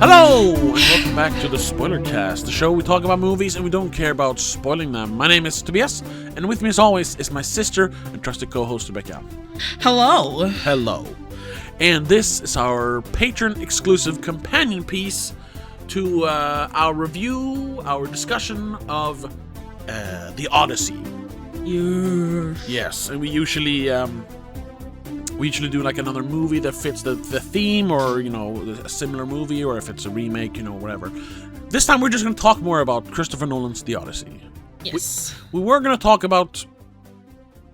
Hello, and welcome back to the Spoiler Cast, the show we talk about movies and we don't care about spoiling them. My name is Tobias, and with me as always is my sister and trusted co-host Rebecca. Hello. Hello. And this is our patron-exclusive companion piece to our review, our discussion of The Odyssey. Yes, and we usually do like another movie that fits the theme, or a similar movie, or if it's a remake, whatever. This time we're just going to talk more about Christopher Nolan's The Odyssey. Yes. We were going to talk about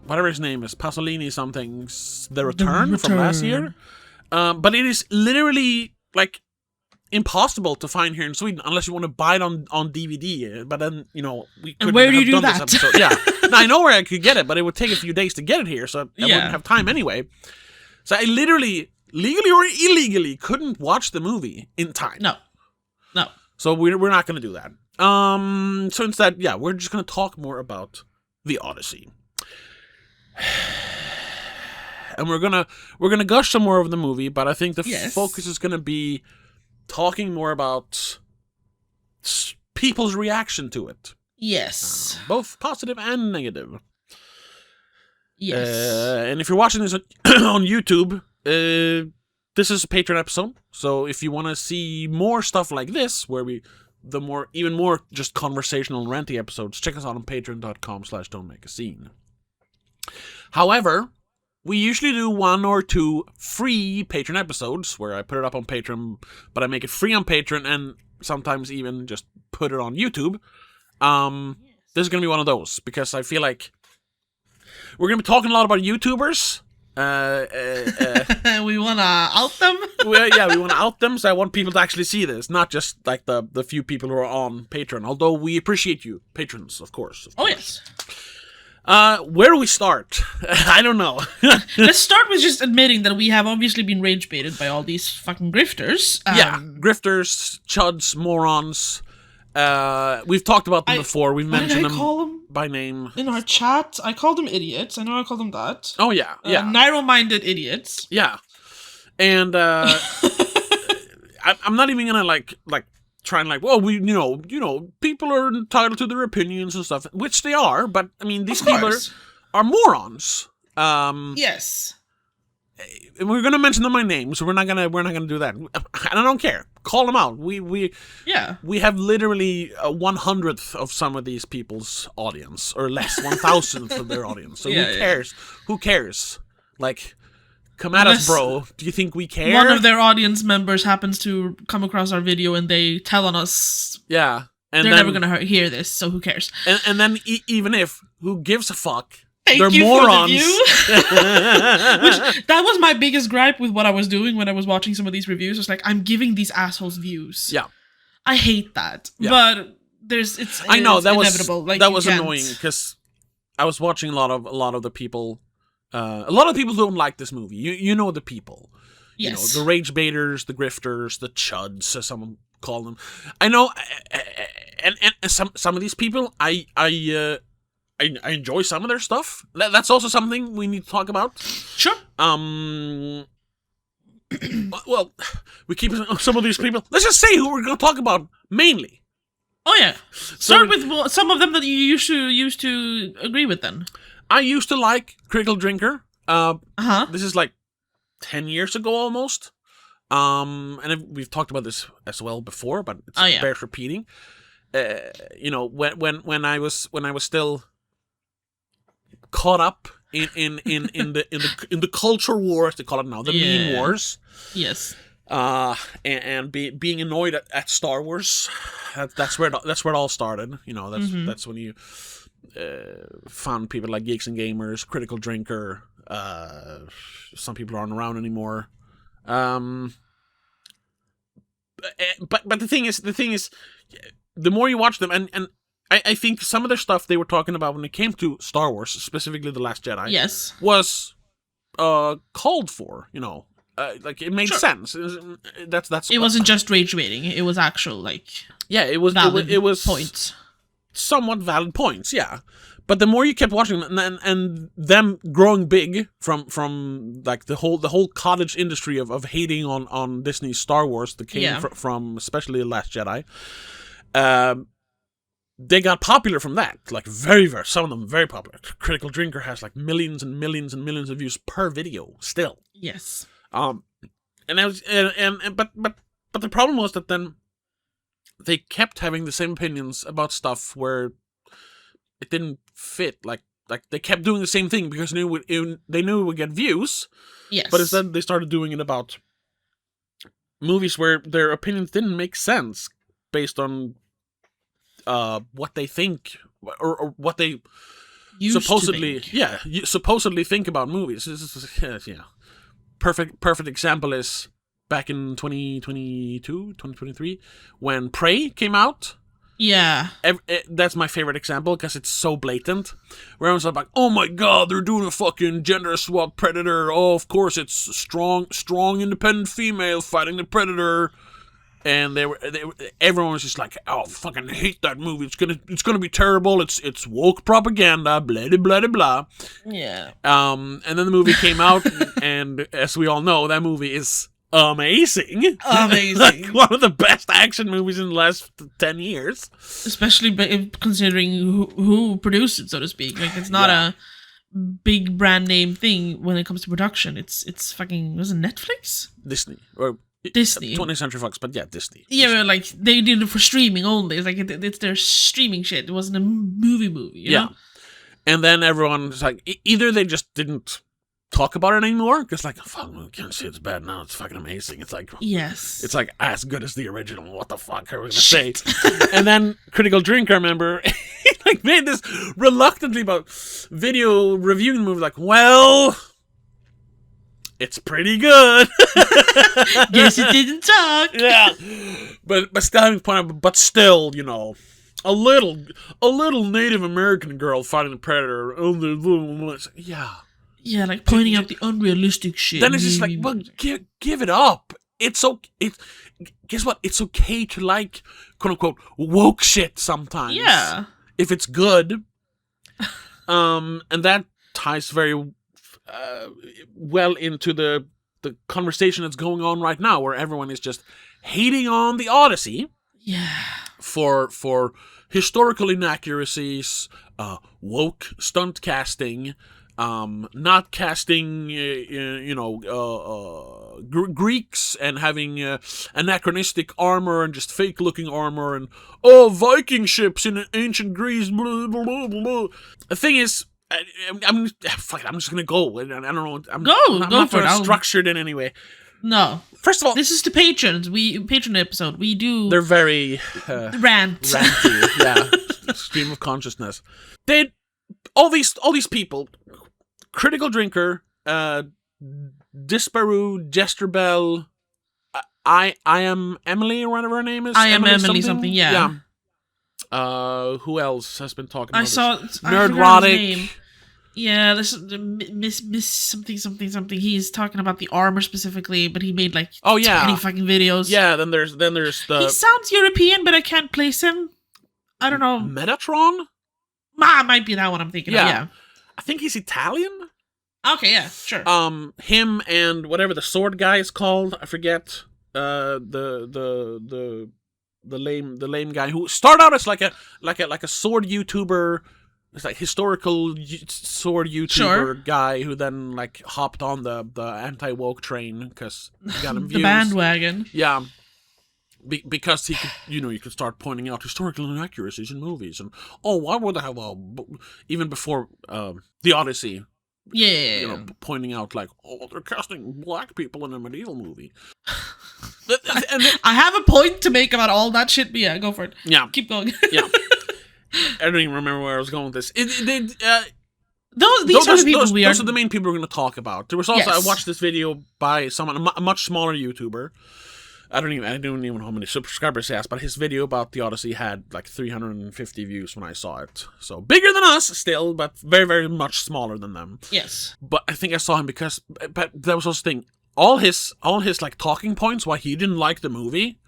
whatever his name is, Pasolini something's The Return from last year. But it is literally like impossible to find here in Sweden unless you want to buy it on DVD. But then, we couldn't. And where do you do done that? This episode. Yeah. Now, I know where I could get it, but it would take a few days to get it here, so I wouldn't have time anyway. So I literally, legally or illegally, couldn't watch the movie in time. No. So we're not going to do that. So instead, we're just going to talk more about The Odyssey. And we're gonna gush some more of the movie, but I think the focus is gonna be talking more about people's reaction to it. Yes. Both positive and negative. Yes. And if you're watching this on YouTube, this is a Patreon episode. So if you want to see more stuff like this, where even more just conversational ranty episodes, check us out on patreon.com/don'tmakeascene. However, we usually do 1 or 2 free Patreon episodes where I put it up on Patreon, but I make it free on Patreon and sometimes even just put it on YouTube. This is going to be one of those because I feel like we're going to be talking a lot about YouTubers. We want to out them? We want to out them, so I want people to actually see this, not just like the few people who are on Patreon, although we appreciate you, patrons, of course. Oh, yes. Where do we start? I don't know. Let's start with just admitting that we have obviously been rage baited by all these fucking grifters. Grifters, chuds, morons. We've talked about them before. We've mentioned them by name. In our chat, I called them idiots. I know I called them that. Oh, yeah. Narrow-minded idiots. Yeah. And I'm not even gonna like trying people are entitled to their opinions and stuff, which they are, but I mean these people are morons. Yes. And we're gonna mention them by name, so we're not gonna do that. And I don't care. Call them out. We have literally 1/100th of some of these people's audience, or less, 1,000th of their audience. So who cares? Who cares? Like, come at us, bro. Do you think we care? One of their audience members happens to come across our video and they tell on us. Yeah. And they're never going to hear this, so who cares? And then even if, who gives a fuck? They're morons. That was my biggest gripe with what I was doing when I was watching some of these reviews. It was like, I'm giving these assholes views. Yeah. I hate that. Yeah. But it's inevitable. That was annoying because I was watching a lot of the people. A lot of people don't like this movie. You know the people. Yes. The rage baiters, the grifters, the chuds, as some call them. I know, and some of these people, I enjoy some of their stuff. That's also something we need to talk about. Sure. Well, we keep some of these people. Let's just say who we're going to talk about mainly. Oh yeah. Start with some of them that you used to agree with then. I used to like Critical Drinker. This is like 10 years ago almost. And we've talked about this as well before, but it bears repeating. When I was still caught up in the culture war, as they call it now, the meme wars. Yes. And being annoyed at Star Wars. That's where it all started. That's when you found people like Geeks and Gamers, Critical Drinker. Some people aren't around anymore. But the thing is, the more you watch them, and I think some of their stuff they were talking about when it came to Star Wars, specifically The Last Jedi, was called for. Like it made sense. That's. It wasn't just rage baiting. It was actual it was valid points. Somewhat valid points, yeah. But the more you kept watching and them growing big from like the whole cottage industry of hating on Disney's Star Wars that came from especially Last Jedi, they got popular from that. Like very, very, some of them very popular. Critical Drinker has like millions and millions and millions of views per video still. Yes. And that was but the problem was that then they kept having the same opinions about stuff where it didn't fit. Like they kept doing the same thing because they knew it would get views. Yes. But instead they started doing it about movies where their opinions didn't make sense based on what they think or what they supposedly think about movies. Yeah. Perfect example is back in 2023 when Prey came out. Yeah. That's my favorite example because it's so blatant. Where everyone's like, oh my god, they're doing a fucking gender swap predator. Oh, of course it's strong independent female fighting the predator. And everyone was just like, oh, fucking hate that movie. It's gonna be terrible. It's woke propaganda. Blah blah blah blah. Yeah. And then the movie came out, and as we all know, that movie is amazing. Like one of the best action movies in the last 10 years. Especially considering who produced it, so to speak. Like it's not a big brand name thing when it comes to production. It's fucking, was it Netflix? Disney or. Disney. 20th Century Fox, but yeah, Disney. Yeah, but like they did it for streaming only. It's like it's their streaming shit. It wasn't a movie, you know? And then everyone's like, either they just didn't talk about it anymore, because like, fuck, we can't say it's bad now. It's fucking amazing. It's like, yes, it's like as good as the original. What the fuck are we gonna say? And then Critical Drink, I remember, he like made this reluctantly about video reviewing the movie. Like, well. It's pretty good. Guess it didn't talk. Yeah, but still having point out, but still, you know, a little Native American girl fighting the predator. Yeah, like pointing out the unrealistic shit. Then it's just like, well, give it up. It's okay. Guess what? It's okay to like quote unquote woke shit sometimes. Yeah, if it's good. And that ties very. Well into the conversation that's going on right now, where everyone is just hating on the Odyssey, for historical inaccuracies, woke stunt casting, not casting, Greeks and having anachronistic armor and just fake looking armor, and Viking ships in ancient Greece. Blah, blah, blah, blah. The thing is. I'm just gonna go. I don't know. I'm not very structured in any way. No. First of all, this is the patrons. Patron episode. We do. They're very ranty. Yeah, stream of consciousness. All these people, Critical Drinker, Disparu, Jesterbell, I am Emily or whatever her name is. I am Emily something. Yeah. Who else has been talking about I saw Nerdrotic. Yeah, this is Miss something. He's talking about the armor specifically, but he made like 20 fucking videos. Yeah, then there's the. He sounds European, but I can't place him. I don't know. Metatron? Might be that one I'm thinking of. Yeah. I think he's Italian. Okay, yeah, sure. Him and whatever the sword guy is called, I forget. The lame guy who started out as like a sword YouTuber. It's like historical sword YouTuber guy who then like hopped on the anti-woke train because he got him views. The bandwagon. Yeah. Because he could, you could start pointing out historical inaccuracies in movies, and why would they have even before the Odyssey? Yeah, pointing out like, they're casting black people in a medieval movie. I have a point to make about all that shit, but yeah, go for it. Yeah, keep going. Yeah, I don't even remember where I was going with this. These are the people those are the main people we're going to talk about. There was also I watched this video by someone, a much smaller YouTuber. I don't even know how many subscribers he has, but his video about the Odyssey had like 350 views when I saw it. So bigger than us still, but very, very much smaller than them. Yes. But I think I saw him because, but that was also the thing. All his like talking points why he didn't like the movie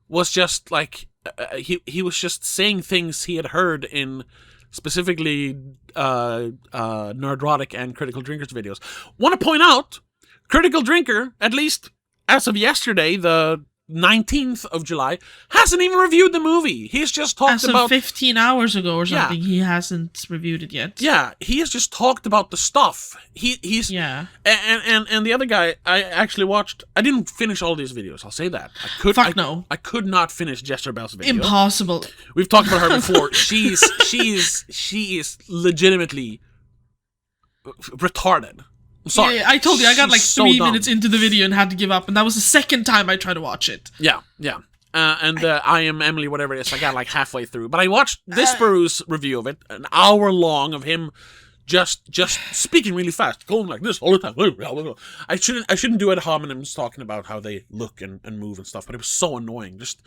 was just like he was just saying things he had heard in specifically Nerdrotic and Critical Drinkers videos. Want to point out, Critical Drinker, at least as of yesterday, the 19th of July, hasn't even reviewed the movie. He's just talked about... 15 hours ago or something, he hasn't reviewed it yet. Yeah, he has just talked about the stuff. He's... Yeah. And the other guy, I actually watched... I didn't finish all these videos, I'll say that. I could not finish Jesterbell's video. Impossible. We've talked about her before. She is legitimately retarded. I'm sorry. Yeah, I told you, I got like She's 3 so dumb. minutes into the video and had to give up, and that was the second time I tried to watch it. Yeah. I am Emily, whatever it is. I got like halfway through, but I watched Disparu's review of it, an hour long of him just speaking really fast, going like this all the time. I shouldn't do ad hominems talking about how they look and move and stuff, but it was so annoying. Just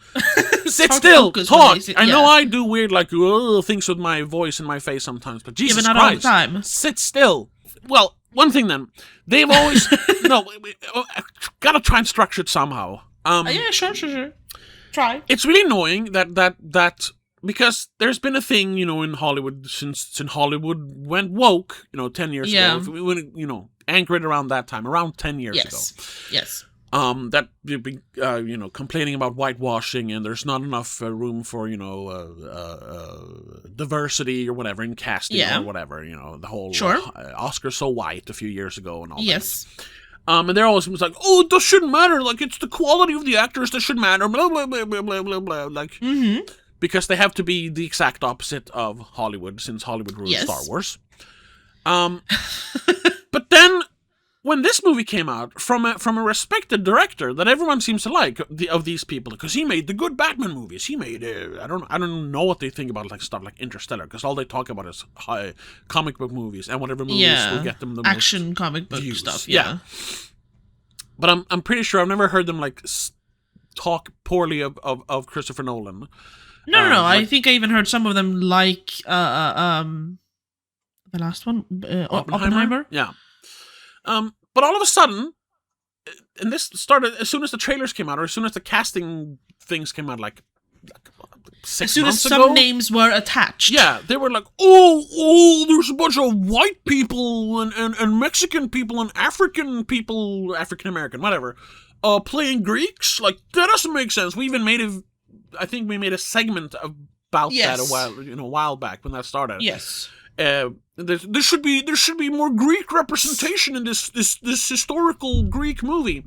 sit still, talk. I know I do weird like things with my voice and my face sometimes, but Jesus not Christ, all the time. sit still. Well, one thing then, they've always gotta try and structure it somehow. Yeah, sure. Try. It's really annoying that because there's been a thing, in Hollywood since Hollywood went woke, 10 years ago. When, anchored around that time, around 10 years ago. Yes. That you've been, complaining about whitewashing and there's not enough room for, diversity or whatever in casting or whatever, the whole Oscar So White a few years ago and all that. And they're always like, oh, this shouldn't matter. Like, it's the quality of the actors that should matter. Blah, blah, blah, blah, blah, blah, blah. Like, because they have to be the exact opposite of Hollywood, since Hollywood rules Star Wars. But then, when this movie came out from a respected director that everyone seems to like of these people, because he made the good Batman movies. He made I don't know what they think about like stuff like Interstellar, because all they talk about is comic book movies and whatever movies will get them the action most comic book views. stuff. Yeah. But I'm pretty sure I've never heard them like talk poorly of Christopher Nolan. No. I think I even heard some of them like the last one, Oppenheimer. Yeah. But all of a sudden, and this started as soon as the trailers came out, or as soon as the casting things came out, like 6 months ago. As soon as some names were attached. Yeah, they were like, oh, there's a bunch of white people and Mexican people and African people, African American, whatever, playing Greeks. Like, that doesn't make sense. We even I think we made a segment about that a while back when that started. Yes. There should be more Greek representation in this historical Greek movie,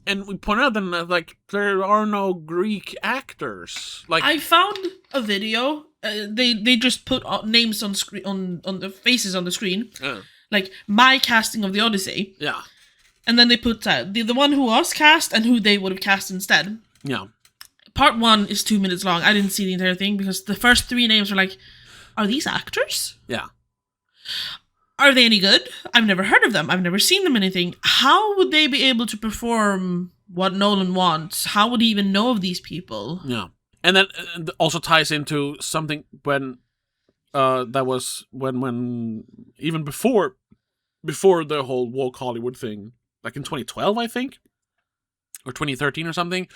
and we point out then like there are no Greek actors. Like, I found a video. They just put names on screen on the faces on the screen, like my casting of the Odyssey. Yeah, and then they put the one who was cast and who they would have cast instead. Yeah. Part 1 is 2 minutes long. I didn't see the entire thing because the first 3 names were like, are these actors? Yeah. Are they any good? I've never heard of them. I've never seen them in anything. How would they be able to perform what Nolan wants? How would he even know of these people? Yeah. And then also ties into something when that was when even before the whole woke Hollywood thing, like in 2012, I think, or 2013 or something.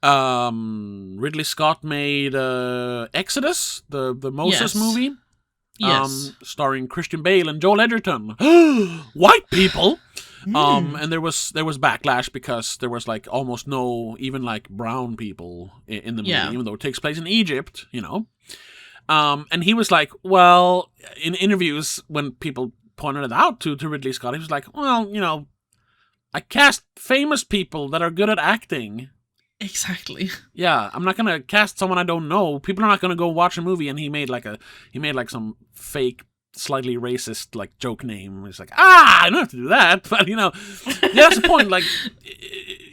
Ridley Scott made Exodus, the Moses movie. Yes. Starring Christian Bale and Joel Edgerton. White people. And there was backlash because there was like almost no even like brown people in the movie, even though it takes place in Egypt, and he was like, well, in interviews when people pointed it out to Ridley Scott, he was like, well, I cast famous people that are good at acting. Exactly. Yeah, I'm not gonna cast someone I don't know. People are not gonna go watch a movie and he made like some fake, slightly racist like joke name. It's like, I don't have to do that, but that's the point. Like,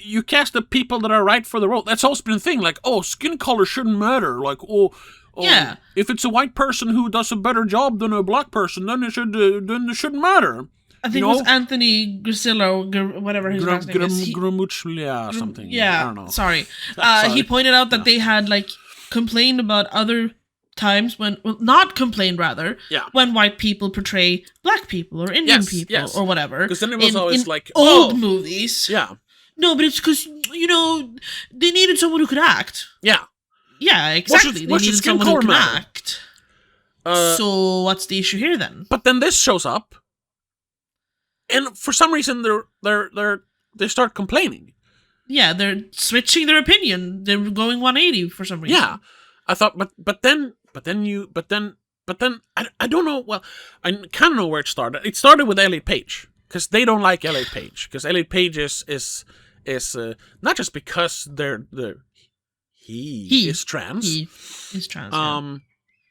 you cast the people that are right for the role. That's always been a thing. Like, skin color shouldn't matter. Like, yeah, if it's a white person who does a better job than a black person, then it shouldn't matter. I think it was Anthony Grisillo, whatever his last name is. Gramuchlia something. Yeah, I don't know. Sorry. He pointed out that they had complained about other times when, not complained rather, when white people portray black people or Indian people or whatever. Because then it was always like old movies. Yeah. No, but it's because they needed someone who could act. Yeah. Yeah, exactly. They needed someone who could act. So what's the issue here then? But then this shows up, and for some reason they start complaining. Yeah, they're switching their opinion. They're going 180 for some reason. Yeah, I thought, but then I don't know. Well, I kind of know where it started. It started with Elliot Page because they don't like Elliot Page because Elliot Page is not just because he is trans. He is trans.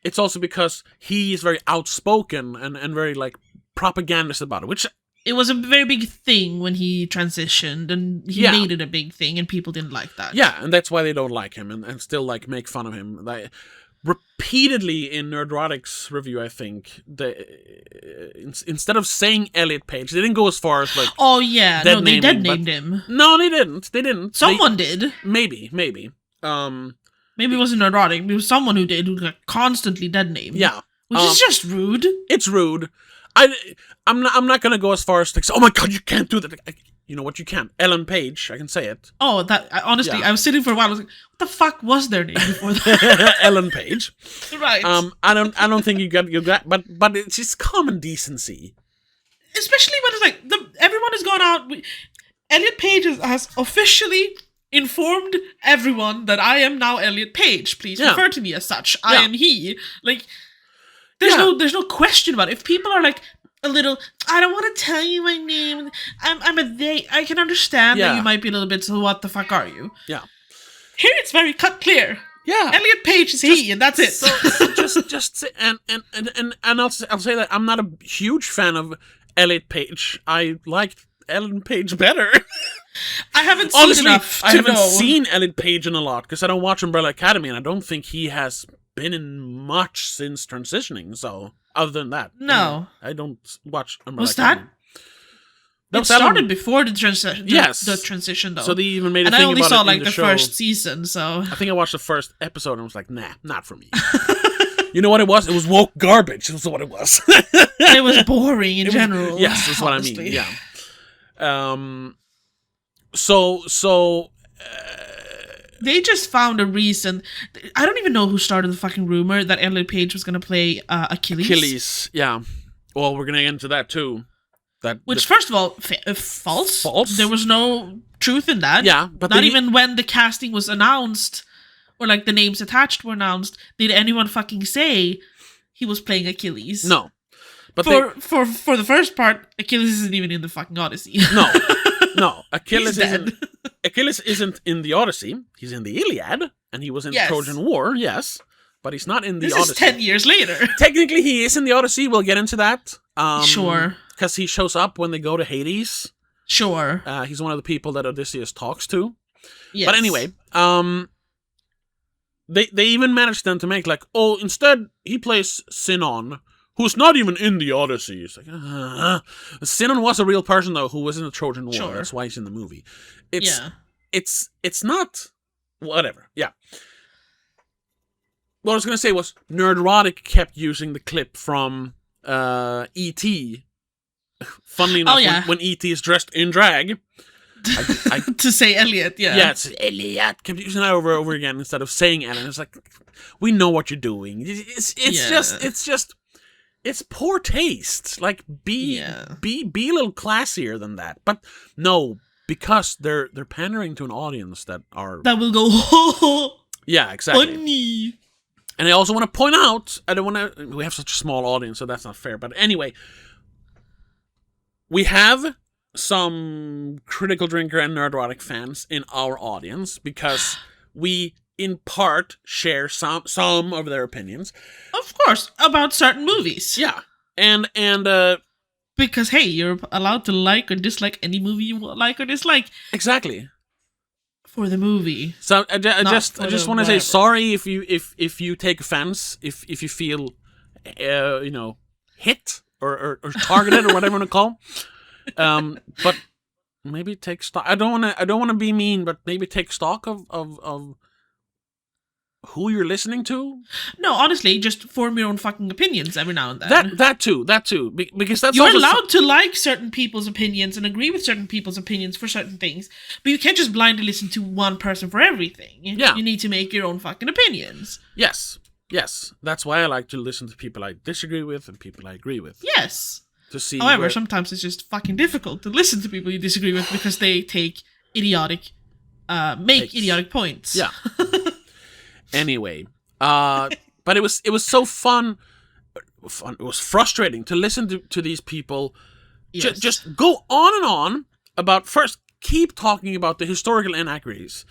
It's also because he is very outspoken and very like propagandist about it, which. It was a very big thing when he transitioned, and he made it a big thing, and people didn't like that. Yeah, and that's why they don't like him, and still like make fun of him. Like, repeatedly in Nerdrotic's review, I think, instead of saying Elliot Page, they didn't go as far as like. Oh yeah, they dead named him. No, they didn't. They didn't. Someone did. Maybe. Maybe it wasn't Nerdrotic. It was someone who did, who got constantly dead named. Yeah, which is just rude. It's rude. I'm not gonna go as far as to say, oh my god, you can't do that. You know what, you can. Ellen Page, I can say it. Oh, honestly, I was sitting for a while. I was like, what the fuck was their name before that? Ellen Page. Right. I don't think you got, but it's just common decency. Especially when it's like everyone is going out. Elliot Page has officially informed everyone that I am now Elliot Page. Please refer to me as such. I am he. Like. There's no question about it. If people are like a little, I don't want to tell you my name. I'm a they. I can understand that you might be a little bit. So what the fuck are you? Yeah. Here it's very cut clear. Yeah. Elliot Page is he, and that's it. So just and I'll say that I'm not a huge fan of Elliot Page. I liked Ellen Page better. I haven't seen enough to know. I haven't seen Elliot Page in a lot because I don't watch Umbrella Academy, and I don't think he has been in much since transitioning. So other than that, no, I don't watch Umbrella Academy. It started before the transition. Yes, the transition though. So they even made a thing I only about saw it like in the show. first season. So I think I watched the first episode and was like, nah, not for me. You know what it was? It was woke garbage. That's what it was. It was boring in general. Yes, that's what I mean. Yeah. So. They just found a reason. I don't even know who started the fucking rumor that Elliot Page was going to play Achilles. Achilles, yeah. Well, we're going to get into that too. First of all, false. False. There was no truth in that. Yeah, but not even when the casting was announced, or like the names attached were announced, did anyone fucking say he was playing Achilles. No. But for the first part, Achilles isn't even in the fucking Odyssey. No. Achilles isn't in the Odyssey. He's in the Iliad, and he was in the Trojan War, yes. But he's not in the Odyssey. This is 10 years later. Technically, he is in the Odyssey. We'll get into that. Sure. Because he shows up when they go to Hades. Sure. He's one of the people that Odysseus talks to. Yes. But anyway, they even managed then to make like, instead he plays Sinon, who's not even in the Odyssey. It's like, Sinon was a real person though, who was in the Trojan War. Sure. That's why he's in the movie. It's not whatever. Yeah. What I was gonna say was Nerdrotic kept using the clip from E.T. Funnily enough, when E.T. is dressed in drag. To say Elliot, yeah. Yeah, it's Elliot. Kept using that over and over again instead of saying Ellen. It's like, we know what you're doing. It's poor taste. Like, be a little classier than that. But no, because they're pandering to an audience that will go. Yeah, exactly. Funny. And I also want to point out, we have such a small audience, so that's not fair. But anyway, we have some Critical Drinker and Nerdrotic fans in our audience because we, in part, share some of their opinions. Of course, about certain movies. Yeah. And because, hey, you're allowed to like or dislike any movie you like or dislike. Exactly. For the movie. So I just want to say sorry if you take offense, if you feel hit or targeted or whatever you want to call. But maybe take stock. I don't want to be mean, but maybe take stock of who you're listening to. No, honestly, just form your own fucking opinions every now and then. That too, because that's you're allowed to like certain people's opinions and agree with certain people's opinions for certain things, but you can't just blindly listen to one person for everything. Yeah, you need to make your own fucking opinions. Yes, Yes, that's why I like to listen to people I disagree with and people I agree with. Yes. To see. However, sometimes it's just fucking difficult to listen to people you disagree with because they take idiotic points. Yeah. Anyway, but it was so fun. It was frustrating to listen to these people just go on and on about, first, keep talking about the historical inaccuracies.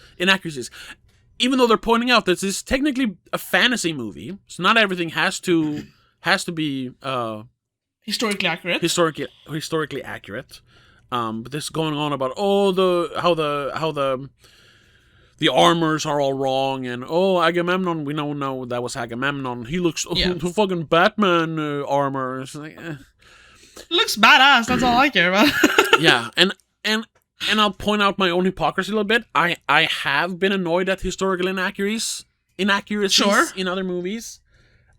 Even though they're pointing out that this is technically a fantasy movie, so not everything has to be historically accurate. Historically accurate. But this is going on about how the armors are all wrong, and Agamemnon, we don't know that was Agamemnon. He looks fucking Batman armor. It's like, looks badass. That's all I care about. Yeah, and I'll point out my own hypocrisy a little bit. I have been annoyed at historical inaccuracies in other movies.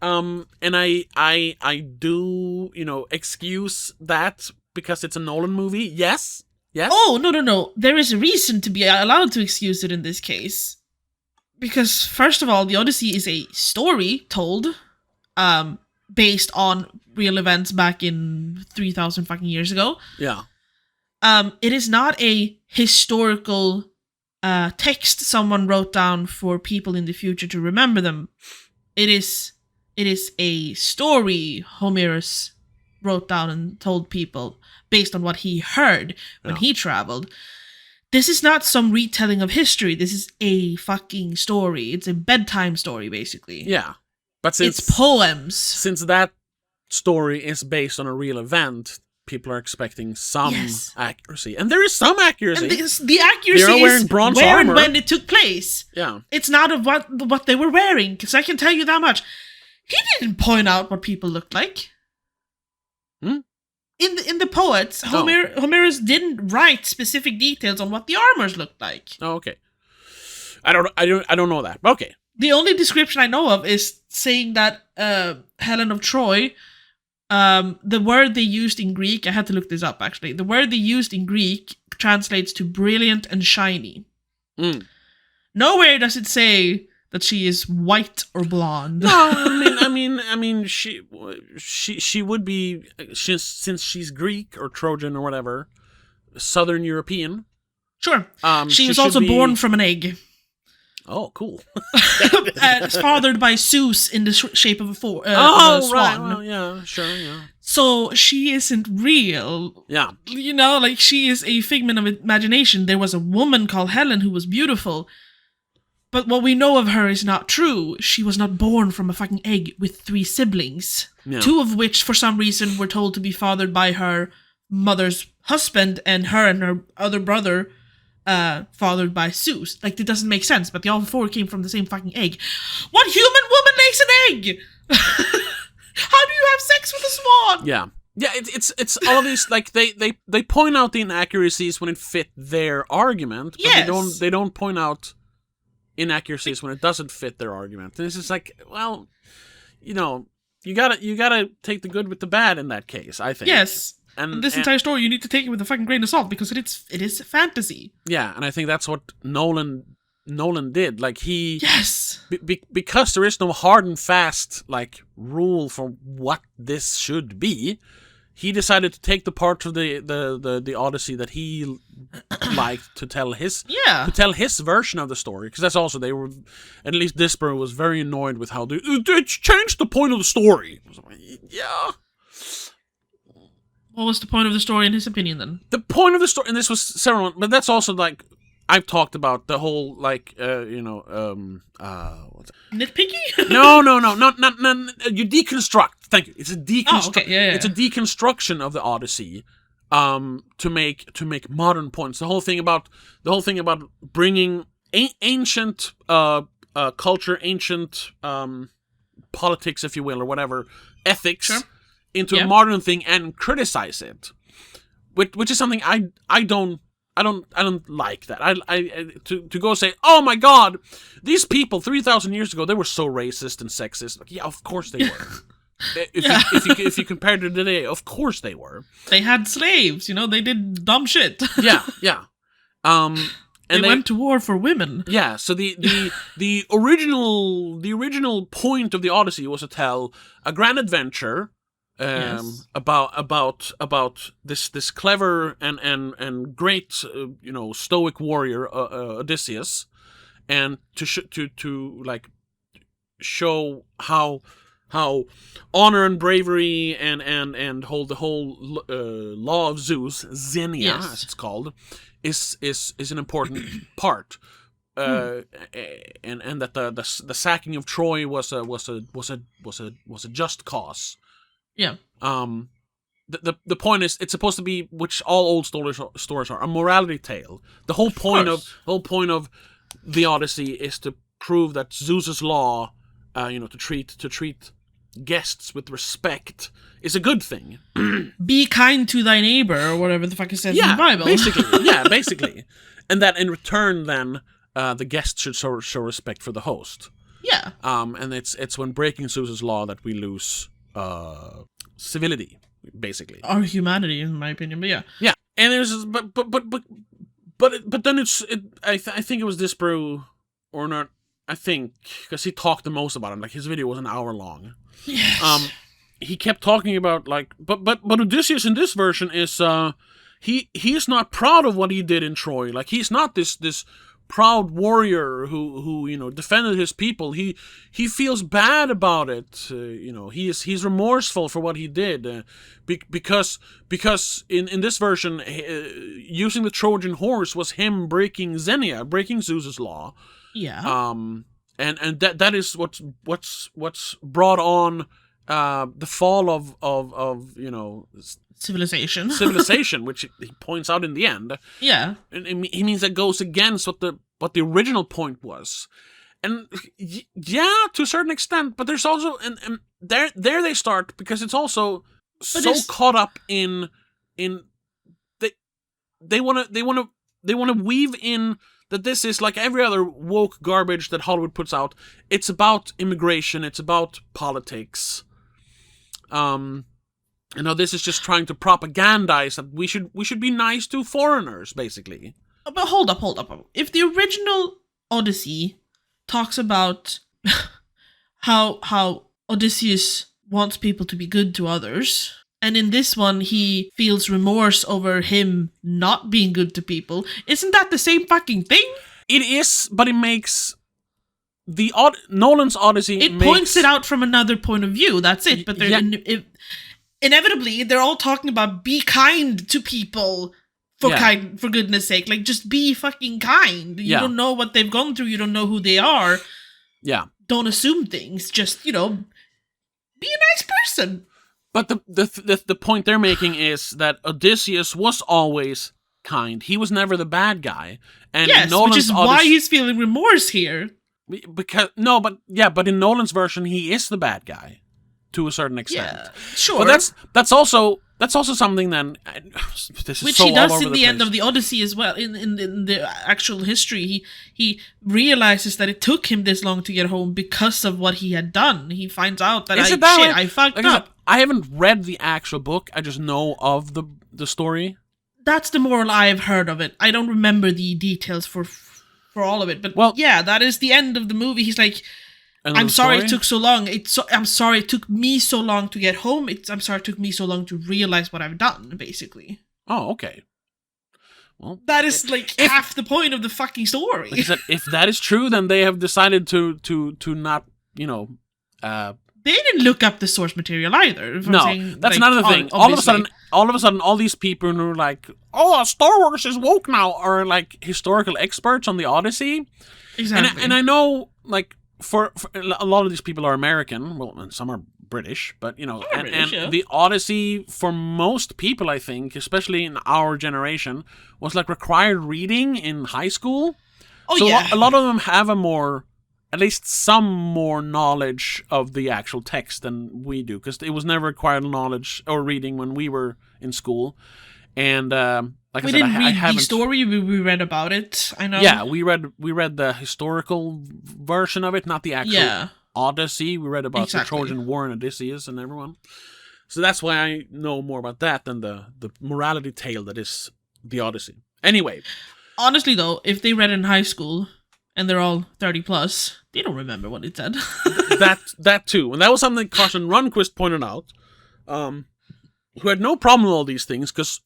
And I do, excuse that because it's a Nolan movie. Yes. Oh, no. There is a reason to be allowed to excuse it in this case. Because, first of all, the Odyssey is a story told, based on real events back in 3,000 fucking years ago. Yeah. It is not a historical text someone wrote down for people in the future to remember them. It is a story Homerus wrote down and told people based on what he heard when he traveled. This is not some retelling of history. This is a fucking story. It's a bedtime story, basically. Yeah. But since it's poems. Since that story is based on a real event, people are expecting some accuracy. And there is some accuracy. And the accuracy is where and when it took place. Yeah. It's not of what they were wearing, because I can tell you that much. He didn't point out what people looked like. In the poets, Homerus didn't write specific details on what the armors looked like. Oh, okay. I don't know that. Okay. The only description I know of is saying that Helen of Troy, the word they used in Greek, I had to look this up actually. The word they used in Greek translates to brilliant and shiny. Nowhere does it say that she is white or blonde. No, I mean, she would be, since she's Greek or Trojan or whatever, Southern European. Sure. She was also born from an egg. Oh, cool. Fathered by Zeus in the shape of a swan. Right. Well, yeah, sure, yeah. So she isn't real. Yeah. She is a figment of imagination. There was a woman called Helen who was beautiful. But what we know of her is not true. She was not born from a fucking egg with 3 siblings. Yeah. 2 of which, for some reason, were told to be fathered by her mother's husband, and her other brother fathered by Zeus. It doesn't make sense, but the all 4 came from the same fucking egg. What human woman lays an egg? How do you have sex with a swan? Yeah. Yeah, it's all of these, they point out the inaccuracies when it fit their argument, but they don't point out inaccuracies when it doesn't fit their argument. And it's just well, you gotta take the good with the bad in that case, I think. Yes. And this entire story, you need to take it with a fucking grain of salt because it is fantasy. Yeah, and I think that's what Nolan did. Yes. Because there is no hard and fast rule for what this should be. He decided to take the parts of the Odyssey that he liked to tell his version of the story, because that's also, they were, at least Disparu was very annoyed with how they changed the point of the story. Yeah. What was the point of the story in his opinion then? The point of the story, and this was several, but that's also I've talked about the whole what's nitpicky? No, not you deconstruct. Thank you. It's a deconstruct. Oh, okay. Yeah. It's a deconstruction of the Odyssey, to make modern points. The whole thing about bringing ancient culture, ancient politics, if you will, or whatever, ethics into a modern thing and criticize it, which is something I don't like that. To go say, oh my god, these people 3,000 years ago, they were so racist and sexist. Yeah, of course they were. If you compare to today, of course they were. They had slaves, they did dumb shit. Yeah. And they went to war for women. Yeah, so the original point of the Odyssey was to tell a grand adventure about this clever and great stoic warrior Odysseus, and to show how honor and bravery and hold the whole law of Zeus, Xenia, as it's called, is an important part, and that the sacking of Troy was a just cause. Yeah. The point is, it's supposed to be, which all old stories are, a morality tale. The whole point of the Odyssey is to prove that Zeus's law, to treat guests with respect, is a good thing. Be kind to thy neighbor, or whatever the fuck it says in the Bible. Basically. And that in return, then, the guests should show respect for the host. Yeah. And it's when breaking Zeus's law that we lose civility, basically. Or humanity, in my opinion, but yeah. Yeah. And there's, but then I think it was Disparu or not. I think, because he talked the most about it. Like, his video was an hour long. Yes. He kept talking about, like, but Odysseus in this version is, he is not proud of what he did in Troy. Like, he's not this proud warrior who defended his people. He feels bad about it. He's remorseful for what he did, because in this version, using the Trojan horse was him breaking Zeus's law. Yeah. And that is what's brought on the fall of civilization, which he points out in the end. Yeah. And he means that goes against what the original point was. And yeah, to a certain extent, but there's also and there they start, because it's also caught up in they want to weave in that this is like every other woke garbage that Hollywood puts out. It's about immigration. It's about politics. This is just trying to propagandize that we should be nice to foreigners, basically. But hold up. If the original Odyssey talks about how Odysseus wants people to be good to others, and in this one he feels remorse over him not being good to people, isn't that the same fucking thing? It is, but it makes Nolan's Odyssey. It points it out from another point of view. That's it. But inevitably, they're all talking about be kind to people for goodness sake. Like, just be fucking kind. You don't know what they've gone through. You don't know who they are. Yeah. Don't assume things. Just, be a nice person. But the point they're making is that Odysseus was always kind. He was never the bad guy. And yes, which is why he's feeling remorse here. But in Nolan's version, he is the bad guy to a certain extent. Yeah, sure. But that's also something then. This is which so he does all over in the the end place. of the Odyssey as well. In the actual history, he realizes that it took him this long to get home because of what he had done. He finds out that I fucked up. I haven't read the actual book. I just know of the story. That's the moral I've heard of it. I don't remember the details for all of it, but that is the end of the movie. He's like, I'm sorry it took so long. I'm sorry it took me so long to get home. I'm sorry it took me so long to realize what I've done, basically. Oh, okay. Well, that is half the point of the fucking story. Like I said, if that is true, then they have decided to not, they didn't look up the source material either. No, that's another thing. All of a sudden, all these people who are like, "Oh, Star Wars is woke now," are like historical experts on the Odyssey. Exactly. And I know, like, for a lot of these people are American. Well, and some are British, but the Odyssey for most people, I think, especially in our generation, was like required reading in high school. Oh, so yeah. A lot of them have at least some more knowledge of the actual text than we do, because it was never required knowledge or reading when we were in school. And we didn't read the story; we read about it. I know. Yeah, we read the historical version of it, not the actual Odyssey. We read about the Trojan War and Odysseus and everyone. So that's why I know more about that than the morality tale that is the Odyssey. Anyway, Honestly, though, if they read it in high school and they're all 30 plus, they don't remember what it said. that too. And that was something Carson Runquist pointed out, who had no problem with all these things, because,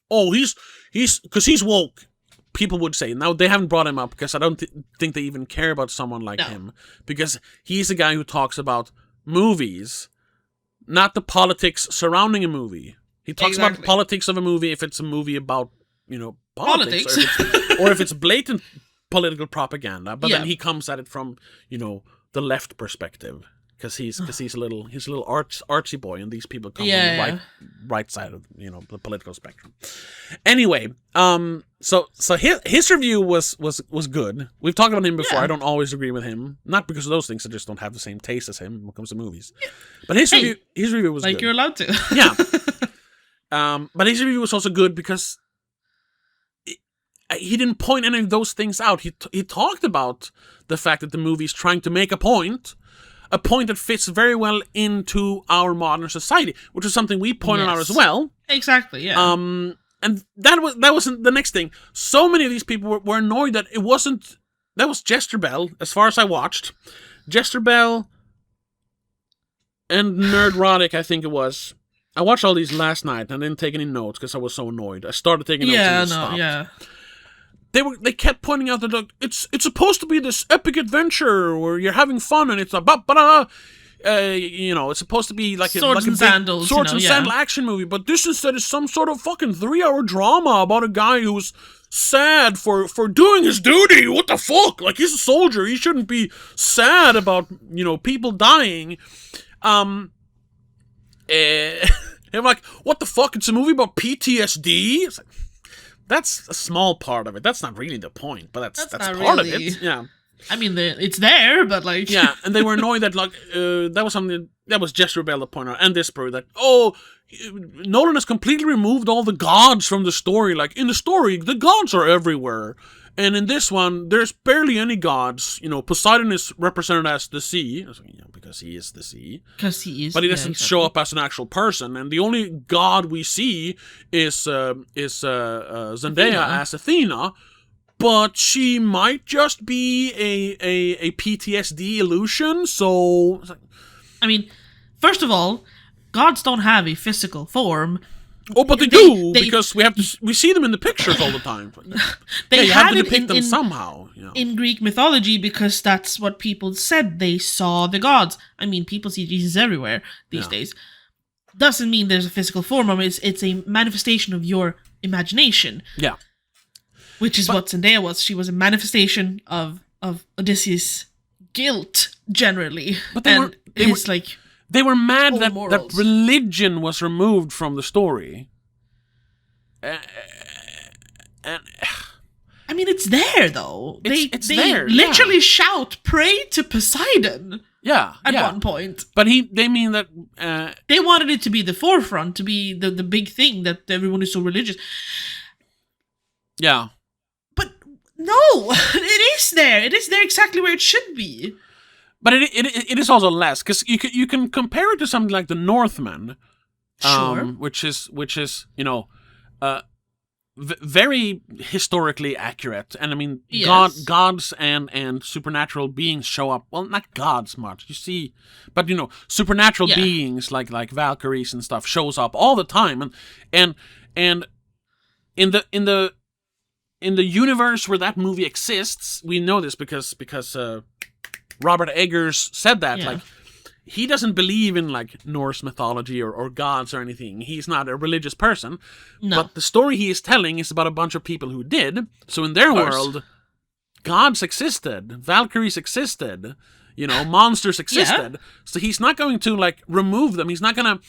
he's woke, people would say. Now, they haven't brought him up, because I don't think they even care about someone like him, because he's a guy who talks about movies, not the politics surrounding a movie. He talks about the politics of a movie if it's a movie about, politics. Or if it's blatant political propaganda, but then he comes at it from, the left perspective, because he's a little artsy boy, and these people come on the right side of the political spectrum. Anyway, so his review was good. We've talked about him before. I don't always agree with him, not because of those things. I just don't have the same taste as him when it comes to movies. Yeah. But his review was good. You're allowed to. Yeah. But his review was also good because he didn't point any of those things out. He talked about the fact that the movie's trying to make a point that fits very well into our modern society, which is something we pointed out as well. Exactly, yeah. And that wasn't the next thing. So many of these people were annoyed that it wasn't... That was Jesterbell, as far as I watched. Jesterbell and Nerdrotic, I think it was. I watched all these last night and I didn't take any notes because I was so annoyed. I started taking notes and stopped. They kept pointing out that it's supposed to be this epic adventure where you're having fun and it's it's supposed to be like swords and sandals action movie, but this instead is some sort of fucking 3-hour drama about a guy who's sad for doing his duty. What the fuck? Like, he's a soldier. He shouldn't be sad about people dying. I'm like, what the fuck? It's a movie about PTSD. It's like, that's a small part of it. That's not really the point, but that's part really of it. Yeah. I mean, it's there, but like... Yeah, and they were annoyed that, that was something... That was Jesterbell that pointed out, and Disparu, that, Nolan has completely removed all the gods from the story. Like, in the story, the gods are everywhere. And in this one, there's barely any gods. Poseidon is represented as the sea. Because he is the sea. Because he is. But he doesn't show up as an actual person. And the only god we see is Zendaya as Athena. But she might just be a PTSD illusion, so... I mean, first of all, gods don't have a physical form. Oh, but they do, because we see them in the pictures all the time. You have to depict them somehow. In Greek mythology, because that's what people said. They saw the gods. I mean, people see Jesus everywhere these days. Doesn't mean there's a physical form of it. It's a manifestation of your imagination. Yeah. Which is what Zendaya was. She was a manifestation of Odysseus' guilt, generally. But they were mad that religion was removed from the story. And I mean, it's there, though. They there, literally shout, "Pray to Poseidon." Yeah, at one point. But they mean that they wanted it to be the forefront, to be the big thing that everyone is so religious. Yeah. No, it is there. It is there exactly where it should be. But it is also less, because you can compare it to something like the Northmen, which is very historically accurate. And I mean, gods and supernatural beings show up. Well, not gods much, you see, but supernatural beings like Valkyries and stuff shows up all the time, and in the universe where that movie exists, we know this because Robert Eggers said that. Yeah. Like, he doesn't believe in Norse mythology or gods or anything. He's not a religious person. No. But the story he is telling is about a bunch of people who did. So in their world, gods existed, Valkyries existed, monsters existed. Yeah. So he's not going to remove them. He's not gonna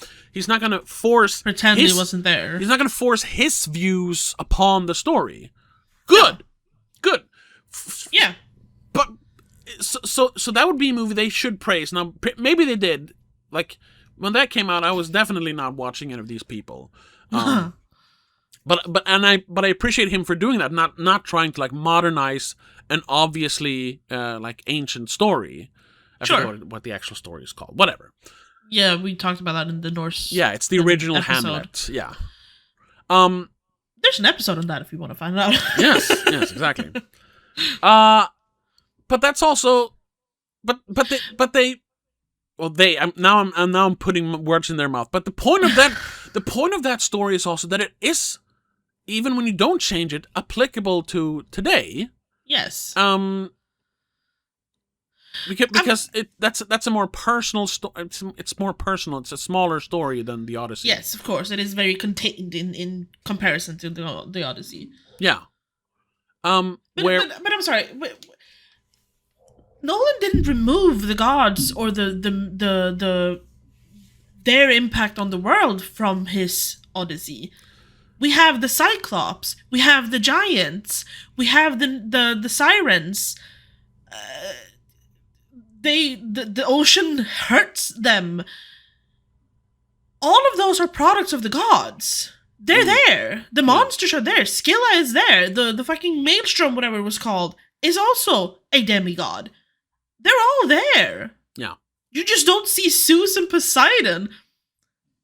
force pretend it wasn't there. He's not gonna force his views upon the story. Good. Yeah. But so that would be a movie they should praise. Now, maybe they did. When that came out, I was definitely not watching any of these people. But I appreciate him for doing that, not trying to modernize an obviously ancient story. I forget what the actual story is called. Whatever. Yeah, we talked about that in the Norse. Yeah, it's the original episode. Hamlet. Yeah. There's an episode on that if you want to find out. Yes, exactly. But that's also, but they. Well, I'm putting words in their mouth. But the point of that story is also that it is, even when you don't change it, applicable to today. Yes. Because that's a more personal story. It's more personal. It's a smaller story than the Odyssey. Yes, of course, it is very contained in comparison to the Odyssey. Yeah. But I'm sorry. Nolan didn't remove the gods or their impact on the world from his Odyssey. We have the Cyclops, we have the giants, we have the sirens. The ocean hurts them. All of those are products of the gods. They're there. The monsters are there. Scylla is there. The fucking Maelstrom, whatever it was called, is also a demigod. They're all there. Yeah. You just don't see Zeus and Poseidon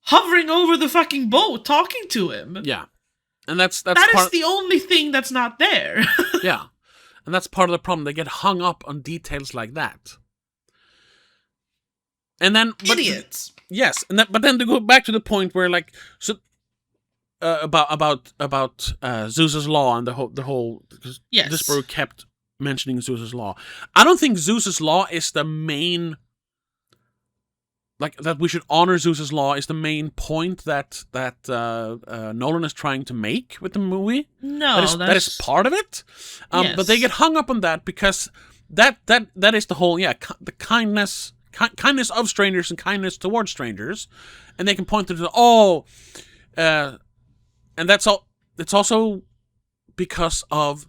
hovering over the fucking boat talking to him. Yeah. And that's that is the only thing that's not there. Yeah. And that's part of the problem. They get hung up on details like that. And then idiots. Yes, but then to go back to the point where about Zeus's law and the whole yes. Disparu kept mentioning Zeus's law. I don't think Zeus's law is the main, that we should honor Zeus's law is the main point that Nolan is trying to make with the movie. No, that is part of it. Yes. But they get hung up on that because that is the whole the kindness of strangers and kindness towards strangers, and they can point to and that's all. It's also because of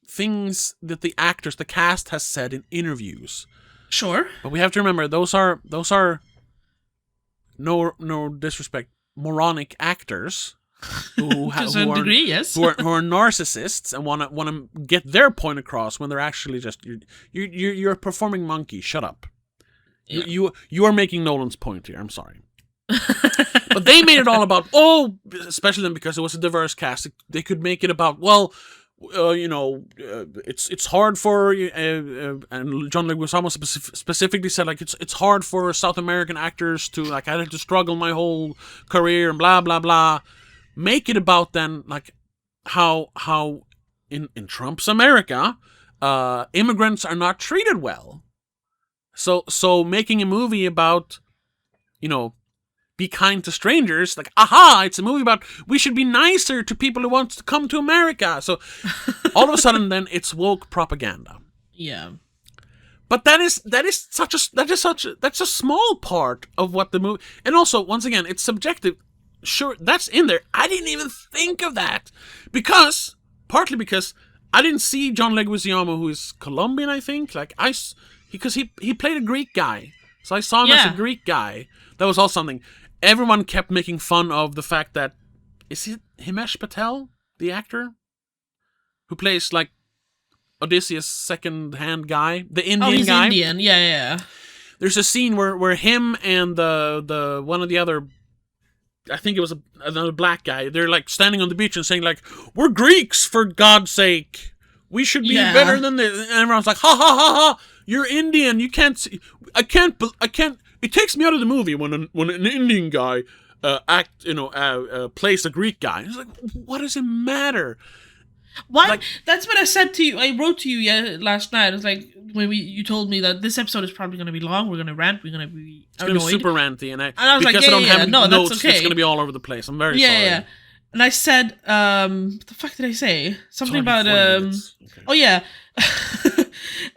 things that the cast has said in interviews. Sure, but we have to remember those are no disrespect, moronic actors who are narcissists and want to get their point across when they're actually just you're a performing monkey. Shut up. Yeah. You are making Nolan's point here. I'm sorry. But they made it all about, especially then because it was a diverse cast, they could make it about, it's hard for, and John Leguizamo specifically said, it's hard for South American actors to, I had to struggle my whole career and blah, blah, blah. Make it about then, how in Trump's America, immigrants are not treated well. So making a movie about, be kind to strangers, it's a movie about we should be nicer to people who want to come to America. So all of a sudden then it's woke propaganda. Yeah. But that's a small part of what the movie, and also once again it's subjective. Sure, that's in there. I didn't even think of that partly because I didn't see John Leguizamo, who is Colombian, I think. Because he played a Greek guy. So I saw him as a Greek guy. That was all something. Everyone kept making fun of the fact that, is it Himesh Patel, the actor? Who plays, Odysseus' second-hand guy? The Indian guy? He's Indian, yeah. There's a scene where him and the one of the other, I think it was another black guy, they're, standing on the beach and saying, we're Greeks, for God's sake. We should be better than this. And everyone's like, ha, ha, ha, ha. You're Indian. You can't see. I can't. It takes me out of the movie when an Indian guy plays a Greek guy. It's what does it matter? Why? That's what I said to you. I wrote to you last night. It was when you told me that this episode is probably going to be long. We're going to rant. We're going to be annoyed. It's going to be super ranty, and I was because I don't have notes, that's okay. It's going to be all over the place. I'm very sorry. Yeah. And I said, what the fuck did I say? Something about Okay. Oh yeah.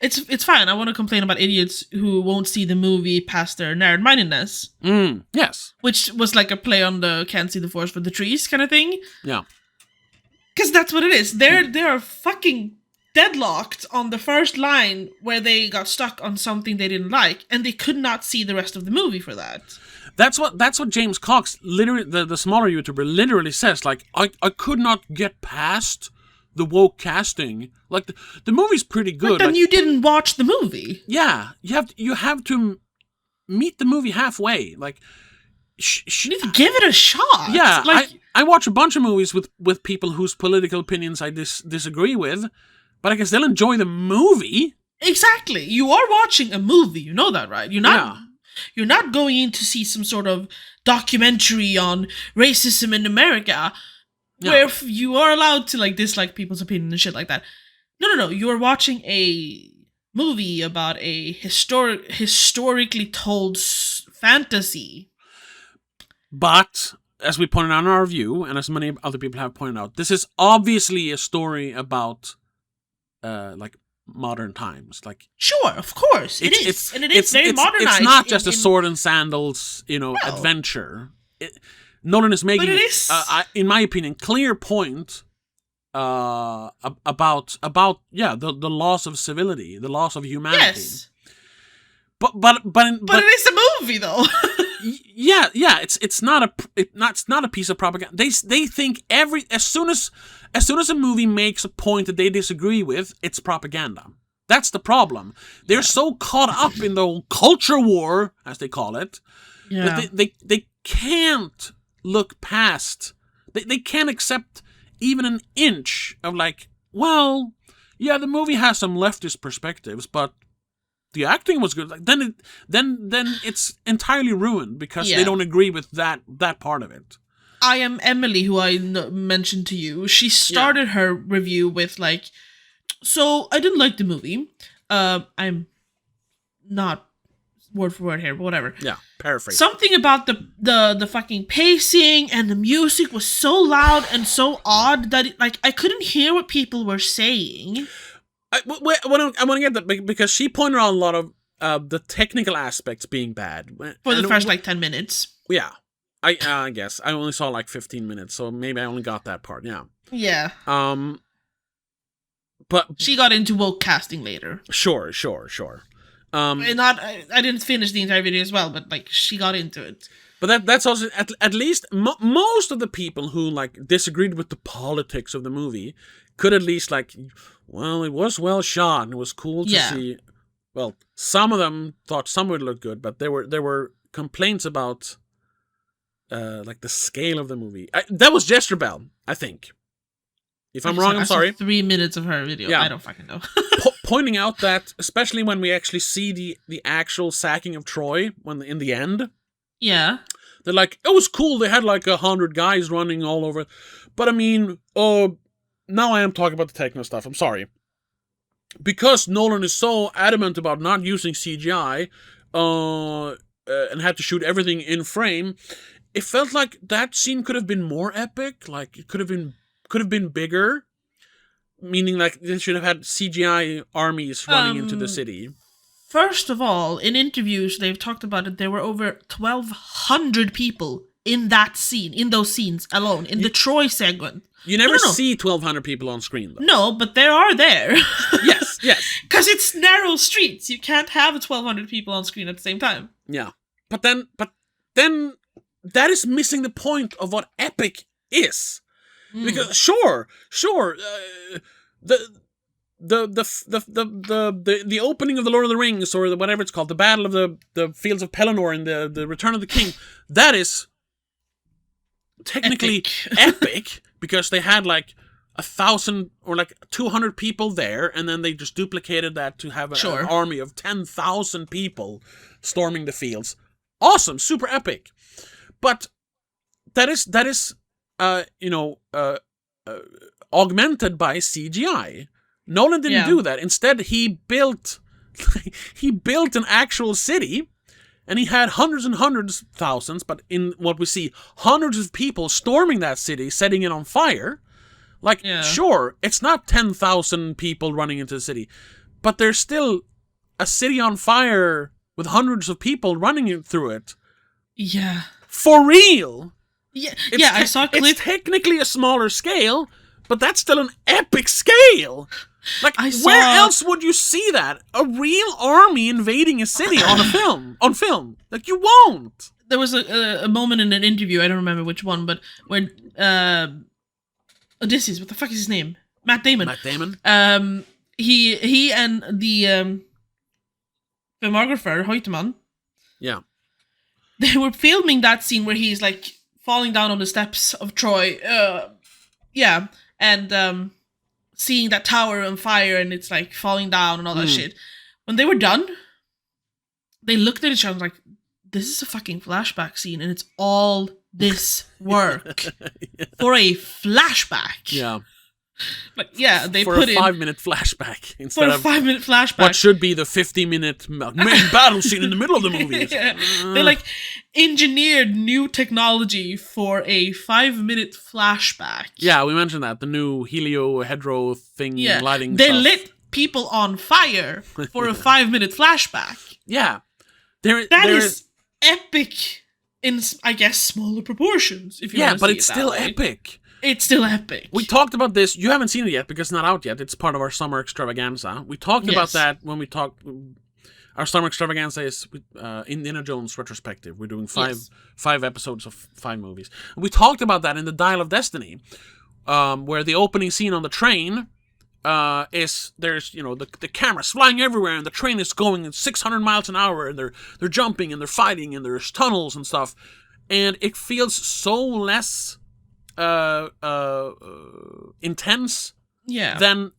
It's fine. I want to complain about idiots who won't see the movie past their narrow-mindedness. Yes. Which was a play on the can't see the forest for the trees kind of thing. Yeah. Because that's what it is. They're fucking deadlocked on the first line where they got stuck on something they didn't like, and they could not see the rest of the movie for that. That's what James Cox, literally, the smaller YouTuber, literally says. I could not get past the woke casting. The movie's pretty good. But then you didn't watch the movie. Yeah, you have to meet the movie halfway. you need to give it a shot. Yeah, I watch a bunch of movies with people whose political opinions I disagree with, but I can still enjoy the movie. Exactly. You are watching a movie. You know that, right? You're not going in to see some sort of documentary on racism in America where you are allowed to like dislike people's opinion and shit like that. No. You are watching a movie about a historically told fantasy. But as we pointed out in our review, and as many other people have pointed out, this is obviously a story about like modern times. Like, sure, of course, it is very modernized. It's not just a sword and sandals, adventure. Nolan is making, in my opinion, clear point about the loss of civility, the loss of humanity. Yes. But it is a movie though. Yeah, it's not a piece of propaganda. They think as soon as a movie makes a point that they disagree with, it's propaganda. That's the problem. They're so caught up in the whole culture war, as they call it, that they can't look past. They can't accept even an inch of like, well, yeah, the movie has some leftist perspectives, but the acting was good. Like, then it's entirely ruined because they don't agree with that part of it. I am Emily, who I mentioned to you. She started her review with like, so I didn't like the movie. I'm not word for word here, but whatever. Yeah, paraphrase. Something about the fucking pacing and the music was so loud and so odd that I couldn't hear what people were saying. I want to get that because she pointed out a lot of the technical aspects being bad for the first 10 minutes. Yeah, I guess I only saw 15 minutes, so maybe I only got that part. Yeah. Yeah. But she got into woke casting later. Sure. I didn't finish the entire video as well, but she got into it. But that's also at least most of the people who disagreed with the politics of the movie could at least well, it was well shot and it was cool to see. Well, some of them thought some would look good, but there were complaints about the scale of the movie. That was Jesterbell, I think. If I'm wrong, I'm sorry. 3 minutes of her video. Yeah. I don't fucking know. Pointing out that, especially when we actually see the actual sacking of Troy in the end. Yeah. They're like, it was cool. They had 100 guys running all over. But I mean, now I am talking about the techno stuff. I'm sorry. Because Nolan is so adamant about not using CGI and had to shoot everything in frame, it felt like that scene could have been more epic. It could have been bigger. Meaning they should have had CGI armies running into the city. First of all, in interviews, they've talked about it. There were over 1,200 people in that scene, in those scenes alone, in the Troy segment. You never see 1,200 people on screen, though. No, but they are there. Yes. Because it's narrow streets. You can't have 1,200 people on screen at the same time. Yeah. But then that is missing the point of what epic is. Because sure, the opening of the Lord of the Rings, or whatever it's called, the Battle of the Fields of Pelennor and the Return of the King, that is technically epic because they had 1,000 or 200 people there, and then they just duplicated that to have an army of 10,000 people storming the fields. Awesome, super epic. But that is augmented by CGI. Nolan didn't do that. Instead, he built an actual city, and he had hundreds and hundreds, thousands, but in what we see, hundreds of people storming that city, setting it on fire. Sure, it's not 10,000 people running into the city, but there's still a city on fire with hundreds of people running through it. Yeah. For real. Yeah, I saw a clip. It's technically a smaller scale, but that's still an epic scale. Where else would you see that? A real army invading a city on film. You won't. There was a moment in an interview, I don't remember which one, but when Odysseus, what the fuck is his name? Matt Damon. He and the filmographer, Hoytman. Yeah. they were filming that scene where he's like falling down on the steps of Troy. And seeing that tower on fire and it's like falling down and all that shit. When they were done, they looked at each other like, this is a fucking flashback scene and it's all this work for a flashback. Yeah. Like, yeah, they for put a in 5-minute flashback instead for a of 5-minute flashback. what should be the 50-minute main battle scene in the middle of the movie. Yeah. They like engineered new technology for a 5-minute flashback. Yeah, we mentioned that the new helio-hedro thing lighting. They stuff. lit people on fire for a 5-minute flashback. Yeah, That is epic in, I guess, smaller proportions. If you want to but see it's it still that way. epic. It's still epic. We talked about this. You haven't seen it yet because it's not out yet. It's part of our summer extravaganza. We talked about that when we talked. Our summer extravaganza is Indiana Jones retrospective. We're doing five episodes of 5 movies. And we talked about that in the Dial of Destiny, where the opening scene on the train is there's the camera's flying everywhere and the train is going at 600 miles an hour and they're jumping and they're fighting and there's tunnels and stuff, and it feels so less intense than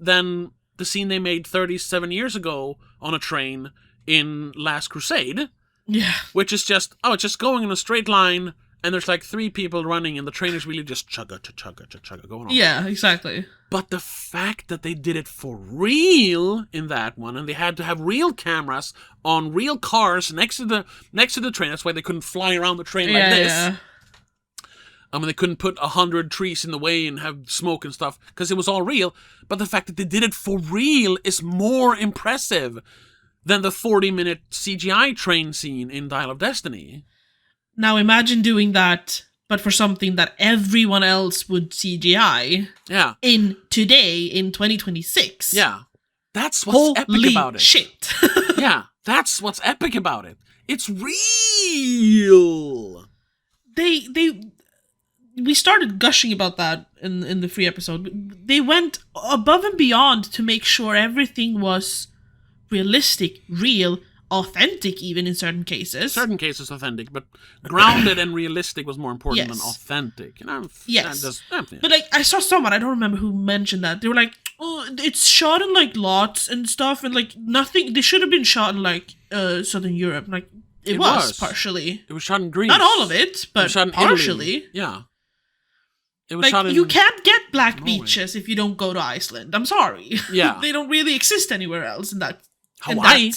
the scene they made 37 years ago on a train in Last Crusade. Yeah. Which is just, it's just going in a straight line and there's like 3 people running and the train is really just chugga going on. Yeah, exactly. But the fact that they did it for real in that one, and they had to have real cameras on real cars next to the train, that's why they couldn't fly around the train like this. Yeah. I mean, they couldn't put 100 trees in the way and have smoke and stuff, because it was all real. But the fact that they did it for real is more impressive than the 40-minute CGI train scene in Dial of Destiny. Now imagine doing that, but for something that everyone else would CGI. Yeah. In 2026. Yeah. That's what's epic about it. Shit. Yeah. That's what's epic about it. It's real. We started gushing about that in the free episode. They went above and beyond to make sure everything was realistic, real, authentic, even in certain cases. Certain cases authentic, but grounded and realistic was more important than authentic. Yes. But like, I saw someone, I don't remember who mentioned that. They were like, oh, it's shot in like lots and stuff, and like nothing. They should have been shot in like Southern Europe. Like it was partially. It was shot in Greece. Not all of it, but shot in partially. Italy. Yeah. It was like, shot in you can't get black Norway. beaches if you don't go to Iceland. I'm sorry. Yeah. They don't really exist anywhere else in that. Hawaii.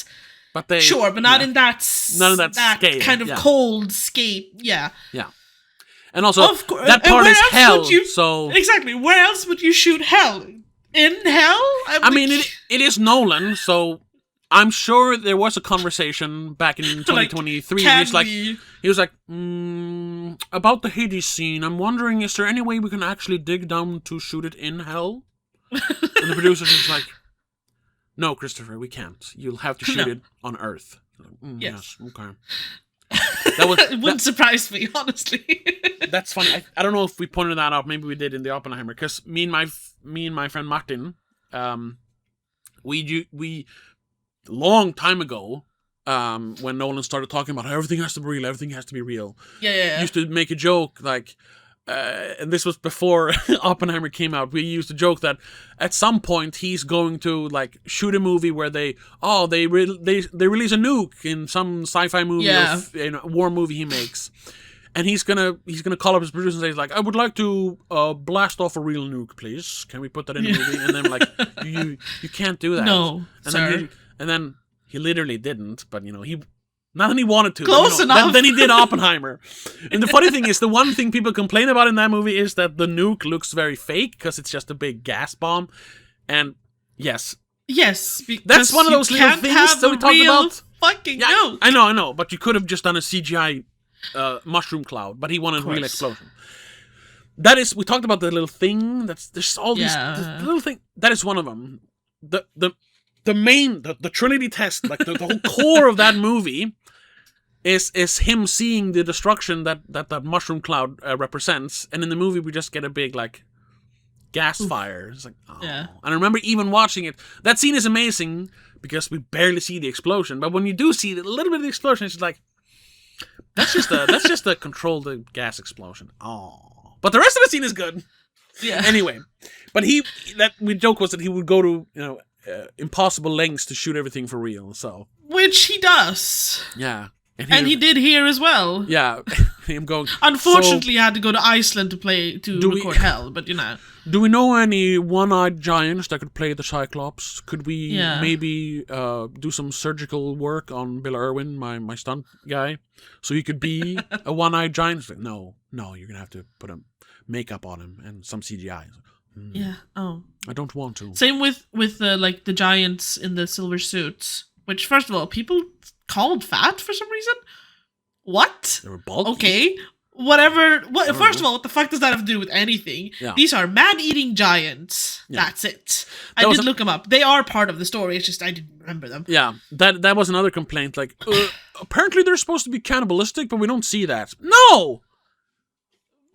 But they but not in that scale, kind of cold scape. Yeah. Yeah. And also that and part is hell. So exactly, where else would you shoot hell? In hell? I mean, it is Nolan, so I'm sure there was a conversation back in 2023. Like, he was like, about the Hades scene. I'm wondering, is there any way we can actually dig down to shoot it in hell? And the producer's just like, no, Christopher, we can't. You'll have to shoot it on Earth. Yes, okay. It wouldn't surprise me, honestly. That's funny. I don't know if we pointed that out. Maybe we did in the Oppenheimer, because me and my friend Martin, we long time ago, when Nolan started talking about how everything has to be real, used to make a joke like. And this was before Oppenheimer came out. We used to joke that at some point he's going to like shoot a movie where they release a nuke in some sci-fi movie or war movie he makes, and he's gonna call up his producer and say like, I would like to blast off a real nuke, please. Can we put that in the movie? And then like, you can't do that. No, and sir. Then he literally didn't, but he. Not that he wanted to. Close enough. Then he did Oppenheimer. And the funny thing is, the one thing people complain about in that movie is that the nuke looks very fake because it's just a big gas bomb. And yes, that's one of those little things that we talked about. Fucking nuke. I know, but you could have just done a CGI mushroom cloud. But he wanted a real explosion. That is, we talked about the little thing. There's all these the little thing. That is one of them. The Trinity test, like the whole core of that movie. Is him seeing the destruction that mushroom cloud represents, and in the movie we just get a big like gas fire. It's like, And I remember even watching it. That scene is amazing because we barely see the explosion, but when you do see a little bit of the explosion, it's just like, That's just a controlled gas explosion. Oh, but the rest of the scene is good. Yeah. Anyway, but we joke was that he would go to impossible lengths to shoot everything for real. So which he does. Yeah. And he did here as well. Yeah, him going. Unfortunately, he had to go to Iceland to record Hell, but Do we know any one-eyed giants that could play the Cyclops? Could we maybe do some surgical work on Bill Irwin, my stunt guy, so he could be a one-eyed giant? No, you're gonna have to put a makeup on him and some CGI. Yeah. Oh. I don't want to. Same with the giants in the silver suits, which first of all, people called fat for some reason. What? They were bulky. Okay. Whatever. First of all, what the fuck does that have to do with anything? Yeah. These are man-eating giants. Yeah. That's it. I did look them up. They are part of the story. It's just I didn't remember them. Yeah. That was another complaint. Like, apparently they're supposed to be cannibalistic, but we don't see that. No.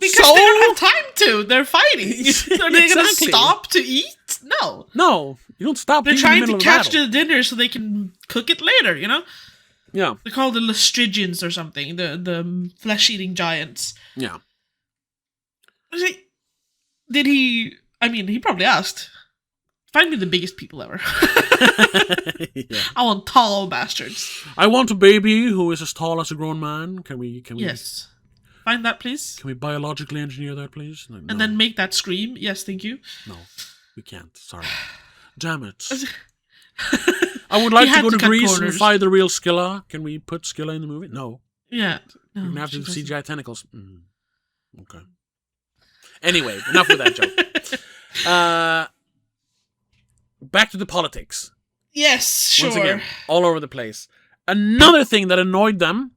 Because they don't have time to. They're fighting. Are they going to stop to eat? No. No. You don't stop. They're trying to catch the dinner so they can cook it later, Yeah. They're called the Lastrigians or something. The flesh-eating giants. Yeah. Did he... I mean, he probably asked. Find me the biggest people ever. Yeah. I want tall bastards. I want a baby who is as tall as a grown man. Can we... Yes. Find that, please. Can we biologically engineer that, please? No. And then make that scream. Yes, thank you. No, we can't. Sorry. Damn it. I would like to go to Greece and find the real Scylla. Can we put Scylla in the movie? No. Yeah. No, you're going to have to do CGI tentacles. Okay. Anyway, enough with that joke. Back to the politics. Yes, sure. Once again, all over the place. Another thing that annoyed them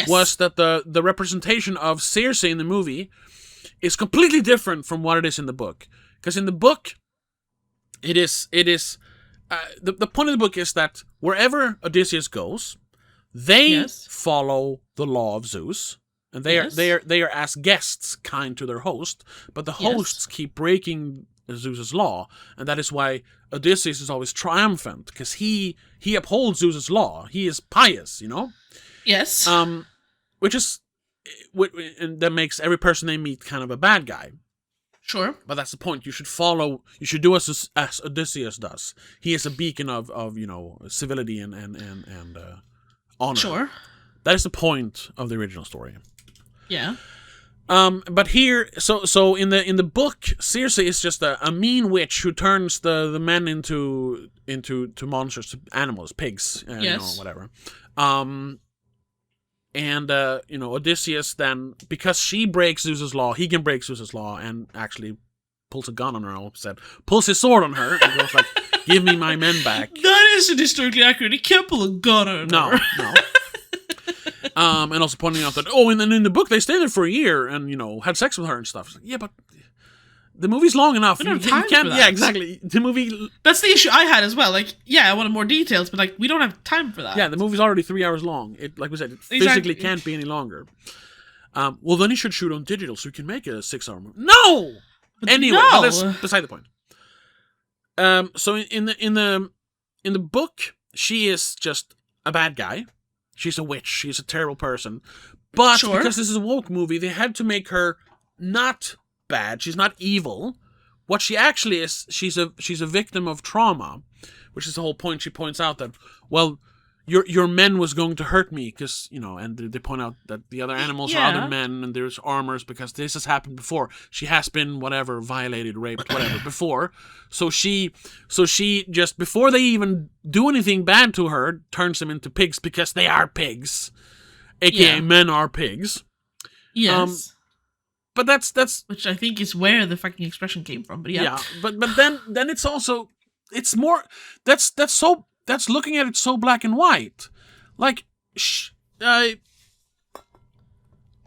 was that the representation of Cersei in the movie is completely different from what it is in the book. Because in the book, it is the point of the book is that wherever Odysseus goes, they follow the law of Zeus, and they are as guests kind to their host, but the hosts keep breaking Zeus's law, and that is why Odysseus is always triumphant, because he upholds Zeus's law. He is pious, Yes. Which is, and that makes every person they meet kind of a bad guy. Sure. But that's the point. You should do as Odysseus does. He is a beacon of civility and honor. Sure. That is the point of the original story. Yeah. But here, so in the book, Circe is just a mean witch who turns the men into monsters, animals, pigs, whatever. Odysseus then, because she breaks Zeus's law, he can break Zeus's law and actually pulls a gun on her. All said, pulls his sword on her and goes like, "Give me my men back." That isn't historically accurate. He can't pull a gun on her. No. And also pointing out that in the book they stayed there for a year and had sex with her and stuff. Like, yeah, but the movie's long enough. We don't have time for that. Yeah, exactly. The movie. That's the issue I had as well. Like, yeah, I wanted more details, but we don't have time for that. Yeah, the movie's already 3 hours long. It, like we said, physically can't be any longer. Well, then he should shoot on digital so he can make a 6-hour movie. No. Anyway, but that's beside the point. So in the book, she is just a bad guy. She's a witch. She's a terrible person. But because this is a woke movie, they had to make her not bad. She's not evil. What she actually is, she's a victim of trauma, which is the whole point. She points out that, well, your men was going to hurt me because, and they point out that the other animals are other men and there's armors because this has happened before. She has been violated, raped, whatever before. So she just, before they even do anything bad to her, turns them into pigs because they are pigs. AKA men are pigs. Yes. But that's which I think is where the fucking expression came from. But yeah. But then it's also, it's more, that's looking at it so black and white. Like,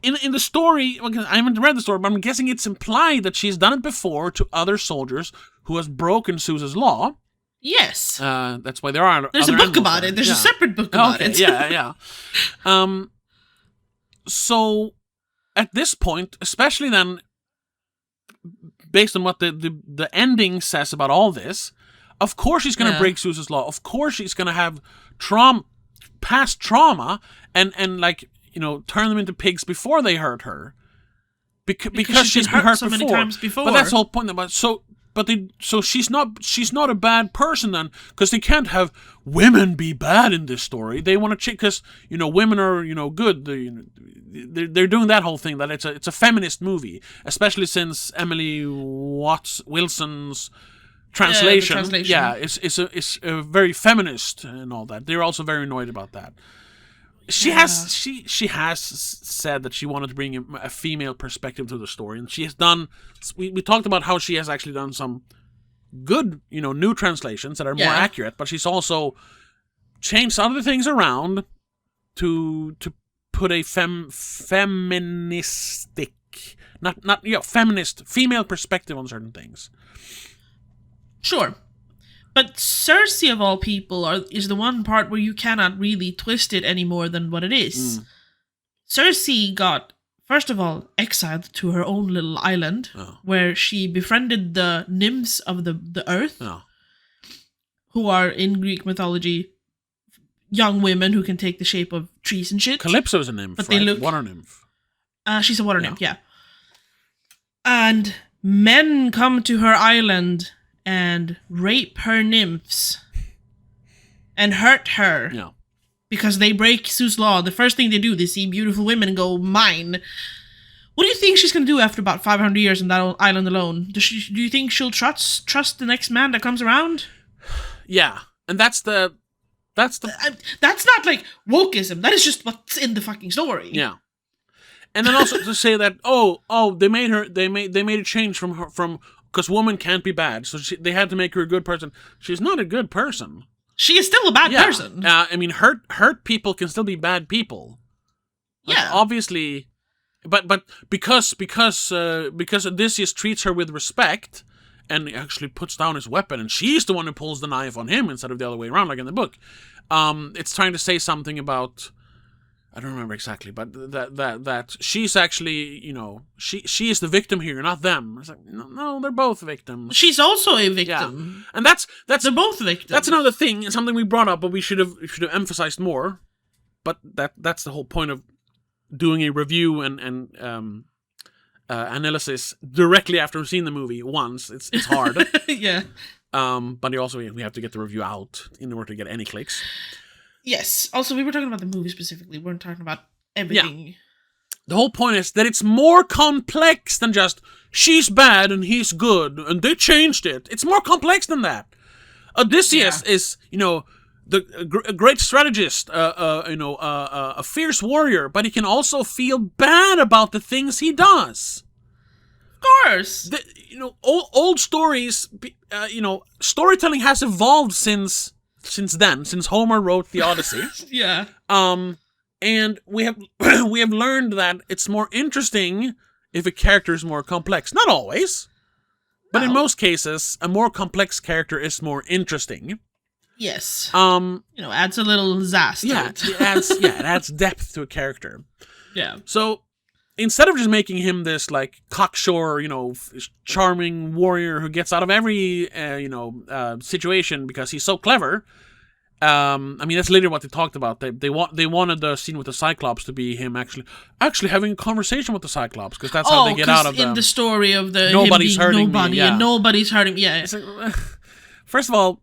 in the story, I haven't read the story, but I'm guessing it's implied that she's done it before to other soldiers who has broken Zeus's law. Yes. That's why there's a book about it. There's a separate book about it. Yeah. So, at this point, especially then, based on what the ending says about all this, of course she's going to break Zeus's law. Of course she's going to have past trauma, and like, turn them into pigs before they hurt her. Because she's been hurt so before. many times before. But that's the whole point about so she's not a bad person then, because they can't have women be bad in this story. They want to because women are good. They're doing that whole thing that it's a feminist movie, especially since Emily Wilson's translation. It's a very feminist and all that. They're also very annoyed about that. She has said that she wanted to bring a female perspective to the story, and she has done. We talked about how she has actually done some good, new translations that are more accurate, but she's also changed other things around to put a feministic, feminist female perspective on certain things. Sure. But Cersei, of all people, is the one part where you cannot really twist it any more than what it is. Cersei got, first of all, exiled to her own little island, where she befriended the nymphs of the earth, who are, in Greek mythology, young women who can take the shape of trees and shit. Calypso's a nymph, but right? They look water nymph. She's a water nymph, yeah. And men come to her island and rape her nymphs and hurt her because they break Zeus' law. The first thing they do, they see beautiful women and go, mine. What do you think she's going to do after about 500 years on that island alone? Do you think she'll trust the next man that comes around? Yeah, and that's not like wokeism. That is just what's in the fucking story. Yeah. And then also to say that they made a change from because woman can't be bad, so they had to make her a good person. She's not a good person. She is still a bad person. I mean, hurt people can still be bad people. Like, obviously, but because Odysseus treats her with respect and actually puts down his weapon, and she's the one who pulls the knife on him instead of the other way around, like in the book. It's trying to say something about. I don't remember exactly, but that she's actually, she is the victim here, not them. It's like, no, they're both victims. She's also a victim. Yeah. And that's they're both victims. That's another thing, something we brought up, but we should have emphasized more. But that's the whole point of doing a review and analysis directly after seeing the movie once. It's hard. Yeah. But we have to get the review out in order to get any clicks. Yes. Also, we were talking about the movie specifically. We weren't talking about everything. Yeah. The whole point is that it's more complex than just she's bad and he's good and they changed it. It's more complex than that. Odysseus is, a great strategist, a fierce warrior, but he can also feel bad about the things he does. Of course. Old stories, storytelling has evolved since Homer wrote the Odyssey. Yeah. And we have learned that it's more interesting if a character is more complex. Not always, but in most cases, a more complex character is more interesting. Yes. Adds a little zest. Yeah, it adds depth to a character. Yeah. So instead of just making him this like cocksure, charming warrior who gets out of every situation because he's so clever. That's literally what they talked about. They wanted the scene with the Cyclops to be him actually having a conversation with the Cyclops, because that's how they get out of in the story of the nobody's hurting me. Yeah. And nobody's hurting me. Yeah. Like, first of all,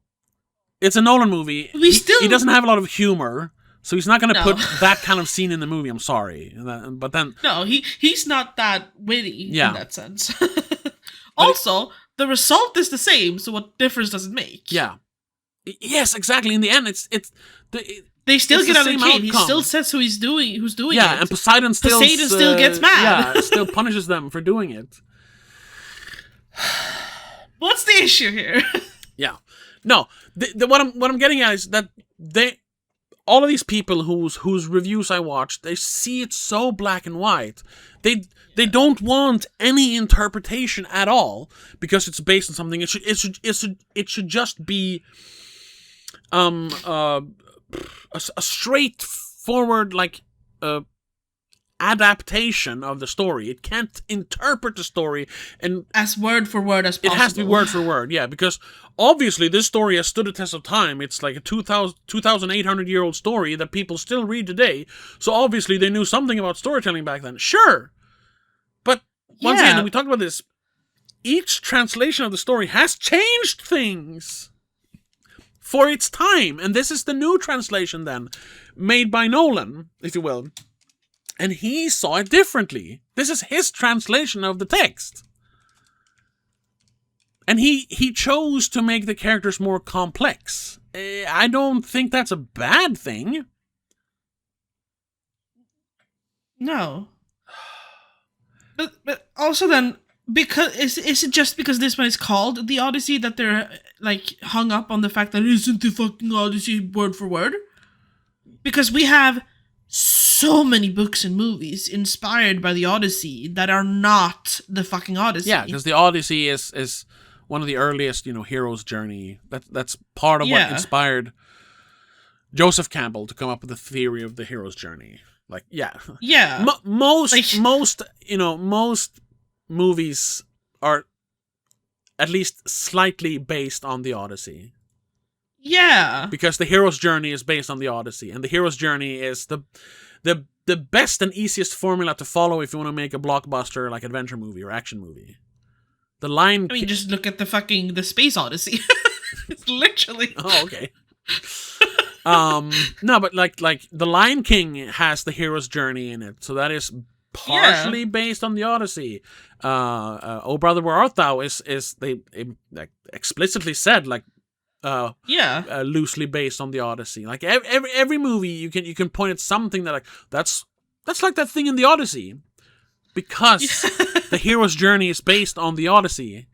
it's a Nolan movie. He doesn't have a lot of humor. So he's not going to put that kind of scene in the movie. I'm sorry, but then he's not that witty in that sense. Also, the result is the same. So what difference does it make? Yeah. Yes, exactly. In the end, they still get out of the cave. He still says who's doing it. Yeah, and Poseidon still gets mad. Yeah, still punishes them for doing it. What's the issue here? Yeah. No, what I'm getting at is that all of these people whose reviews I watched, they see it so black and white. They don't want any interpretation at all because it's based on something. It should just be a straightforward adaptation of the story. It can't interpret the story and as word for word as possible. It has to be word for word, yeah, because obviously this story has stood the test of time. It's like a 2,800-year-old story that people still read today. So obviously they knew something about storytelling back then. Sure. But once again, we talked about this, each translation of the story has changed things for its time. And this is the new translation then, made by Nolan, if you will. And he saw it differently. This is his translation of the text. And he chose to make the characters more complex. I don't think that's a bad thing. No. But also then, because is it just because this one is called The Odyssey that they're like hung up on the fact that it isn't the fucking Odyssey word for word? Because we have so many books and movies inspired by the Odyssey that are not the fucking Odyssey. Yeah, because the Odyssey is one of the earliest, hero's journey. That's part of what inspired Joseph Campbell to come up with the theory of the hero's journey. Like, yeah. Most movies are at least slightly based on the Odyssey. Yeah. Because the hero's journey is based on the Odyssey, and the hero's journey is the best and easiest formula to follow if you want to make a blockbuster like adventure movie or action movie. The line. I mean, just look at the Space Odyssey. It's literally. Oh, okay. No, but like the Lion King has the hero's journey in it, so that is partially based on the Odyssey. Oh Brother, Where Art Thou is they like explicitly said like. Loosely based on the Odyssey. Like every movie you can point at something that like that's like that thing in the Odyssey, because the hero's journey is based on the Odyssey.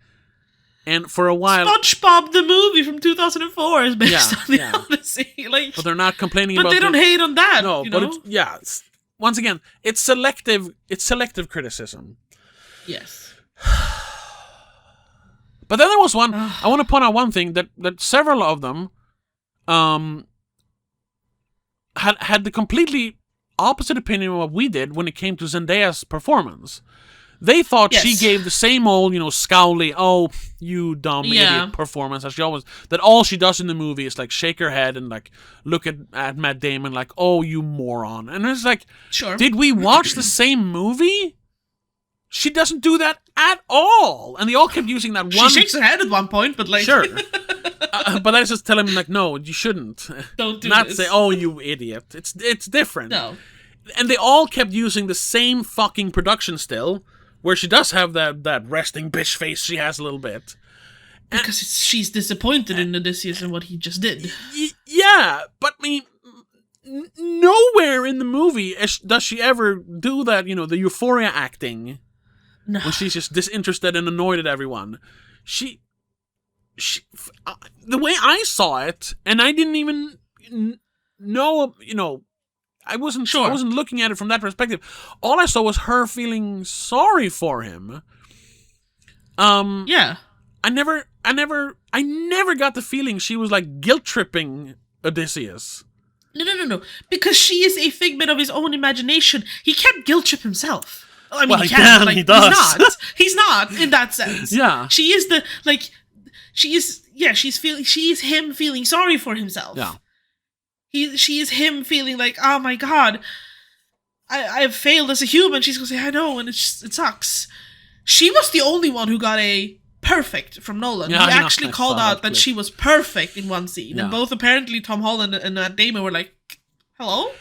And for a while, SpongeBob the movie from 2004 is based on the Odyssey. Like, but they're not complaining but about. But they don't hate on that. No, but once again, it's selective. It's selective criticism. Yes. But then there was one, I want to point out one thing, that several of them had the completely opposite opinion of what we did when it came to Zendaya's performance. They thought she gave the same old, scowly, oh, you dumb idiot performance as she always, that all she does in the movie is like shake her head and like look at Matt Damon like, oh, you moron. And it's like, did we watch the same movie? She doesn't do that at all. And they all kept using that one... She shakes her head at one point, but like... Sure. But I just tell him, like, no, you shouldn't. Don't do Not this. say, oh, you idiot. It's different. No. And they all kept using the same fucking production still, where she does have that resting bitch face she has a little bit. Because she's disappointed in Odysseus and what he just did. Yeah, but I mean... Nowhere in the movie does she ever do that, the euphoria acting... No. When she's just disinterested and annoyed at everyone. She the way I saw it, and I didn't even know, I wasn't sure. I wasn't looking at it from that perspective. All I saw was her feeling sorry for him. Yeah. I never got the feeling she was like guilt tripping Odysseus. No. Because she is a figment of his own imagination. He can't guilt trip himself. I mean, he can, like, he does. He's not in that sense. Yeah. She is she's him feeling sorry for himself. Yeah. She is him feeling like, oh my god, I've failed as a human. She's gonna say, I know, and it sucks. She was the only one who got a perfect from Nolan. Yeah, he actually called out that she was perfect in one scene. Yeah. And both apparently Tom Holland and Matt Damon were like, hello?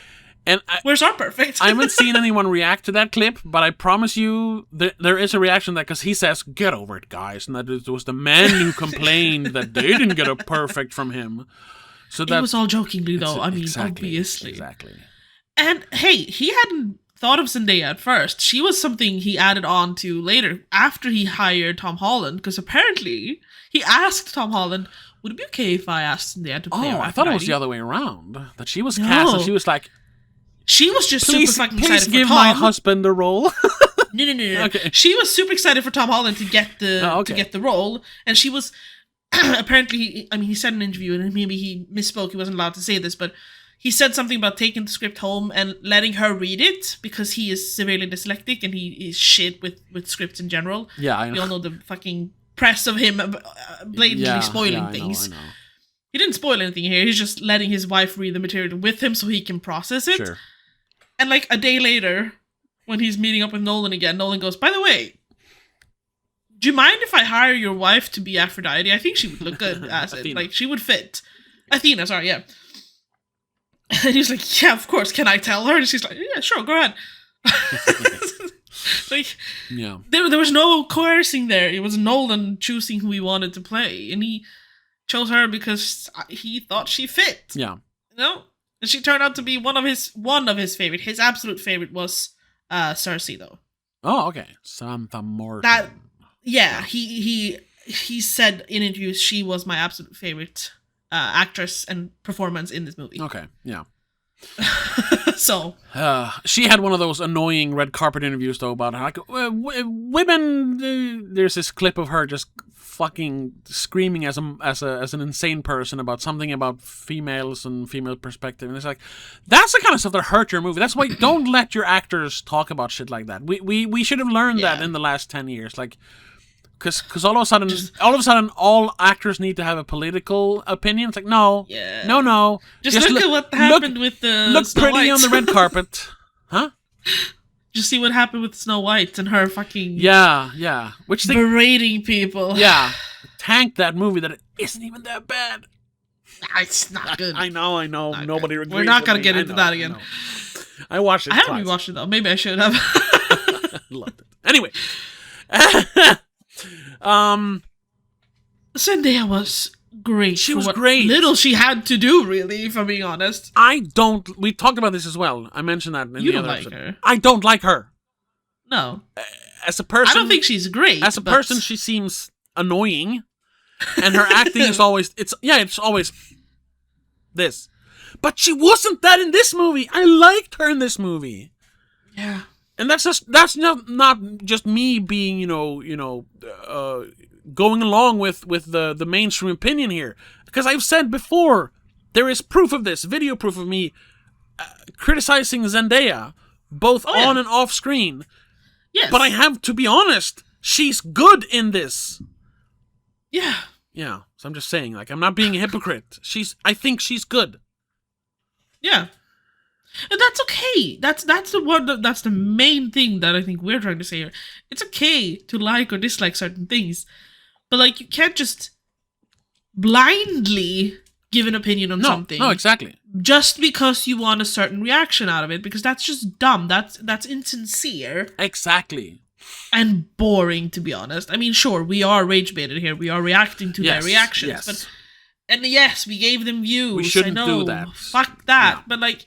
And where's our perfect? I haven't seen anyone react to that clip, but I promise you there is a reaction to that, because he says, get over it, guys. And that it was the men who complained that they didn't get a perfect from him. So that it was all jokingly, though. I mean, obviously. Exactly. And hey, he hadn't thought of Zendaya at first. She was something he added on to later, after he hired Tom Holland, because apparently he asked Tom Holland, would it be okay if I asked Zendaya to play I thought it was the other way around. That she was cast, and she was like, she was just super fucking excited for Tom. Please give my husband a role. No. Okay. She was super excited for Tom Holland to get the role, and she was apparently. He said in an interview, and maybe he misspoke. He wasn't allowed to say this, but he said something about taking the script home and letting her read it because he is severely dyslexic and he is shit with scripts in general. Yeah, I know. We all know the fucking press of him blatantly spoiling things. I know. He didn't spoil anything here. He's just letting his wife read the material with him so he can process it. Sure. And like a day later, when he's meeting up with Nolan again, Nolan goes, "By the way, do you mind if I hire your wife to be Aphrodite? I think she would look good as it. Like, she would fit." Athena, sorry, yeah. And he's like, "Yeah, of course. Can I tell her?" And she's like, "Yeah, sure, go ahead." Like, yeah. There was no coercing there. It was Nolan choosing who he wanted to play. And he chose her because he thought she fit. Yeah. You know? And she turned out to be one of his favorite. His absolute favorite was Cersei, though. Oh, okay. Samantha Morton. That, yeah, he said in interviews she was my absolute favorite actress and performance in this movie. Okay, yeah. So she had one of those annoying red carpet interviews though about like women. There's this clip of her just fucking screaming as an insane person about something about females and female perspective, and it's like that's the kind of stuff that hurt your movie. That's why don't let your actors talk about shit like that. We should have learned that in the last 10 years, like. Because all of a sudden, all actors need to have a political opinion. It's like, no. Just look at what happened with the look Snow pretty White. on the red carpet, huh? Just see what happened with Snow White and her fucking which they berating people. tanked that movie that it isn't even that bad. It's not good. I know. Nobody agrees. We're not gonna with get me. into that again. I watched it. I haven't rewatched it though. Maybe I should have. Loved it. Anyway. Zendaya was great. She was great. Little she had to do, really, if I'm being honest. We talked about this as well. I mentioned that in You the don't other like episode. her. I don't like her. No. As a person, I don't think she's great. As a person, she seems annoying, and her acting is always it's always this. But she wasn't that in this movie. I liked her in this movie. Yeah. And that's not just me being going along with the mainstream opinion here, because I've said before there is proof of this, video proof of me criticizing Zendaya both on and off screen. Yes. But I have to be honest, she's good in this. Yeah. Yeah. So I'm just saying, like, I'm not being a hypocrite. I think she's good. Yeah. And that's okay. That's the main thing that I think we're trying to say here. It's okay to like or dislike certain things, but like you can't just blindly give an opinion on something. No, exactly. Just because you want a certain reaction out of it, because that's just dumb. That's insincere. Exactly. And boring, to be honest. I mean, sure, we are rage baited here. We are reacting to their reactions, yes. And yes, we gave them views. We shouldn't I know, do that. Fuck that. Yeah. But like,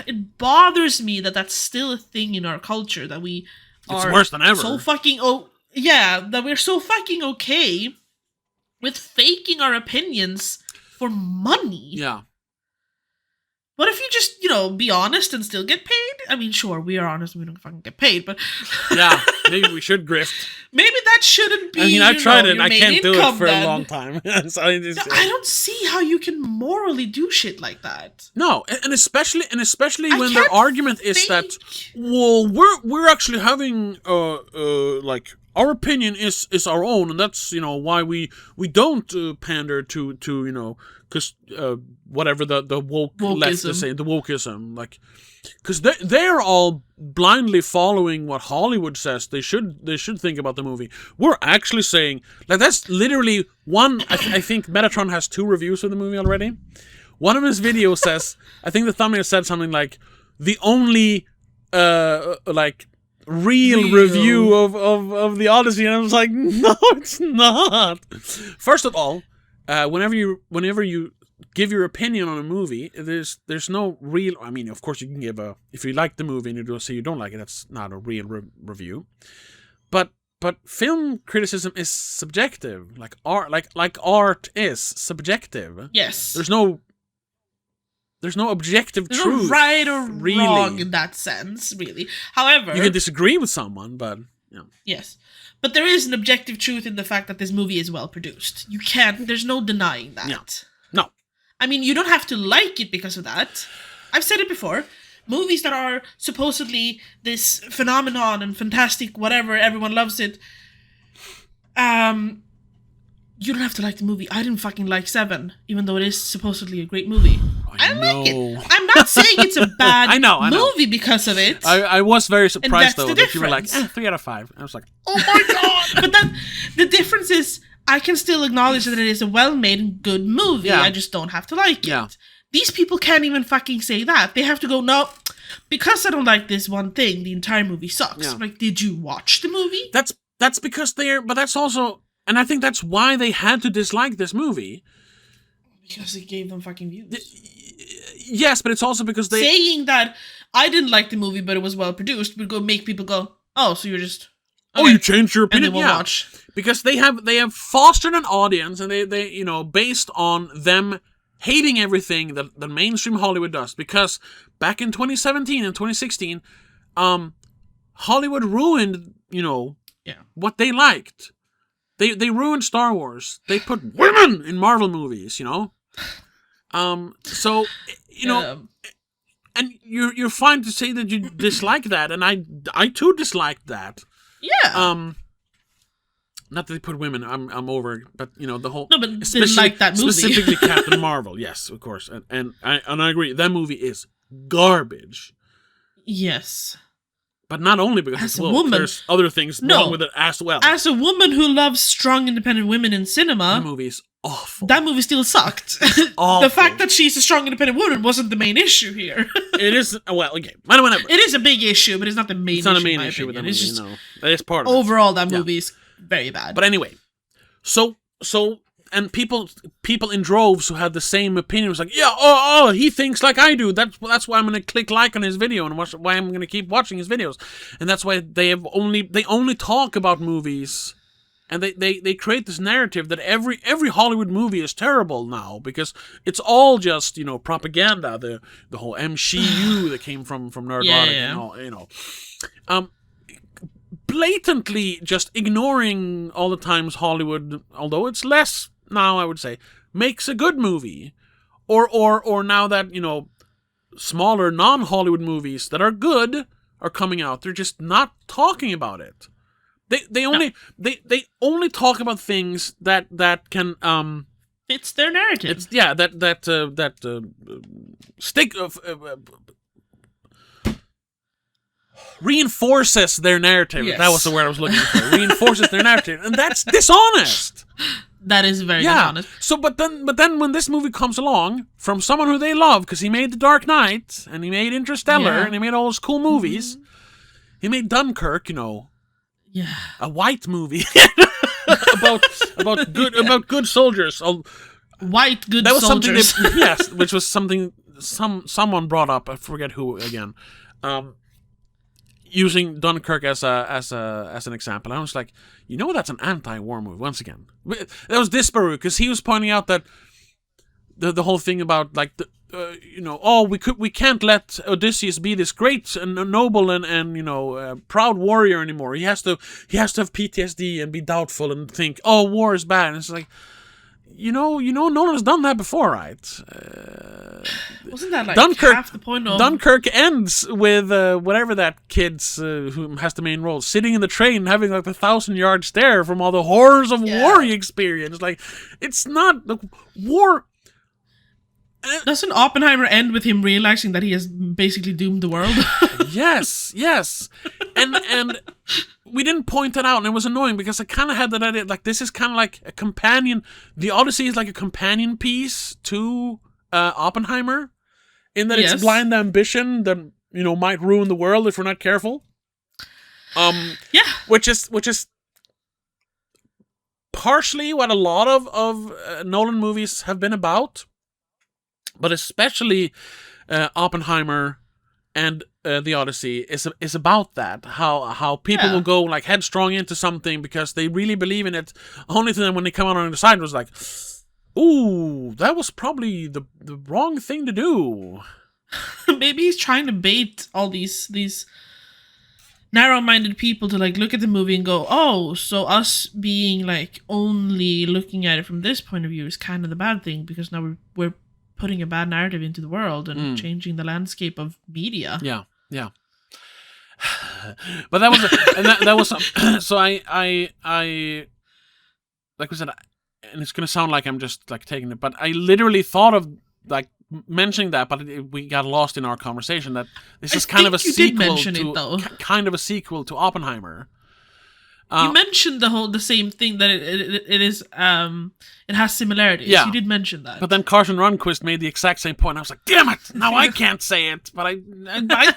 it bothers me that that's still a thing in our culture, that we it's are worse than ever. so fucking that we're so fucking okay with faking our opinions for money. Yeah. What if you just, be honest and still get paid? I mean, sure, we are honest and we don't fucking get paid, but... Yeah, maybe we should grift. Maybe that shouldn't be, I mean, I've tried it and I main can't do it for then. a long time. So I don't see how you can morally do shit like that. No, and especially I when their can't argument is that, well, we're actually having, like... Our opinion is our own, and that's why we don't pander to because whatever the woke left to say, the wokeism, like, because they're all blindly following what Hollywood says they should think about the movie. We're actually saying, like, that's literally one. I think Metatron has 2 reviews of the movie already. One of his videos says, I think the thumbnail said something like, the only real review of the Odyssey, and I was like, no, it's not. First of all, whenever you give your opinion on a movie, there's no real. I mean, of course, you can give if you like the movie and you say you don't like it, that's not a real review. But film criticism is subjective, like art is subjective. Yes, there's no objective There's truth. no right or really. Wrong in that sense, really. However... You can disagree with someone, but... Yes. But there is an objective truth in the fact that this movie is well produced. There's no denying that. No. I mean, you don't have to like it because of that. I've said it before. Movies that are supposedly this phenomenon and fantastic, whatever, everyone loves it. You don't have to like the movie. I didn't fucking like Seven, even though it is supposedly a great movie. I don't like it. I'm not saying it's a bad I know. movie because of it. I was very surprised though that you were like 3 out of 5. I was like, oh my god! But the difference is, I can still acknowledge that it is a well-made and good movie. Yeah. I just don't have to like it. These people can't even fucking say that. They have to go, no, because I don't like this one thing, the entire movie sucks. Yeah. Like, did you watch the movie? That's because but that's also, and I think that's why they had to dislike this movie. Because it gave them fucking views. Yes, but it's also because they... Saying that I didn't like the movie, but it was well produced, would go make people go, oh, so you're just... Okay. Oh, you changed your opinion? And then we'll watch. Because they have fostered an audience, and they you know, based on them hating everything that mainstream Hollywood does. Because back in 2017 and 2016, Hollywood ruined, you know, what they liked. They ruined Star Wars. They put women in Marvel movies, you know. So, you know, and you're fine to say that you dislike that, and I too disliked that. Yeah. Not that they put women. I'm over it, but you know the whole. No, but didn't like that movie. Specifically, Captain Marvel. Yes, of course, and I agree. That movie is garbage. Yes. But not only because as a woman, there's other things wrong with it as well. As a woman who loves strong, independent women in cinema, that movie is awful. That movie still sucked. The fact that she's a strong, independent woman wasn't the main issue here. It is, well, okay, whatever. It is a big issue, but it's not the main issue. It's not a main issue with that movie, it's just, no. That is part of overall, that movie is very bad. But anyway, so and people in droves who had the same opinion was like, he thinks like I do. That's why I'm gonna click like on his video and why I'm gonna keep watching his videos. And that's why they only talk about movies, and they create this narrative that every Hollywood movie is terrible now because it's all just, you know, propaganda. The whole MCU that came from Nerdrotic and all, you know. Blatantly just ignoring all the times Hollywood, although it's less now, I would say, makes a good movie, or now that, you know, smaller non-Hollywood movies that are good are coming out, they're just not talking about it. They only talk about things that can it's their narrative. It's stick reinforces their narrative. Yes. That was the word I was looking for. Reinforces their narrative, and that's dishonest. That is very dishonest. So, but then when this movie comes along from someone who they love, because he made The Dark Knight and he made Interstellar and he made all those cool movies, he made Dunkirk, you know, a white movie about good soldiers. White good that was soldiers. Something yes, which was something someone brought up. I forget who again. Using Dunkirk as an example, I was like, you know, that's an anti-war movie. Once again, that was Disparu, because he was pointing out that the whole thing about like you know, we can't let Odysseus be this great and noble and you know proud warrior anymore. He has to have PTSD and be doubtful and think, oh, war is bad. And it's like, you know, no one has done that before, right? Wasn't that like Dunkirk, half the point of... Dunkirk ends with whatever that kid's who has the main role sitting in the train having like the 1,000-yard stare from all the horrors of war he experienced. Like, it's not the war. Doesn't Oppenheimer end with him realizing that he has basically doomed the world? Yes, and we didn't point that out, and it was annoying because I kind of had that idea, like, this is kind of like a companion. The Odyssey is like a companion piece to Oppenheimer, in that it's blind ambition that, you know, might ruin the world if we're not careful. Which is partially what a lot of Nolan movies have been about, but especially Oppenheimer and the Odyssey is about that. How people will go like headstrong into something because they really believe in it. Only to them when they come out on the side was like, ooh, that was probably the wrong thing to do. Maybe he's trying to bait all these narrow-minded people to like look at the movie and go, oh, so us being like only looking at it from this point of view is kind of the bad thing because now we're putting a bad narrative into the world and changing the landscape of media. Yeah. But that was that was so I like we said, and it's gonna sound like I'm just like taking it, but I literally thought of like mentioning that, but we got lost in our conversation that this is kind of a sequel to kind of a sequel to Oppenheimer. You mentioned the same thing, that it is it has similarities. Yeah. You did mention that. But then Carson Runquist made the exact same point. I was like, damn it! Now I can't say it, but I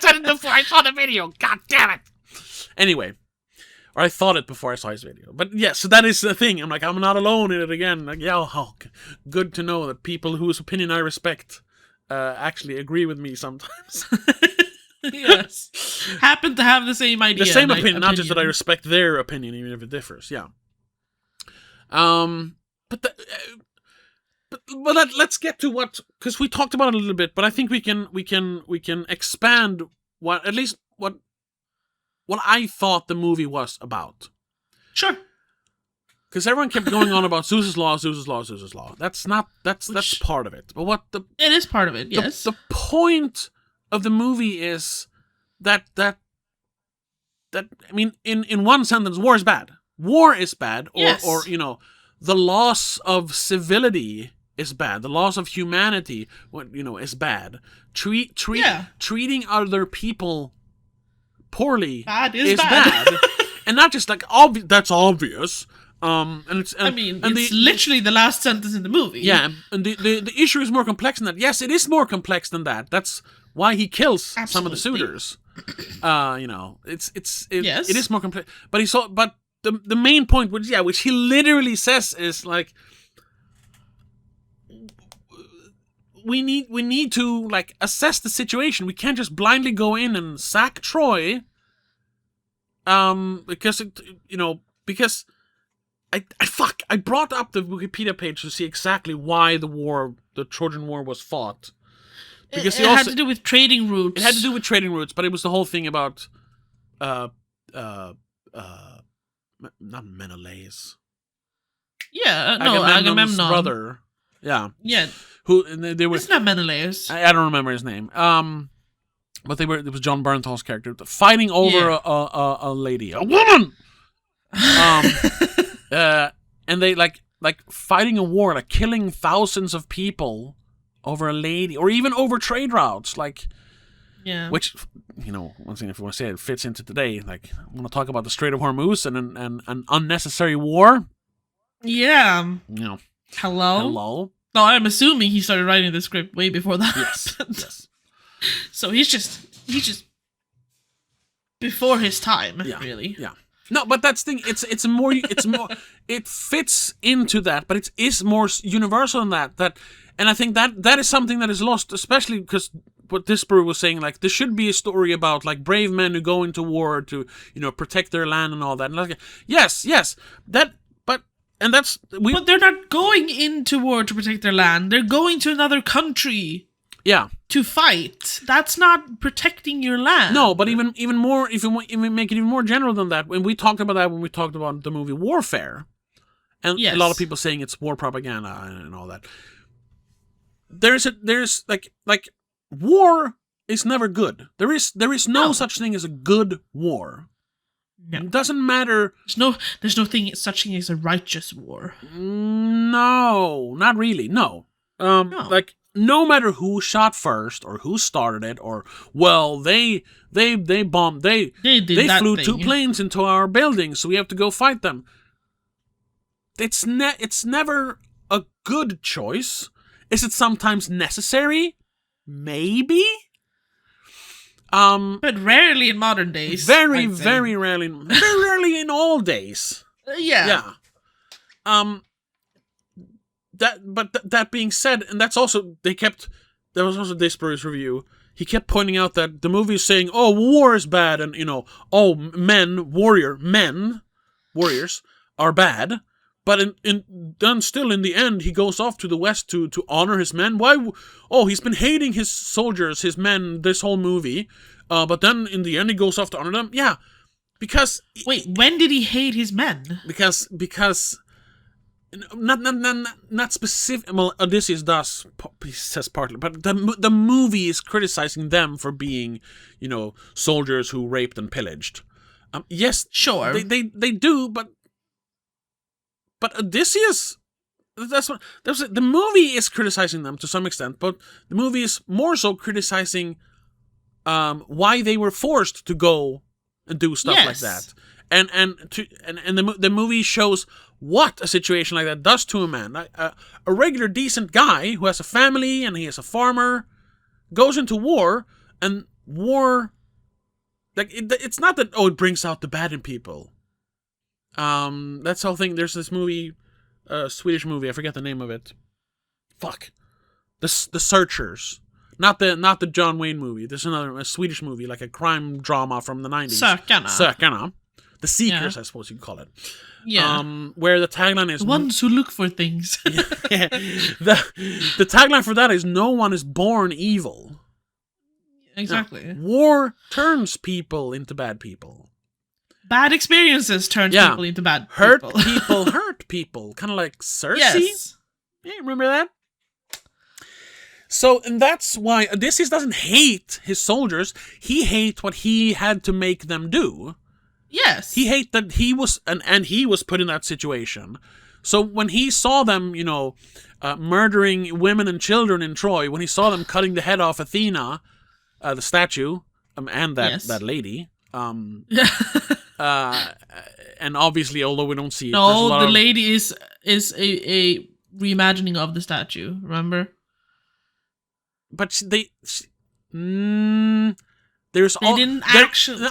said it before I saw the video. God damn it! Anyway, or I thought it before I saw his video. But yeah, so that is the thing. I'm like, I'm not alone in it again. Like, yeah, good to know that people whose opinion I respect actually agree with me sometimes. Yes. Happen to have the same idea. The same opinion, not just that I respect their opinion, even if it differs. Yeah. But let's get to what, because we talked about it a little bit, but I think we can expand what I thought the movie was about. Sure. Because everyone kept going on about Zeus's law. That's part of it. But it is part of it. Yes. The point of the movie is that I mean, in one sentence, war is bad. War is bad, or the loss of civility is bad. The loss of humanity, is bad. Treating other people poorly is bad. And not just like that's obvious. And it's literally the last sentence in the movie. Yeah, and the issue is more complex than that. Yes, it is more complex than that. That's why he kills some of the suitors. It is more complex. But the main point, which he literally says, is like, we need to like assess the situation. We can't just blindly go in and sack Troy. Because I brought up the Wikipedia page to see exactly why the Trojan War was fought. Because it had to do with trading routes. It had to do with trading routes, but it was the whole thing about not Menelaus. Yeah, Agamemnon's brother. Yeah. Yeah. They were. It's not Menelaus. I don't remember his name. But it was John Bernthal's character fighting over a lady, a woman. And they like fighting a war, like killing thousands of people over a lady, or even over trade routes, like, which, once again, if you want to say it, fits into today. Like, I want to talk about the Strait of Hormuz and an unnecessary war. Yeah. Hello. No, I'm assuming he started writing the script way before that. Yes. So he's just before his time, really. Yeah. No, but that's the thing. It's more. It fits into that, but it is more universal than that. And I think that is something that is lost, especially because what Disparu was saying, like, there should be a story about like brave men who go into war to protect their land and all that. And like, yes, but they're not going into war to protect their land. They're going to another country. Yeah. To fight. That's not protecting your land. No, but even more, if you make it even more general than that, when we talked about the movie Warfare, and a lot of people saying it's war propaganda and all that. There's like war is never good. There is no such thing as a good war. No. It doesn't matter. There's no such thing as a righteous war. No, not really. No. No. Like, no matter who shot first or who started it, or they bombed, they flew 2 planes into our building, so we have to go fight them. It's never a good choice. Is it sometimes necessary? Maybe. But rarely in modern days. Very rarely. Very rarely in all days. Yeah. That being said, and that's also, there was also Disparu's review. He kept pointing out that the movie is saying, oh, war is bad, and warriors are bad. But then still in the end, he goes off to the west to honor his men. Why? Oh, he's been hating his soldiers, his men, this whole movie. But then in the end, he goes off to honor them. Yeah, because wait, when did he hate his men? Because not specific. Well, Odysseus does, he says partly, but the movie is criticizing them for being, soldiers who raped and pillaged. Yes, sure, they do, but Odysseus. The movie is criticizing them to some extent, but the movie is more so criticizing why they were forced to go and do stuff like that, and the movie shows what a situation like that does to a man. A regular decent guy who has a family and he is a farmer goes into war, and war, like it's not that it brings out the bad in people. That's the whole thing. There's this movie, Swedish movie, I forget the name of it. Fuck, the Searchers. Not the John Wayne movie. There's a Swedish movie, like a crime drama from the 90s. Sökarna. The Seekers, I suppose you could call it. Yeah. Where the tagline is... The ones who look for things. The tagline for that is, no one is born evil. Exactly. War turns people into bad people. Bad experiences turn people into bad people. Hurt people. Kind of like Cersei. Yes. Yeah, remember that? So, and that's why Odysseus doesn't hate his soldiers. He hates what he had to make them do. Yes. He hates that he was, and he was put in that situation. So when he saw them, murdering women and children in Troy, when he saw them cutting the head off Athena, the statue, and that lady, and obviously, although we don't see it, no, the lady is a reimagining of the statue. Remember? But they didn't actually.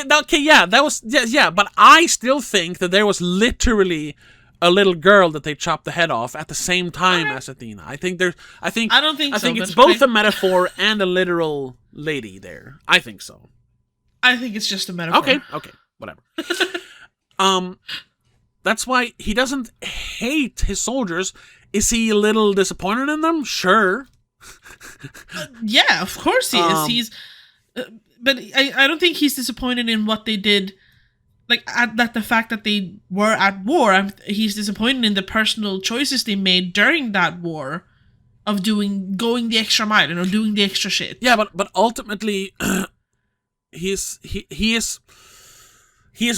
But I still think that there was literally a little girl that they chopped the head off at the same time as Athena. I think it's both a metaphor and a literal lady there. I think so. I think it's just a metaphor. Okay, whatever. That's why he doesn't hate his soldiers. Is he a little disappointed in them? Sure. Yeah, of course he is. He's, but I don't think he's disappointed in what they did. Like at the fact that they were at war. He's disappointed in the personal choices they made during that war, of going the extra mile, doing the extra shit. Yeah, but ultimately, he is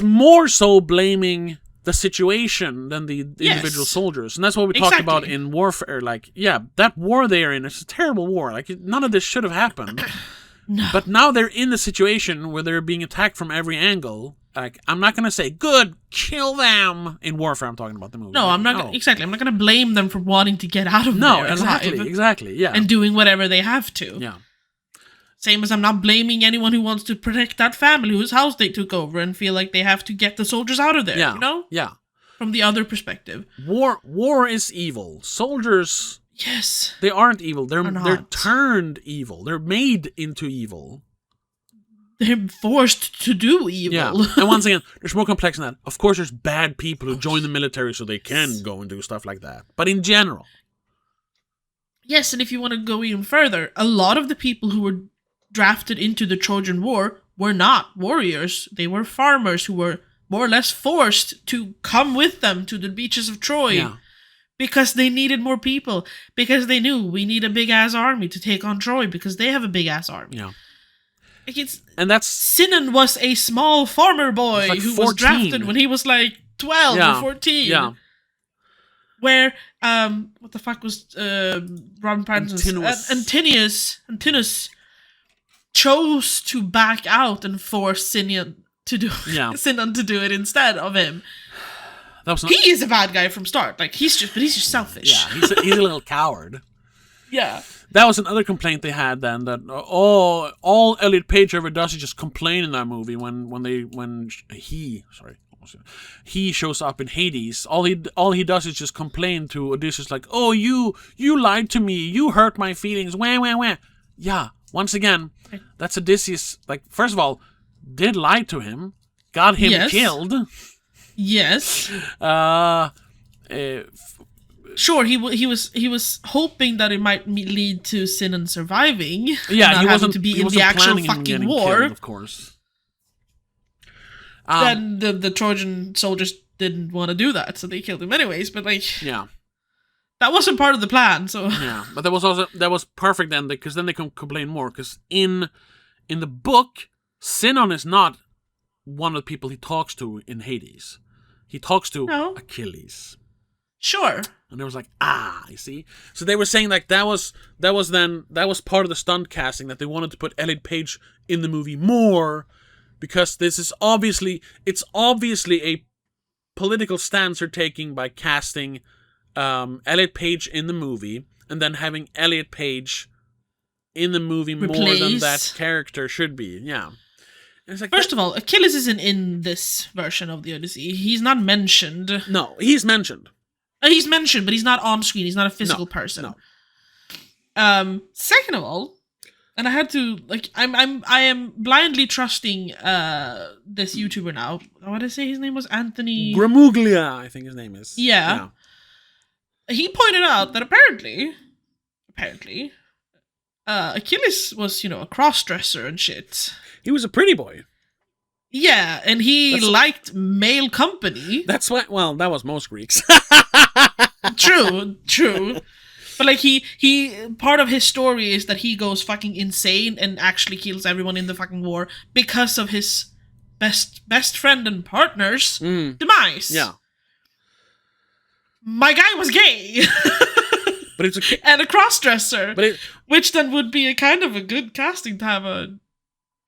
more so blaming the situation than the individual soldiers. And that's what we talked about in warfare. Like, that war they're in, it's a terrible war. Like, none of this should have happened. No. But now they're in the situation where they're being attacked from every angle. Like, I'm not going to say, good, kill them. In warfare, I'm talking about the movie. No, I'm not. Exactly. I'm not going to blame them for wanting to get out of there. No, exactly, yeah. And doing whatever they have to. Yeah. Same as I'm not blaming anyone who wants to protect that family whose house they took over and feel like they have to get the soldiers out of there, Yeah. From the other perspective. War is evil. Soldiers... Yes. They aren't evil. They're turned evil. They're made into evil. They're forced to do evil. Yeah. And once again, there's more complex than that. Of course, there's bad people who join the military so they can go and do stuff like that. But in general... Yes, and if you want to go even further, a lot of the people who were drafted into the Trojan War were not warriors. They were farmers who were more or less forced to come with them to the beaches of Troy because they needed more people, because they knew we need a big-ass army to take on Troy because they have a big-ass army. Yeah. Like Sinan was a small farmer boy who 14. was drafted when he was like 12 or 14. Yeah. Where, what the fuck was Robin Pattinson's... Antinous chose to back out and force Sinan to do it instead of him. He is a bad guy from start. Like he's just selfish. Yeah, he's a little coward. Yeah. That was another complaint they had then, that all Elliot Page ever does is just complain in that movie when he shows up in Hades. All he does is just complain to Odysseus like, "Oh, you lied to me. You hurt my feelings." Wah wah wah. Yeah. Once again, that's Odysseus. Like, first of all, did lie to him, got him killed. Yes. Sure, he was hoping that it might lead to Sinan surviving. Yeah, he wasn't to be in the actual fucking war. Killed, of course. Then the Trojan soldiers didn't want to do that, so they killed him anyways. But like, Yeah. that wasn't part of the plan. So Yeah, but that was perfect then, because then they can complain more. Because in the book, Sinon is not one of the people he talks to in Hades. He talks to Achilles. Sure. And there was like, you see? So they were saying like that was part of the stunt casting, that they wanted to put Elliot Page in the movie more, because this is obviously a political stance they're taking by casting Elliot Page in the movie, and then having Elliot Page in the movie more than that character should be. Yeah. And it's like, first of all, Achilles isn't in this version of the Odyssey. He's not mentioned. No, he's mentioned. He's mentioned, but he's not on screen. He's not a physical person. No. Second of all, and I had to I am blindly trusting this YouTuber now. What did I say his name was? Anthony Gramuglia, I think his name is. Yeah. He pointed out that apparently, Achilles was, a cross-dresser and shit. He was a pretty boy. Yeah, and he liked male company. That's why. Well, that was most Greeks. True. But like he part of his story is that he goes fucking insane and actually kills everyone in the fucking war because of his best friend and partner's demise. Yeah. My guy was gay. But it's and a crossdresser. Which then would be a kind of a good casting to have a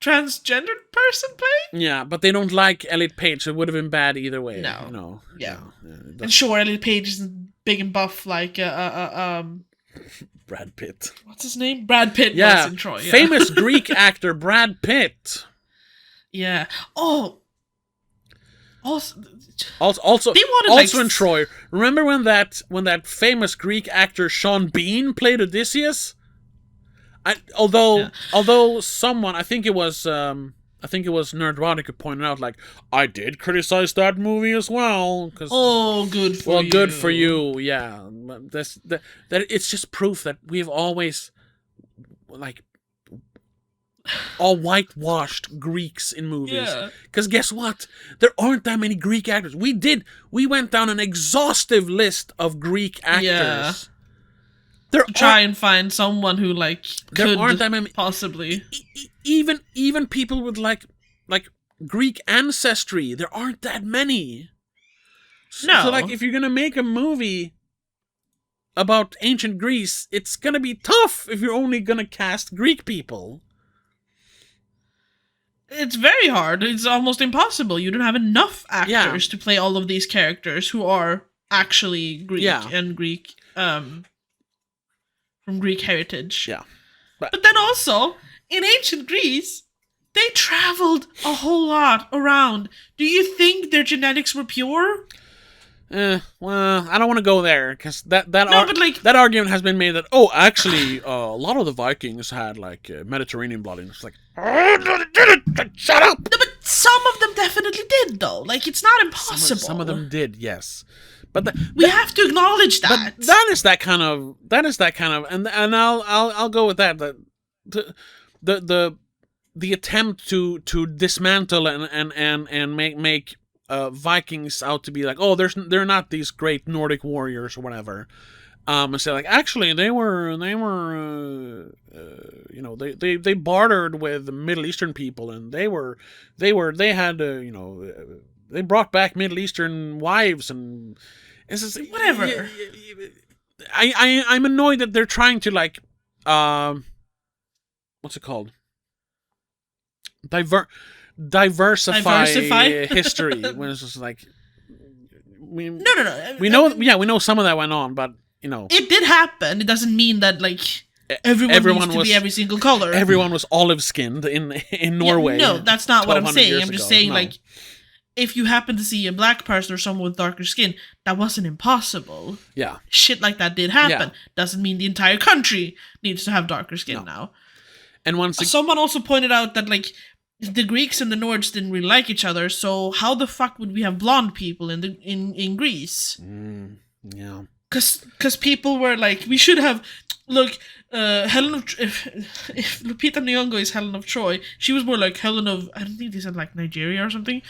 transgendered person play. Yeah, but they don't like Elliot Page, so it would have been bad either way. No. Yeah. And sure, Elliot Page isn't big and buff like Brad Pitt. What's his name? Brad Pitt was in Troy. Yeah. Famous Greek actor Brad Pitt. Yeah. Oh. Also in Troy. Remember when that famous Greek actor Sean Bean played Odysseus? Although someone, I think it was Nerdrotic who pointed out, like, I did criticize that movie as well. Good for you. Good for you. Yeah, that it's just proof that we've always all whitewashed Greeks in movies. Because guess what? There aren't that many Greek actors. We went down an exhaustive list of Greek actors. Yeah. Try and find someone who there aren't that many, possibly. Even people with like Greek ancestry, there aren't that many. No. So if you're gonna make a movie about ancient Greece, it's gonna be tough if you're only gonna cast Greek people. It's very hard. It's almost impossible. You don't have enough actors to play all of these characters who are actually Greek and Greek from Greek heritage. Yeah. But then also, in ancient Greece, they traveled a whole lot around. Do you think their genetics were pure? Well, I don't want to go there, because that argument has been made that, actually, a lot of the Vikings had, Mediterranean blood, and it's like, shut up! No, but some of them definitely did, though. It's not impossible. Some of them did, yes. But we have to acknowledge that. But that is that kind of, and I'll go with that. The attempt to dismantle and make Vikings out to be like, they're not these great Nordic warriors or whatever. And say actually they bartered with the Middle Eastern people, and they brought back Middle Eastern wives, and it's just, whatever. I'm annoyed that they're trying to what's it called? Diversify history when it's just we know some of that went on, but it did happen. It doesn't mean that everyone used to be every single color. Everyone was olive skinned in Norway. No, that's not what I'm saying. I'm just saying if you happen to see a black person or someone with darker skin, that wasn't impossible. Yeah, shit like that did happen. Doesn't mean the entire country needs to have darker skin now. And someone also pointed out that the Greeks and the Nords didn't really like each other, so how the fuck would we have blonde people in Greece? Yeah. Because people were we should have... Look, Helen of... If Lupita Nyong'o is Helen of Troy, she was more like Helen of... I don't think they said Nigeria or something.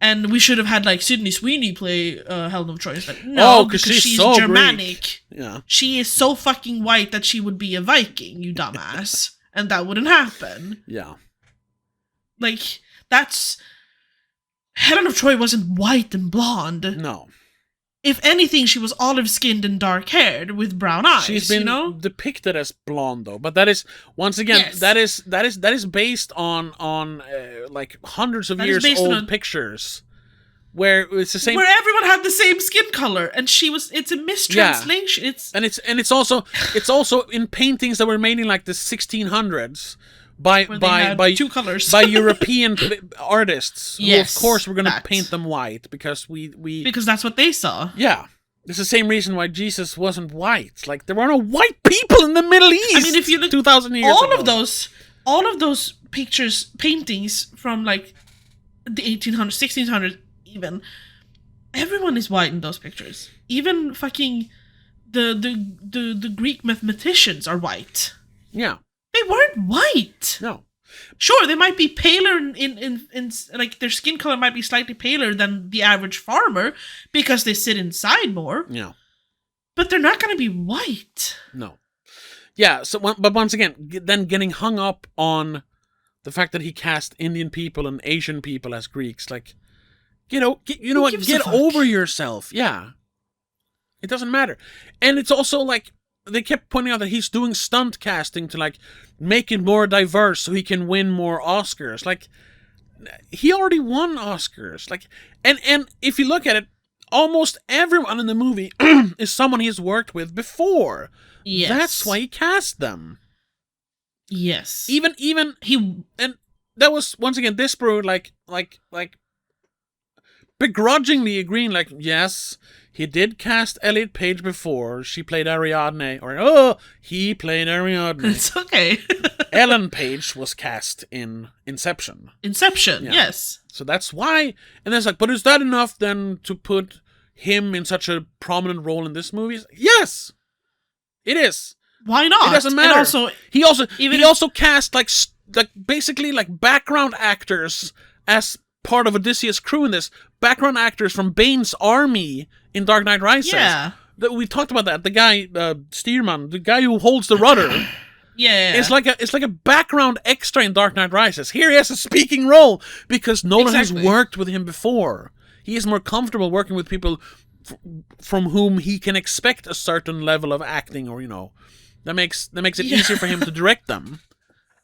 And we should have had like Sydney Sweeney play Helen of Troy. But no, because she's so Germanic. Greek. Yeah. She is so fucking white that she would be a Viking, you dumbass. And that wouldn't happen. Yeah. Like, that's... Helen of Troy wasn't white and blonde. No. If anything, she was olive-skinned and dark-haired with brown eyes. She's been depicted as blonde, though. But that is, once again, that is based on like hundreds of years old pictures, where it's the same. Where everyone had the same skin color, and she was. It's a mistranslation. Yeah. It's also in paintings that were made in like the 1600s. By 2 colors. by European artists. Yes, who, of course, we're going to paint them white because because that's what they saw. Yeah, it's the same reason why Jesus wasn't white. Like there were no white people in the Middle East. I mean, if you look 2,000 years ago. all of those paintings from like the 1800s, 1600s, even everyone is white in those pictures. Even fucking the Greek mathematicians are white. Yeah. They weren't white. No. Sure, they might be paler in like their skin color might be slightly paler than the average farmer because they sit inside more. Yeah. But they're not going to be white. No. Yeah, but once again, then getting hung up on the fact that he cast Indian people and Asian people as Greeks, like, you know what? Get over yourself. Yeah. It doesn't matter. And it's also like, they kept pointing out that he's doing stunt casting to like make it more diverse so he can win more Oscars. Like he already won Oscars. Like and if you look at it, almost everyone in the movie is someone he's worked with before. Yes. That's why he cast them. Yes. Even he, and that was once again Disparu like begrudgingly agreeing, like, yes, he did cast Elliot Page before. She played Ariadne. Or, he played Ariadne. It's okay. Ellen Page was cast in Inception. Yes. So that's why. And it's like, but is that enough then to put him in such a prominent role in this movie? Yes! It is. Why not? It doesn't matter. And he also cast like basically like background actors as part of Odysseus' crew in this. Background actors from Bane's army in Dark Knight Rises. Yeah. We talked about that. The guy, Stearman, the guy who holds the rudder. Yeah. It's like a background extra in Dark Knight Rises. Here he has a speaking role because Nolan has worked with him before. He is more comfortable working with people from whom he can expect a certain level of acting, or that makes it easier for him to direct them.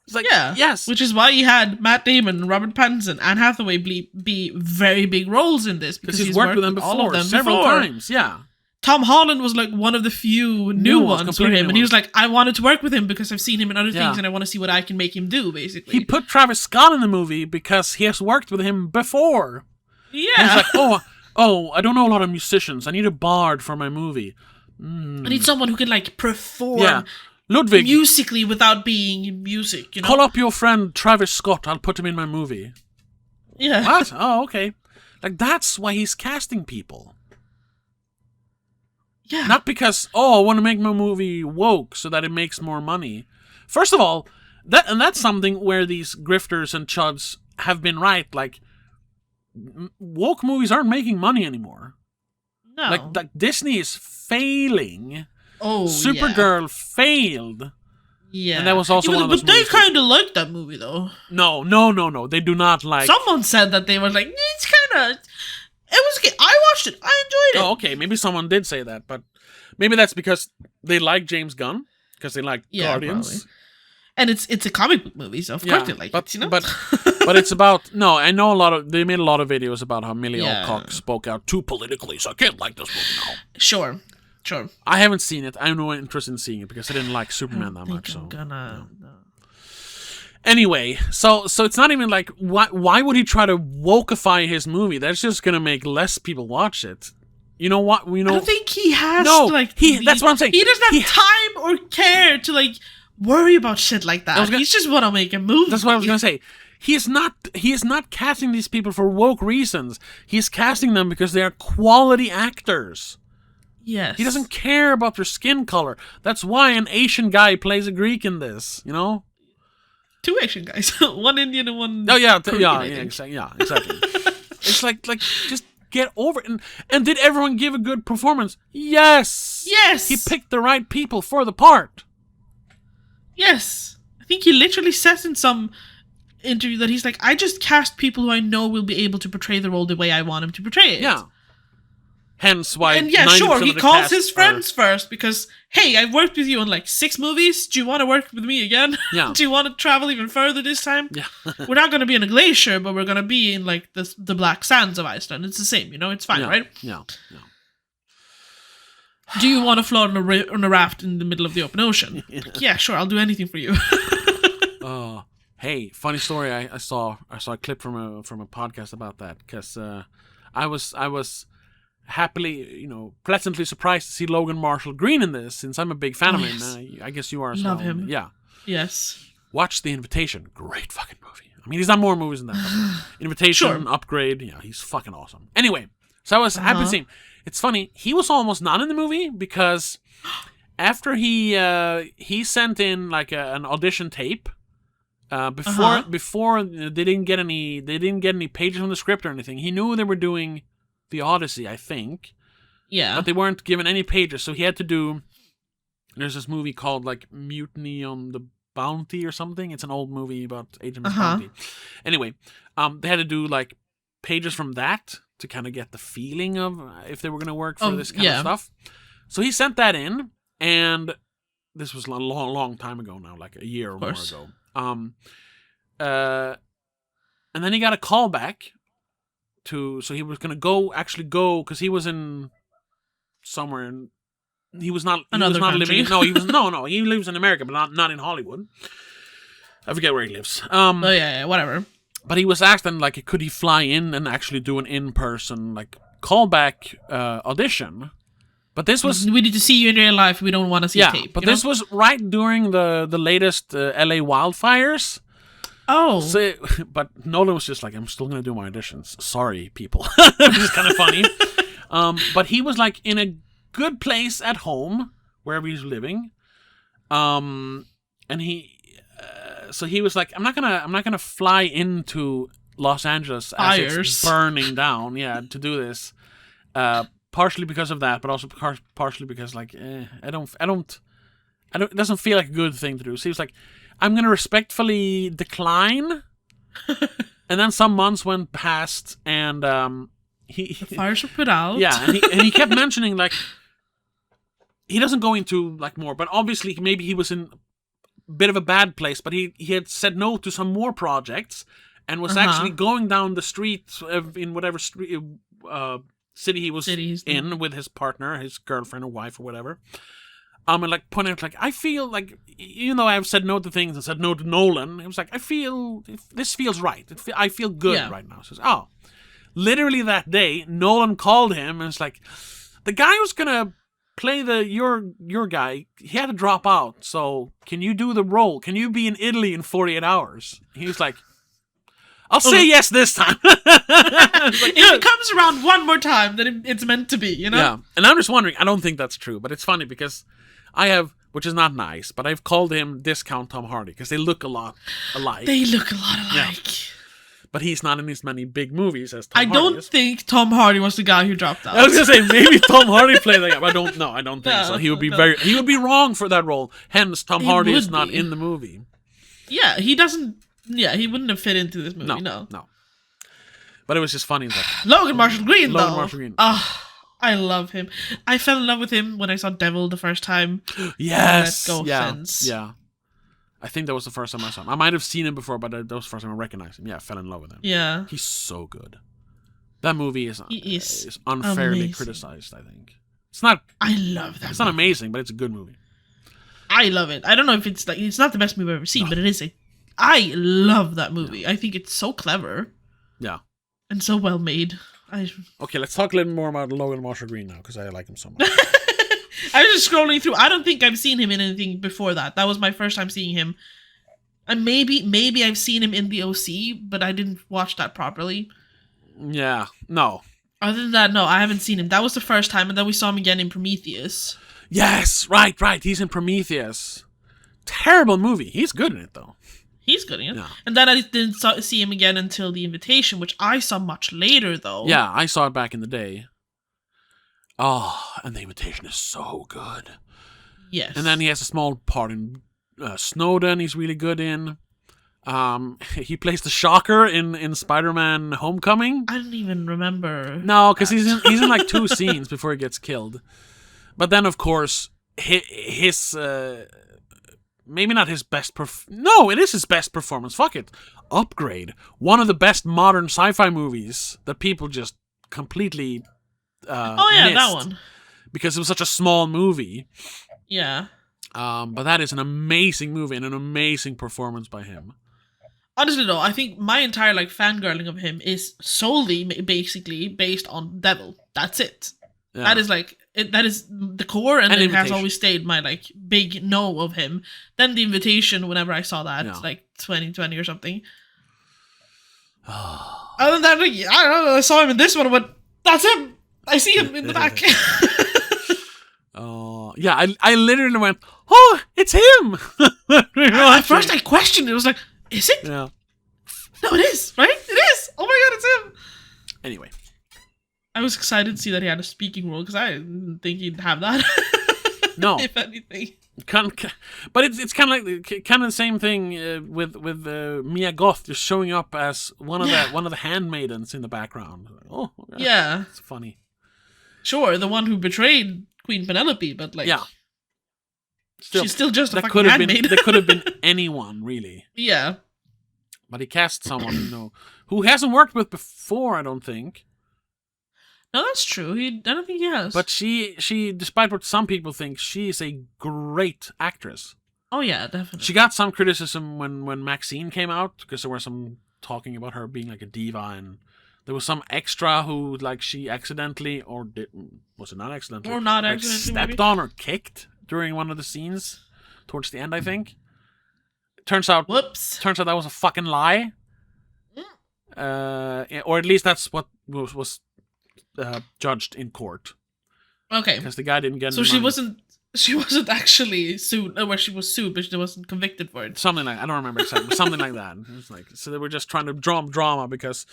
It's like, yes. Which is why he had Matt Damon, Robert Pattinson, Anne Hathaway be very big roles in this. Because he's worked with them before, several times, yeah. Tom Holland was like one of the few new ones for him. And he was like, I wanted to work with him because I've seen him in other things and I want to see what I can make him do, basically. He put Travis Scott in the movie because he has worked with him before. Yeah. And he's like, I don't know a lot of musicians. I need a bard for my movie. I need someone who can like perform Ludwig, musically without being music, Call up your friend Travis Scott. I'll put him in my movie. Yeah. What? Oh, okay. Like, that's why he's casting people. Yeah. Not because, I want to make my movie woke so that it makes more money. First of all, that's something where these grifters and chuds have been right. Like, woke movies aren't making money anymore. No. Like Disney is failing. Oh, Supergirl failed. Yeah. And that was also one of those But movies. they kind of liked that movie, though. No. They do not like... Someone said that they were like, it's kind of... It was okay. I watched it. I enjoyed it. Oh, okay. Maybe someone did say that, but maybe that's because they like James Gunn, because they like Guardians. Probably. And it's a comic book movie, so of course they like it, But it's about... No, I know they made a lot of videos about how Millie Alcock spoke out too politically, so I can't like this movie now. Sure. I haven't seen it. I have no interest in seeing it because I didn't like Superman that much. Anyway, so it's not even like, why would he try to wokeify his movie? That's just gonna make less people watch it. You know what? I don't think he has that's what I'm saying. He doesn't have time or care to like worry about shit like that. He's just wanna make a movie. That's what I was gonna say. He is not casting these people for woke reasons. He's casting them because they are quality actors. Yes. He doesn't care about their skin color. That's why an Asian guy plays a Greek in this, Two Asian guys. One Indian and one Korean, yeah, exactly. It's like just get over it. And did everyone give a good performance? Yes. Yes. He picked the right people for the part. Yes. I think he literally says in some interview that he's like, I just cast people who I know will be able to portray the role the way I want him to portray it. Yeah. Hence why. And yeah, sure, he calls his friends first because, hey, I've worked with you on like 6 movies. Do you want to work with me again? Yeah. Do you want to travel even further this time? Yeah. We're not going to be in a glacier, but we're going to be in like the black sands of Iceland. It's the same, it's fine, right? Yeah. Do you want to float on a raft in the middle of the open ocean? Like, yeah, sure, I'll do anything for you. Hey, funny story. I saw a clip from a podcast about that because I was happily, pleasantly surprised to see Logan Marshall Green in this, since I'm a big fan of him. I guess you are as well. Love him. Yeah. Yes. Watch The Invitation. Great fucking movie. I mean, he's done more movies than that. Invitation, Upgrade. Yeah, he's fucking awesome. Anyway, so I was happy to see him. It's funny. He was almost not in the movie because after he sent in like an audition tape before they didn't get any pages from the script or anything. He knew they were doing The Odyssey, I think. Yeah. But they weren't given any pages, so he had to do... There's this movie called, like, Mutiny on the Bounty or something. It's an old movie about HMS Bounty. Anyway, they had to do, like, pages from that to kind of get the feeling of if they were going to work for this kind of stuff. So he sent that in, and this was a long, long time ago now, like a year or more ago. And then he got a call back so he was going to actually go, because he was in somewhere in, he was not living, he lives in America, but not in Hollywood. I forget where he lives. Whatever. But he was asked then, like, could he fly in and actually do an in-person, like, callback audition. But this was... We need to see you in real life. We don't want to see a tape. But this was right during the latest LA wildfires. Oh. So, but Nolan was just like, I'm still going to do my auditions. Sorry, people. Which is kind of funny. But he was, like, in a good place at home, wherever he's living. And he... so he was like, I'm not gonna fly into Los Angeles as it's burning down, to do this. Partially because of that, but also partially because, like, I don't. It doesn't feel like a good thing to do. So he was like, I'm gonna respectfully decline. And then some months went past, and the fires were put out. Yeah, and he kept mentioning, like, he doesn't go into, like, more, but obviously maybe he was in bit of a bad place, but he had said no to some more projects and was actually going down the street in whatever street city he was in with his partner, his girlfriend or wife or whatever, and like pointing out, like, I feel like, even though I've said no to things and said no to Nolan, it was like, I feel this feels right. I feel good right now. So literally that day Nolan called him and it's like, the guy who's gonna play your guy, he had to drop out, so can you do the role? Can you be in Italy in 48 hours? He was like, I'll say yes this time. Like, if it comes around one more time, then it's meant to be, Yeah, and I'm just wondering, I don't think that's true, but it's funny because I have, which is not nice, but I've called him Discount Tom Hardy because they look a lot alike. They look a lot alike. Yeah. But he's not in as many big movies as Tom Hardy don't think Tom Hardy was the guy who dropped out. I was gonna say maybe Tom Hardy played that guy, but I don't think so. He would be he would be wrong for that role. Hence, Tom Hardy is not in the movie. Yeah, he doesn't. Yeah, he wouldn't have fit into this movie. No. But it was just funny. Logan Marshall Green, though. Logan Marshall Green. I love him. I fell in love with him when I saw Devil the first time. Yes. Let go fence. Yeah. I think that was the first time I saw him. I might have seen him before, but that was the first time I recognized him. Yeah, I fell in love with him. Yeah. He's so good. That movie is unfairly criticized, I think. It's not... I love that It's not amazing, but it's a good movie. I love it. I don't know if it's like... It's not the best movie I've ever seen, but it is I love that movie. I think it's so clever. Yeah. And so well made. Okay, let's talk a little more about Logan Marshall Green now, because I like him so much. I was just scrolling through. I don't think I've seen him in anything before that. That was my first time seeing him. And maybe I've seen him in the OC, but I didn't watch that properly. Yeah, no. Other than that, no, I haven't seen him. That was the first time, and then we saw him again in Prometheus. Yes, right. He's in Prometheus. Terrible movie. He's good in it, though. He's good in it. Yeah. And then I didn't see him again until The Invitation, which I saw much later, though. Yeah, I saw it back in the day. Oh, and The Invitation is so good. Yes. And then he has a small part in Snowden. He's really good in. He plays the Shocker in Spider-Man: Homecoming. I don't even remember. No, because he's in like 2 scenes before he gets killed. But then, of course, his maybe not his best. No, it is his best performance. Fuck it, Upgrade. One of the best modern sci-fi movies that people just completely. Missed that one. Because it was such a small movie. Yeah. But that is an amazing movie and an amazing performance by him. Honestly, though, I think my entire fangirling of him is solely basically based on Devil. That's it. Yeah. That is that is the core, and it has always stayed my big no of him. Then The Invitation, whenever I saw that, 2020 or something. Other than that, I don't know. I saw him in this one, but that's him. I see him in the back. Oh, yeah, I literally went, oh, it's him! At first I questioned it. I was like, is it? Yeah. No, it is, right? It is! Oh my god, it's him! Anyway. I was excited to see that he had a speaking role, because I didn't think he'd have that. No. If anything. But it's kind of the same thing with Mia Goth just showing up as one of the handmaidens in the background. Oh, yeah. It's funny. Sure, the one who betrayed Queen Penelope, but yeah, she's still just a fucking handmaid. That could have been anyone, really. Yeah, but he cast someone who hasn't worked with before. I don't think. No, that's true. I don't think he has. But she, despite what some people think, she is a great actress. Oh yeah, definitely. She got some criticism when Maxine came out because there was some talking about her being like a diva and. There was some extra who, she accidentally, was it not accidentally? Or not accidentally, stepped on or kicked during one of the scenes towards the end, I think. Turns out that was a fucking lie. Or at least that's what was judged in court. Okay. Because the guy didn't get So she wasn't actually sued, where she was sued, but she wasn't convicted for it. Something like, I don't remember exactly, but something like that. It was so they were just trying to draw drama because...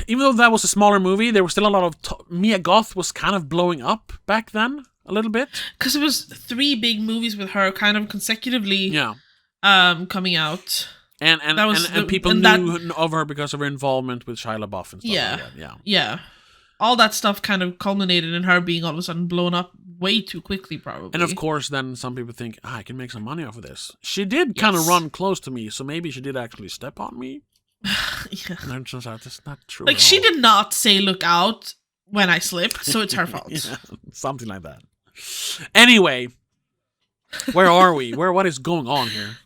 Even though that was a smaller movie, there was still a lot of... Mia Goth was kind of blowing up back then, a little bit. Because it was 3 big movies with her kind of consecutively coming out. And people knew of her because of her involvement with Shia LaBeouf and stuff like that. Yeah. All that stuff kind of culminated in her being all of a sudden blown up way too quickly, probably. And of course, then some people think, I can make some money off of this. She did kind of run close to me, so maybe she did actually step on me. Yeah. And then it turns out it's not true. She did not say look out when I slipped, so it's her fault. Yeah, something like that. Anyway, where are we? What is going on here?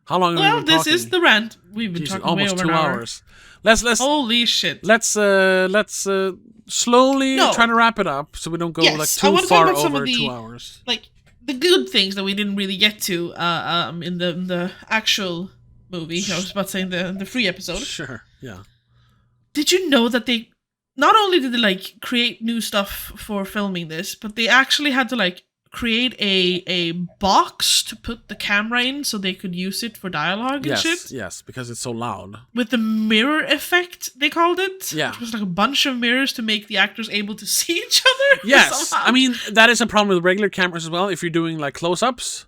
How long have we been talking? This is the rant. We've been talking almost way over 2 hours. Let's holy shit. Let's slowly try to wrap it up so we don't go too far over 2 hours. The good things that we didn't really get to in the actual movie. I was about to say in the free episode. Sure, yeah. Did you know that they not only did they create new stuff for filming this, but they actually had to create a box to put the camera in so they could use it for dialogue and shit? Yes, because it's so loud. With the mirror effect, they called it. Yeah. It was a bunch of mirrors to make the actors able to see each other. Yes. Somehow. I mean, that is a problem with regular cameras as well. If you're doing close-ups.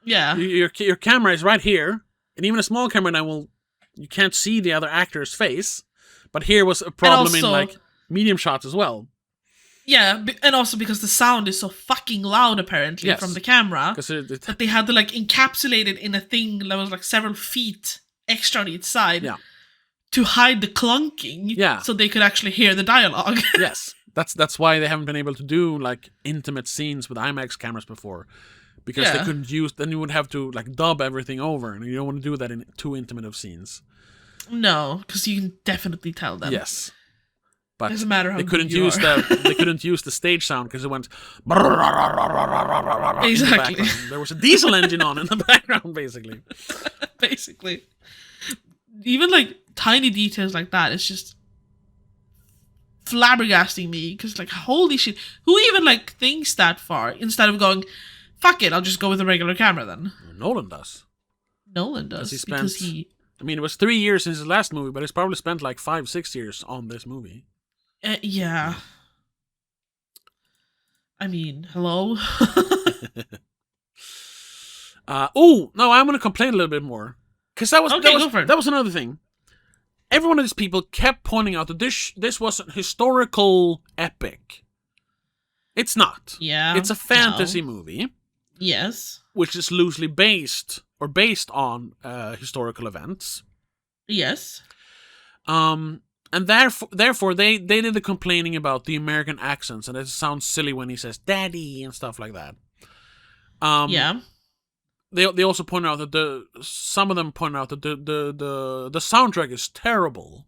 Yeah. Your camera is right here. And even a small camera now you can't see the other actor's face. But here was a problem in medium shots as well. Yeah, and also because the sound is so fucking loud apparently from the camera that they had to encapsulate it in a thing that was several feet extra on each side to hide the clunking so they could actually hear the dialogue. Yes, that's why they haven't been able to do intimate scenes with IMAX cameras before. Because they couldn't use... Then you would have to dub everything over, and you don't want to do that in too intimate of scenes. No, because you can definitely tell them. Yes. But doesn't matter how they couldn't use they couldn't use the stage sound because it went... Exactly. The there was a diesel engine on in the background, basically. Basically. Even tiny details like that, it's just flabbergasting me because holy shit, who even thinks that far instead of going, fuck it, I'll just go with a regular camera then. Nolan does. Nolan does, because he... I mean, it was 3 years since his last movie, but he's probably spent like 5-6 years on this movie. Yeah. I mean, hello? No, I'm going to complain a little bit more. Because that was another thing. Every one of these people kept pointing out that this was a historical epic. It's not. Yeah. It's a fantasy movie. Yes. Which is loosely based on historical events. Yes. And therefore they did the complaining about the American accents, and it sounds silly when he says "daddy" and stuff like that. Yeah. They also point out that some of them point out that the soundtrack is terrible.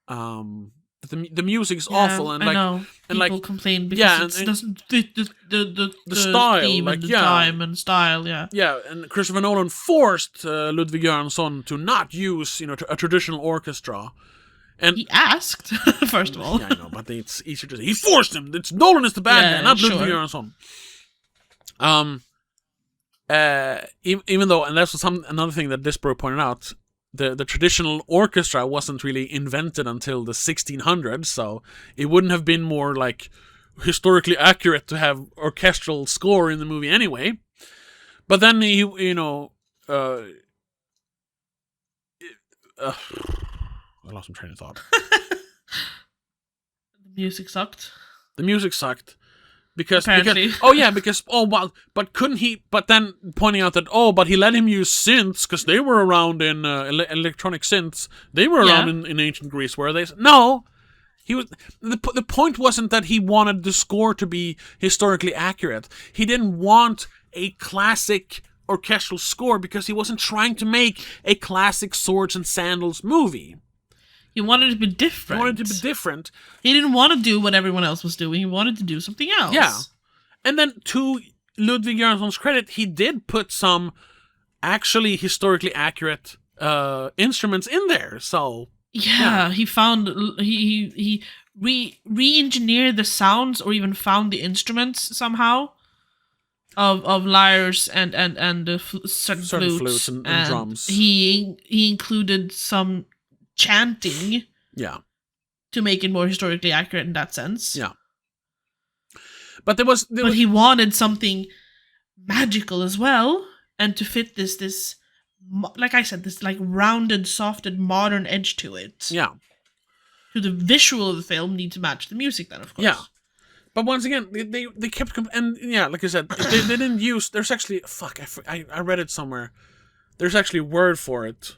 The music is awful, and I know. People complain because it doesn't fit the style, theme like, and the time and style. Yeah. Yeah, and Christopher Nolan forced Ludwig Göransson to not use a traditional orchestra. And he asked, first of all. Yeah, I know, but it's easier to say. He forced him. Nolan is the bad guy, not Ludwig Göransson. Even though, and that's another thing that Disparu pointed out, the traditional orchestra wasn't really invented until the 1600s, so it wouldn't have been more like historically accurate to have orchestral score in the movie anyway. But then I lost my train of thought. The music sucked. But then pointing out that, but he let him use synths because they were around in electronic synths. They were around in ancient Greece, where they no, he was the point wasn't that he wanted the score to be historically accurate. He didn't want a classic orchestral score because he wasn't trying to make a classic swords and sandals movie. He wanted it to be different. He didn't want to do what everyone else was doing. He wanted to do something else. Yeah. And then, to Ludwig Göransson's credit, he did put some actually historically accurate instruments in there. So yeah. He found he re-engineered the sounds, or even found the instruments somehow of lyres and certain flutes and drums. He included some chanting, to make it more historically accurate in that sense. Yeah, but but he wanted something magical as well, and to fit this, like I said, this like rounded, softed, modern edge to it. Yeah, to the visual of the film, need to match the music then, of course. Yeah, but once again, they kept and like I said, they didn't use. There's actually I read it somewhere. There's actually a word for it.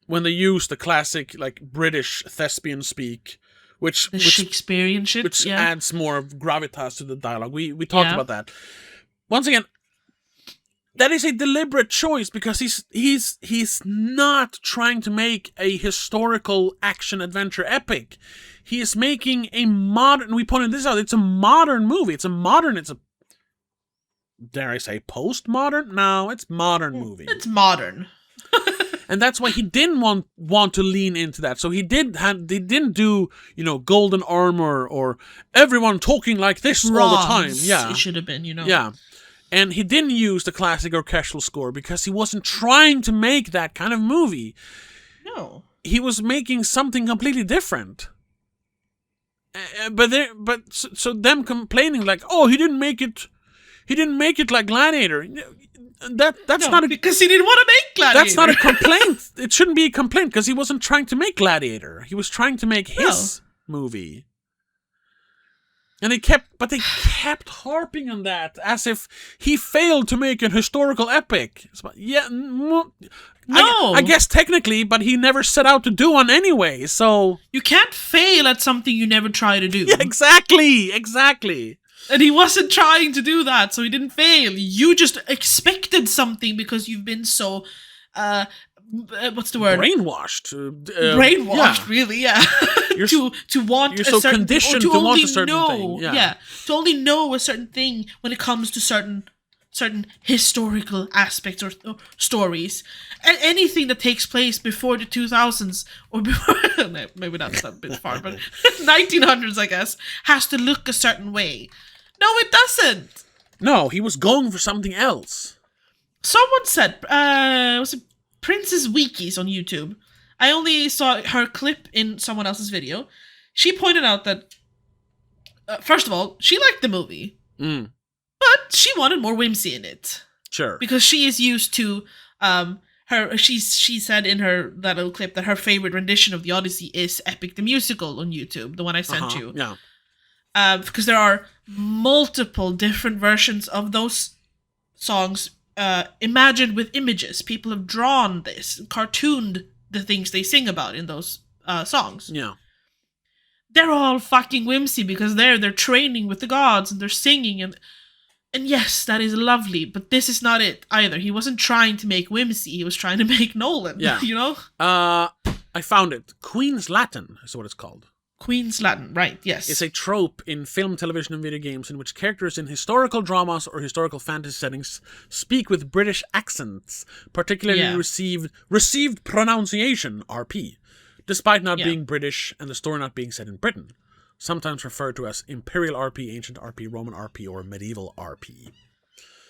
When they use the classic, like, British thespian speak, which Shakespearean shit, which adds more gravitas to the dialogue. We talked about that. Once again, that is a deliberate choice because he's not trying to make a historical action adventure epic. He is making a modern. We pointed this out. It's a modern movie. It's a dare I say postmodern? No, it's modern movie. It's modern. And that's why he didn't want to lean into that. So they didn't do, golden armor or everyone talking like this all the time. Yeah. It should have been, Yeah. And he didn't use the classic orchestral score because he wasn't trying to make that kind of movie. No. He was making something completely different. So them complaining like, "Oh, he didn't make it like Gladiator." That's not because he didn't want to make Gladiator. That's not a complaint. It shouldn't be a complaint because he wasn't trying to make Gladiator. He was trying to make his movie. And they kept harping on that as if he failed to make an historical epic. No. I guess technically, but he never set out to do one anyway. So you can't fail at something you never try to do. Yeah, exactly. And he wasn't trying to do that, so he didn't fail. You just expected something because you've been so, what's the word? Brainwashed. Really, yeah. to want you're so conditioned to want a certain thing. Yeah. To only know a certain thing when it comes to certain historical aspects or stories. And anything that takes place before the 2000s, or before, maybe that's a bit far, but 1900s, I guess, has to look a certain way. No, it doesn't. No, he was going for something else. Someone said, was it Princess Wikis on YouTube. I only saw her clip in someone else's video. She pointed out that, first of all, she liked the movie. But she wanted more whimsy in it. Sure. Because she is used to, she said in that little clip that her favorite rendition of the Odyssey is Epic the Musical on YouTube, the one I sent you. Yeah. Because there are multiple different versions of those songs imagined with images. People have drawn this, cartooned the things they sing about in those songs. Yeah. They're all fucking whimsy because they're training with the gods and they're singing and yes, that is lovely, but this is not it either. He wasn't trying to make whimsy, he was trying to make Nolan, you know? I found it. Queen's Latin is what it's called. Queen's Latin, right, yes. It's a trope in film, television, and video games in which characters in historical dramas or historical fantasy settings speak with British accents, particularly received pronunciation, RP, despite not being British and the story not being set in Britain. Sometimes referred to as Imperial RP, Ancient RP, Roman RP, or Medieval RP.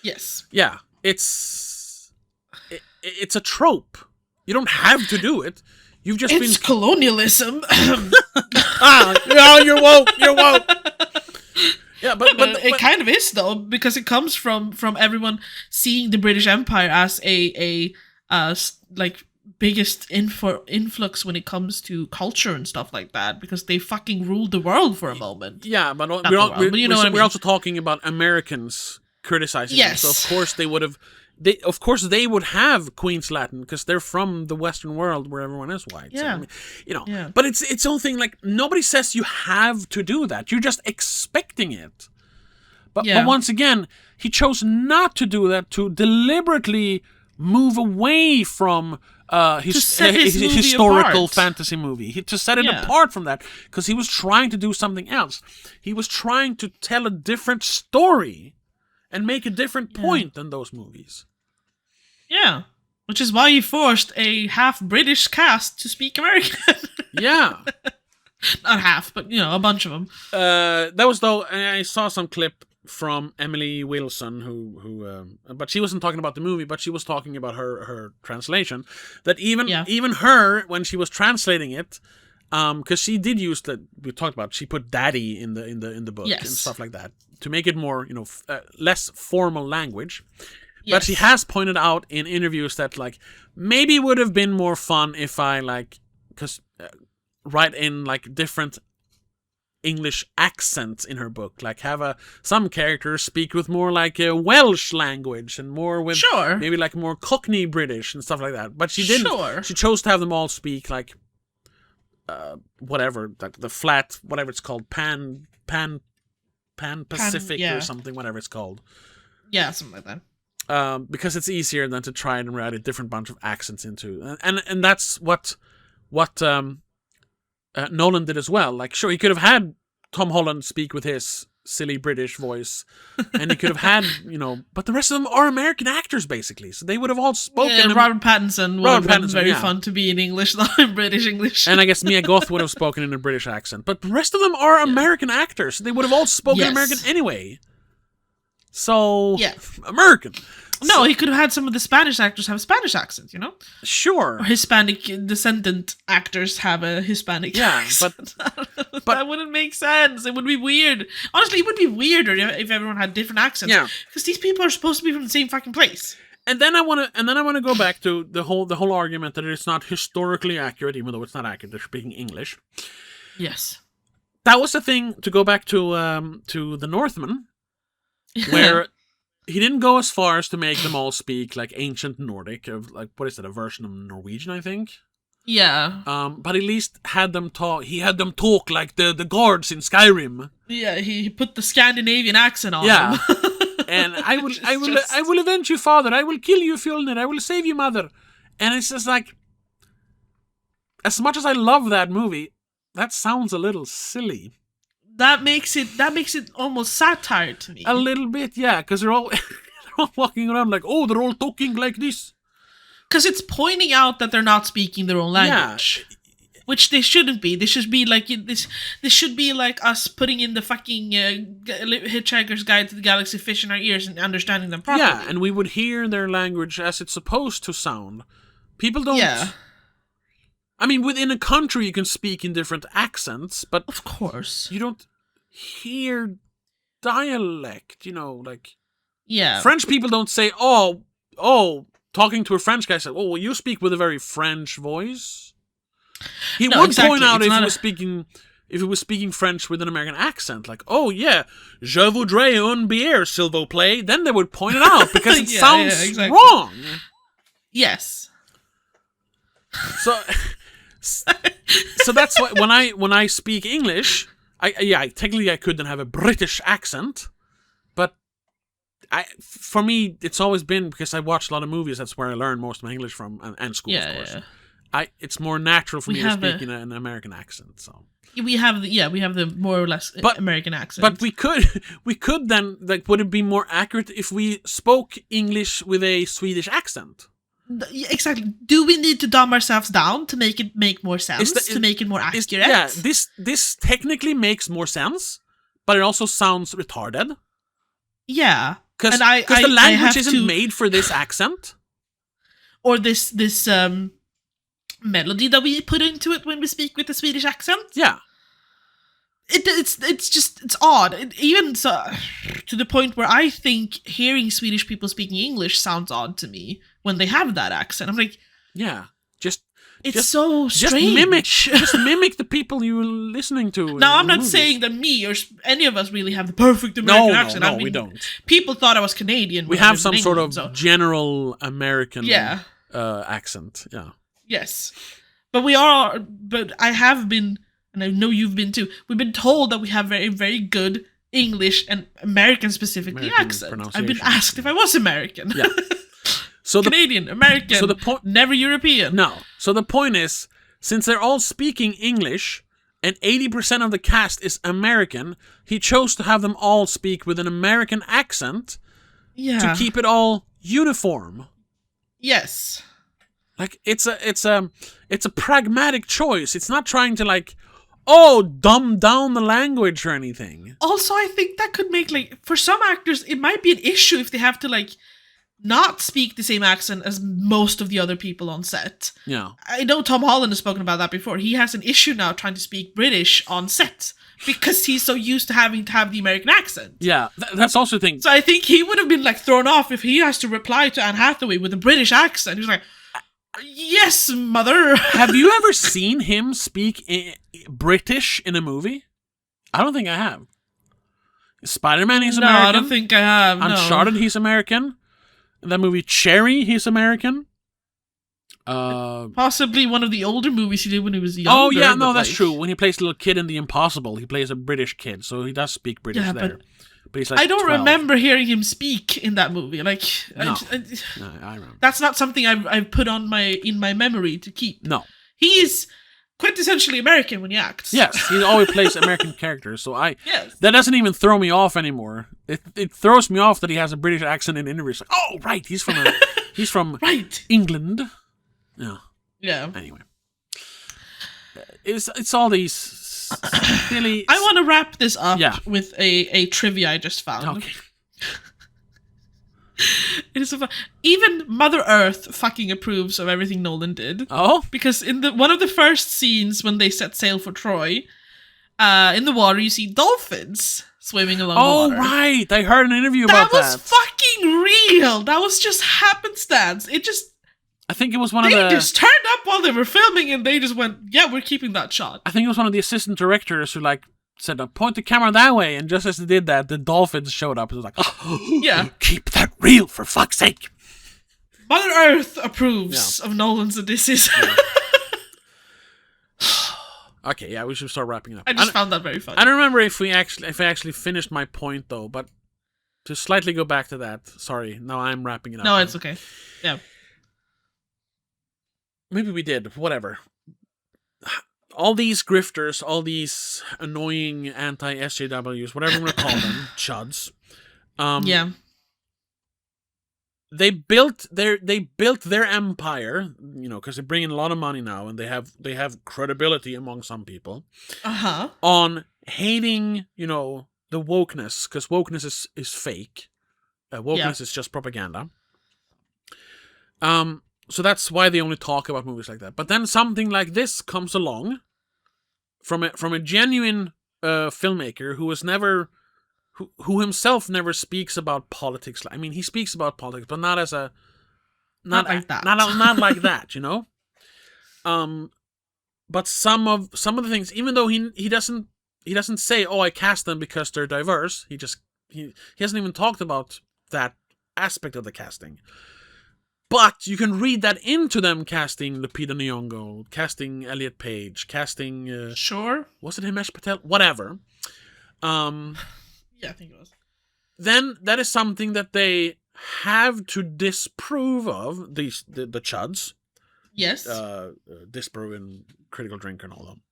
Yes. Yeah, it's a trope. You don't have to do it. You've just It's colonialism. You're woke. Yeah, but it kind of is though, because it comes from everyone seeing the British Empire as a like biggest influx when it comes to culture and stuff like that, because they fucking ruled the world for a moment. Yeah, but we're also talking about Americans criticizing them. So of course they would have. They would have Queen's Latin because they're from the Western world where everyone is white. Yeah. So, I mean, but it's own thing. Like nobody says you have to do that. You're just expecting it. But once again, he chose not to do that, to deliberately move away from his historical fantasy movie. To set it apart from that, because he was trying to do something else. He was trying to tell a different story and make a different point than those movies. Yeah. Which is why he forced a half-British cast to speak American. Yeah. Not half, but, a bunch of them. That was, though, I saw some clip from Emily Wilson, who but she wasn't talking about the movie, but she was talking about her translation. That even her, when she was translating it, because she did use that we talked about, she put "daddy" in the book and stuff like that to make it more less formal language. But she has pointed out in interviews that like maybe would have been more fun if I write in like different English accents in her book, like have some characters speak with more like a Welsh language and more with maybe like more Cockney British and stuff like that. But she didn't. She chose to have them all speak like whatever, like the flat, whatever it's called, pan Pacific or something, whatever it's called. Yeah, something like that. Because it's easier than to try and write a different bunch of accents into, and that's what Nolan did as well. Like, sure, he could have had Tom Holland speak with his silly British voice, and he could have had, but the rest of them are American actors, basically, so they would have all spoken. Yeah, Robert Pattinson would have been very fun to be in English, not in British English. And I guess Mia Goth would have spoken in a British accent, but the rest of them are American actors, so they would have all spoken American anyway. So, American. No, he could have had some of the Spanish actors have Spanish accents, Sure. Or Hispanic descendant actors have a Hispanic accent. But that wouldn't make sense. It would be weird. Honestly, it would be weirder if everyone had different accents. Yeah. Because these people are supposed to be from the same fucking place. And then I want to go back to the whole argument that it's not historically accurate, even though it's not accurate. They're speaking English. Yes. That was the thing, to go back to the Northmen, where he didn't go as far as to make them all speak like ancient Nordic, of like, what is it, a version of Norwegian, I think? Yeah. But at least had them talk. He had them talk like the guards in Skyrim. Yeah, he put the Scandinavian accent on them. And I will avenge you, father. I will kill you, Fjolnir. I will save you, mother. And it's just like, as much as I love that movie, that sounds a little silly. That makes it almost satire to me. A little bit, yeah, because they're all walking around like, oh, they're all talking like this. Because it's pointing out that they're not speaking their own language. Yeah. Which they shouldn't be. They should be like this. This should be like us putting in the fucking Hitchhiker's Guide to the Galaxy fish in our ears and understanding them properly. Yeah, and we would hear their language as it's supposed to sound. People don't. Yeah. I mean, within a country, you can speak in different accents, but of course, you don't hear dialect. You know, like yeah. French people don't say, "Oh." Talking to a French guy, said, "Oh, well, you speak with a very French voice." He would point out if he was speaking French with an American accent, like, "Oh yeah, je voudrais une bière, s'il vous plaît." Then they would point it out because it sounds wrong. Yes. So that's why when I speak English, technically I couldn't have a British accent, but for me it's always been because I watched a lot of movies. That's where I learned most of my English from, and school, of course. Yeah. It's more natural for me to speak in an American accent. So we have the more or less American accent. But we could then, like, would it be more accurate if we spoke English with a Swedish accent? Exactly. Do we need to dumb ourselves down to make it make more sense? To make it more accurate? Yeah, this technically makes more sense, but it also sounds retarded. Yeah. Because the language isn't made for this accent. Or this melody that we put into it when we speak with the Swedish accent. Yeah. It's odd. Even so, to the point where I think hearing Swedish people speaking English sounds odd to me when they have that accent. I'm like, yeah, it's so strange. Just mimic the people you're listening to. Now, I'm not saying that me or any of us really have the perfect American accent. No, we don't. People thought I was Canadian. We have some sort of general American accent. Yeah. Yes, but I have been, and I know you've been too. We've been told that we have very, very good English and American specifically accent. I've been asked if I was American. Yeah. So Canadian, American, never European. No. So the point is, since they're all speaking English and 80% of the cast is American, he chose to have them all speak with an American accent to keep it all uniform. Yes. Like it's a pragmatic choice. It's not trying to dumb down the language or anything. Also, I think that could make for some actors it might be an issue if they have to not speak the same accent as most of the other people on set. Yeah. I know Tom Holland has spoken about that before. He has an issue now trying to speak British on set because he's so used to having to have the American accent. Yeah, that's also the thing. So I think he would have been thrown off if he has to reply to Anne Hathaway with a British accent. He's like, "Yes, mother." Have you ever seen him speak British in a movie? I don't think I have. Spider-Man, he's American. No, I don't think I have. Uncharted, he's American. That movie Cherry, he's American. Possibly one of the older movies he did when he was younger. Oh yeah, no, that's true. When he plays the little kid in The Impossible, he plays a British kid, so he does speak British there. But he's I don't 12. remember hearing him speak in that movie. No. I remember. That's not something I've put in my memory to keep. No, he is quintessentially American when he acts. Yes, he always plays American characters. So yes. That doesn't even throw me off anymore. It throws me off that he has a British accent in interviews. Like, oh right, he's from right. England. Yeah. Yeah. Anyway, it's all these silly. I want to wrap this up with a trivia I just found. Okay. It is so fun. Even Mother Earth fucking approves of everything Nolan did. Oh? Because in one of the first scenes when they set sail for Troy, in the water you see dolphins swimming along the water. Oh, right. I heard an interview about that. That was fucking real. That was just happenstance. I think it was one of the... They just turned up while they were filming and they just went, yeah, we're keeping that shot. I think it was one of the assistant directors who said, point the camera that way, and just as they did that, the dolphins showed up. It was like, oh, yeah, keep that real, for fuck's sake. Mother Earth approves of Nolan's Odysseus. Yeah. Okay, yeah, we should start wrapping up. I just found that very funny. I don't remember if I actually finished my point though, but to slightly go back to that, sorry, now I'm wrapping it up. No, it's okay. Yeah. Maybe we did, whatever. All these grifters, all these annoying anti-SJWs, whatever you want to call them, chuds. Yeah. They built their empire, because they bring in a lot of money now, and they have credibility among some people. On hating, the wokeness, because wokeness is fake. Wokeness is just propaganda. So that's why they only talk about movies like that. But then something like this comes along from a genuine filmmaker who was never, who himself never speaks about politics. I mean, he speaks about politics, but not as a, not like that, not like that, you know. But some of the things, even though he doesn't say, oh, I cast them because they're diverse. He hasn't even talked about that aspect of the casting. But you can read that into them casting Lupita Nyong'o, casting Elliot Page, casting... sure. Was it Himesh Patel? Whatever. Yeah, I think it was. Then that is something that they have to disprove of, the chuds. Yes. Disparu and Critical Drinker and all them.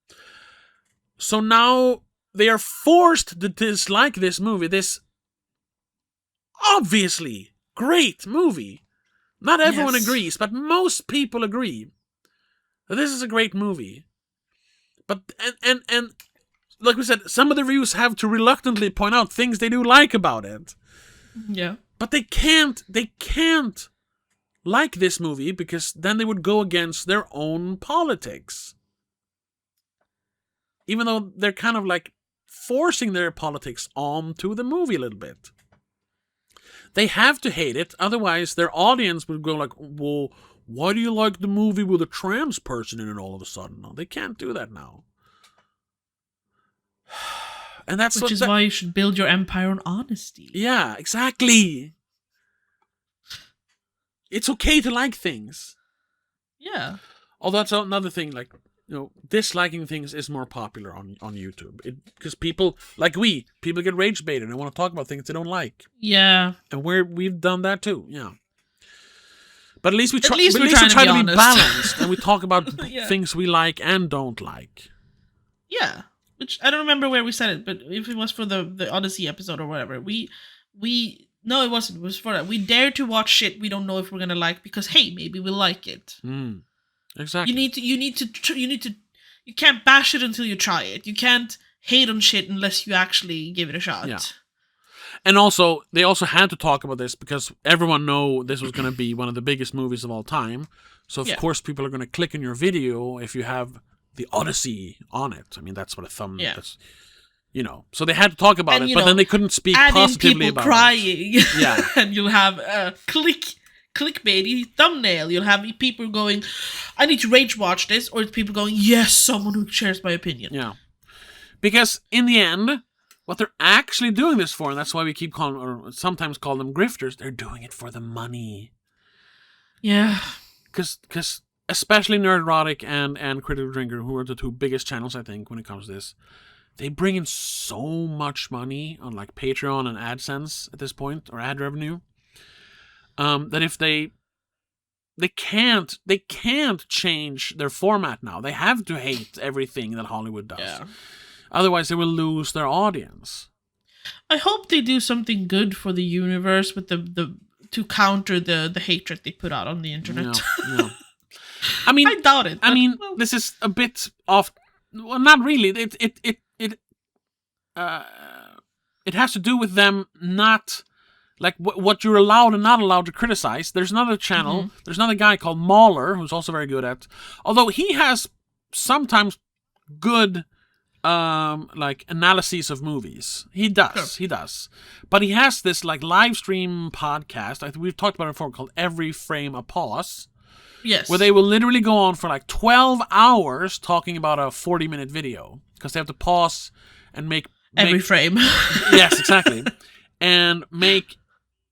So now they are forced to dislike this movie, this obviously great movie. Not everyone agrees, but most people agree that this is a great movie. But and like we said, some of the reviews have to reluctantly point out things they do like about it. Yeah. But they can't like this movie because then they would go against their own politics. Even though they're kind of like forcing their politics onto the movie a little bit. They have to hate it, otherwise their audience would go like, well, why do you like the movie with a trans person in it all of a sudden? No, they can't do that now. And that's Which is why you should build your empire on honesty. Yeah, exactly. It's okay to like things. Yeah. Although that's another thing, like, you know, disliking things is more popular on YouTube. Because people, like people get rage baited and want to talk about things they don't like. Yeah. And we've done that too, yeah. But at least we try to be balanced and we talk about things we like and don't like. Yeah. Which, I don't remember where we said it, but if it was for the Odyssey episode or whatever, no, it wasn't. It was for that. We dare to watch shit we don't know if we're going to like because, hey, maybe we'll like it. Exactly. You can't bash it until you try it. You can't hate on shit unless you actually give it a shot. Yeah. And also, they also had to talk about this because everyone knew this was going to be one of the biggest movies of all time. So, of course, people are going to click on your video if you have the Odyssey on it. I mean, that's what a thumb is. You know, so they had to talk about it, but then they couldn't speak positively about crying. it. Yeah. And you'll have a clickbaity thumbnail. You'll have people going, I need to rage watch this, or people going, yes, someone who shares my opinion. Yeah. Because in the end, what they're actually doing this for, and that's why we keep calling, or sometimes call them grifters, they're doing it for the money. Yeah. Because especially Nerdrotic and Critical Drinker, who are the two biggest channels, I think, when it comes to this, they bring in so much money on like Patreon and AdSense at this point, or ad revenue, that if they can't change their format now. They have to hate everything that Hollywood does. Yeah. Otherwise, they will lose their audience. I hope they do something good for the universe with the to counter the hatred they put out on the internet. Yeah. I mean, I doubt it. This is a bit off. Well, not really. It has to do with them not like what you're allowed and not allowed to criticize. There's another channel. Mm-hmm. There's another guy called Mauler who's also very good at. Although he has sometimes good like analyses of movies. He does. But he has this like live stream podcast. We've talked about it before, called Every Frame a Pause. Yes. Where they will literally go on for like 12 hours talking about a 40-minute video. Because they have to pause and make every frame. Yes, exactly. And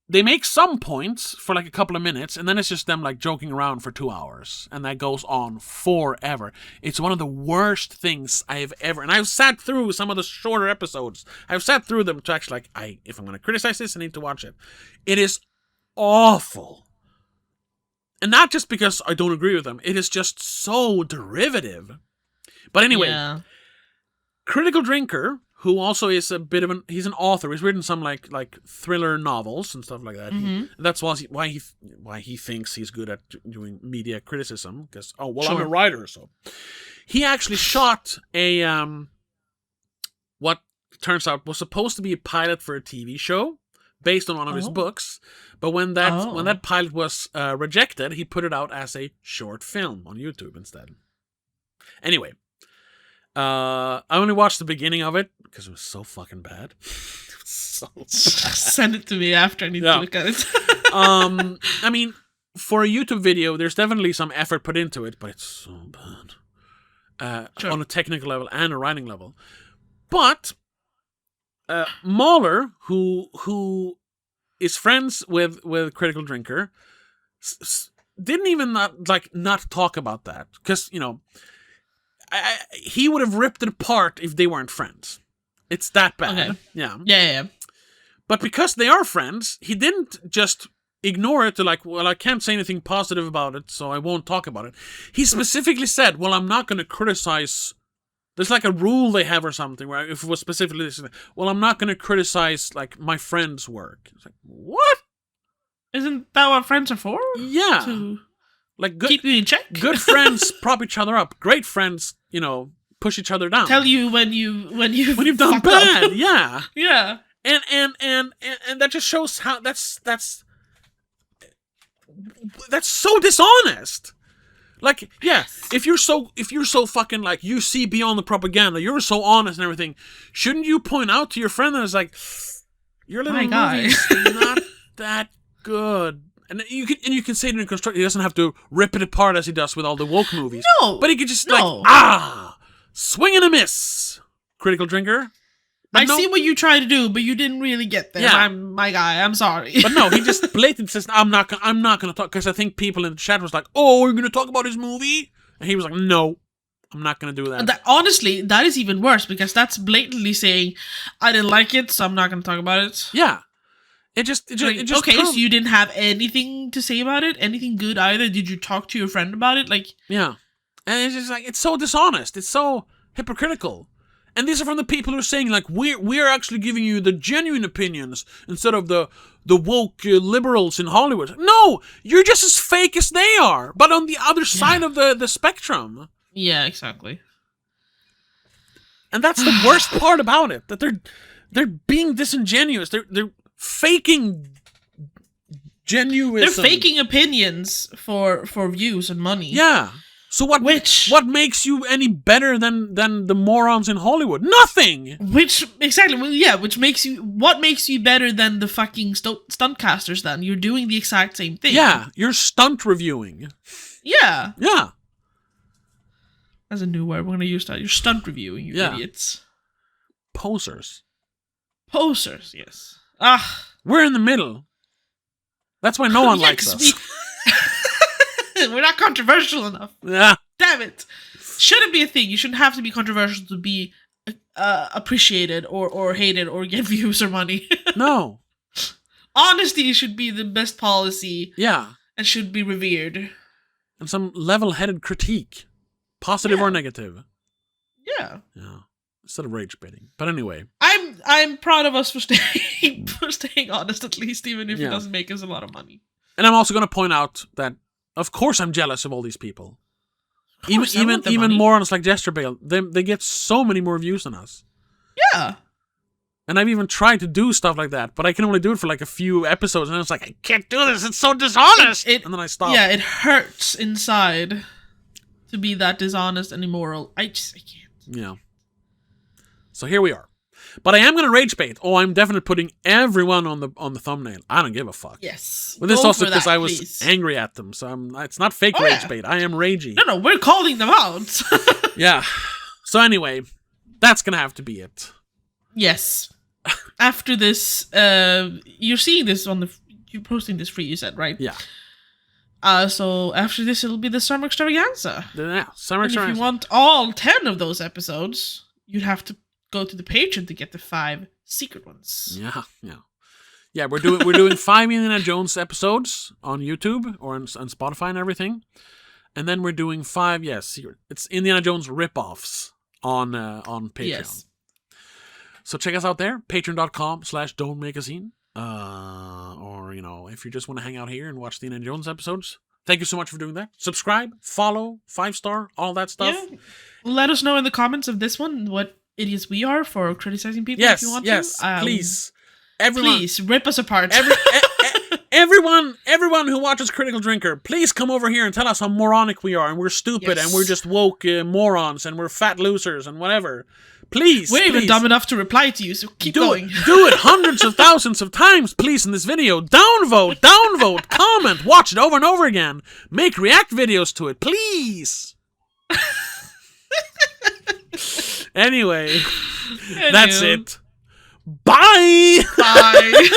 they make some points for like a couple of minutes, and then it's just them like joking around for 2 hours. And that goes on forever. It's one of the worst things I have ever... And I've sat through some of the shorter episodes. I've sat through them to actually like, if I'm going to criticize this, I need to watch it. It is awful. And not just because I don't agree with them. It is just so derivative. But anyway, Critical Drinker, who also is a bit of he's an author. He's written some like thriller novels and stuff like that. Mm-hmm. That's why he thinks he's good at doing media criticism. Because I'm a writer, so he actually shot a what turns out was supposed to be a pilot for a TV show, based on one of his books. But when that pilot was rejected, he put it out as a short film on YouTube instead. Anyway, I only watched the beginning of it because it was so fucking bad. So bad. Send it to me after. I need to look at it. I mean, for a YouTube video, there's definitely some effort put into it, but it's so bad on a technical level and a writing level. But Mahler, who is friends with Critical Drinker, didn't even not talk about that because he would have ripped it apart if they weren't friends. It's that bad. Okay. Yeah. But because they are friends, he didn't just ignore it to I can't say anything positive about it, so I won't talk about it. He specifically said, well, I'm not going to criticize. There's a rule they have or something where if it was specifically this, well, I'm not going to criticize my friend's work. It's what? Isn't that what friends are for? Yeah. To good, keep you in check? Good friends prop each other up. Great friends, push each other down. Tell you when you've done bad. Up. Yeah. Yeah. And that just shows how that's so dishonest. If you're so fucking you see beyond the propaganda, you're so honest and everything, shouldn't you point out to your friend that it's your little movie's not that good? And you can say it in construct. He doesn't have to rip it apart as he does with all the woke movies. No, but he could just swing and a miss. Critical Drinker. I see what you tried to do, but you didn't really get there. Yeah. My guy. I'm sorry. But no, he just blatantly says, I'm not gonna talk, because I think people in the chat was like, oh, we're gonna talk about his movie? And he was like, no, I'm not gonna do that. And honestly, that is even worse, because that's blatantly saying, I didn't like it, so I'm not gonna talk about it. Yeah. It just okay, so you didn't have anything to say about it? Anything good either? Did you talk to your friend about it? Yeah. And it's just it's so dishonest. It's so hypocritical. And these are from the people who are saying, we're actually giving you the genuine opinions instead of the woke liberals in Hollywood. No! You're just as fake as they are, but on the other side of the spectrum. Yeah, exactly. And that's the worst part about it, that they're being disingenuous. They're faking genuism. They're faking opinions for views and money. Yeah. So what makes you any better than the morons in Hollywood? Nothing. What makes you better than the fucking stunt casters then? You're doing the exact same thing. Yeah, you're stunt reviewing. Yeah. Yeah. That's a new word. We're going to use that. You're stunt reviewing, you idiots. Posers. Posers, yes. We're in the middle. That's why no one likes us. We're not controversial enough. Yeah. Damn it. Shouldn't be a thing. You shouldn't have to be controversial to be appreciated or hated or get views or money. No. Honesty should be the best policy. Yeah. And should be revered. And some level-headed critique. Positive or negative. Yeah. Yeah. Instead of rage baiting. But anyway. I'm proud of us for staying honest, at least, even if it doesn't make us a lot of money. And I'm also going to point out that of course I'm jealous of all these people. Even morons like Jesterbell, they get so many more views than us. Yeah. And I've even tried to do stuff like that, but I can only do it for a few episodes, and it's I can't do this, it's so dishonest! And then I stop. Yeah, it hurts inside to be that dishonest and immoral. I can't. Yeah. So here we are. But I am going to rage bait. Oh, I'm definitely putting everyone on the thumbnail. I don't give a fuck. Yes. But this is also because I was angry at them, so it's not fake rage bait. I am ragey. No, we're calling them out. Yeah. So anyway, that's going to have to be it. Yes. After this, you're seeing this you're posting this free, you said, right? Yeah. So after this, it'll be the Summer Extravaganza. Yeah, Summer Extravaganza. If you want all 10 of those episodes, you'd have to go to the Patreon to get the 5 secret ones. Yeah. We're doing 5 Indiana Jones episodes on YouTube or on Spotify and everything, and then we're doing 5 secret. It's Indiana Jones ripoffs on Patreon. Yes. So check us out there, patreon.com/don'tmakeascene. Or if you just want to hang out here and watch the Indiana Jones episodes, thank you so much for doing that. Subscribe, follow, 5-star, all that stuff. Yeah. Let us know in the comments of this one what idiots we are for criticizing people if you want to. Yes, please. Please, rip us apart. Everyone who watches Critical Drinker, please come over here and tell us how moronic we are, and we're stupid, and we're just woke morons, and we're fat losers, and whatever. Please, we're even dumb enough to reply to you, so keep going. Do it hundreds of thousands of times, please, in this video. Downvote, comment, watch it over and over again. Make react videos to it, please. Anyway, that's it. Bye! Bye!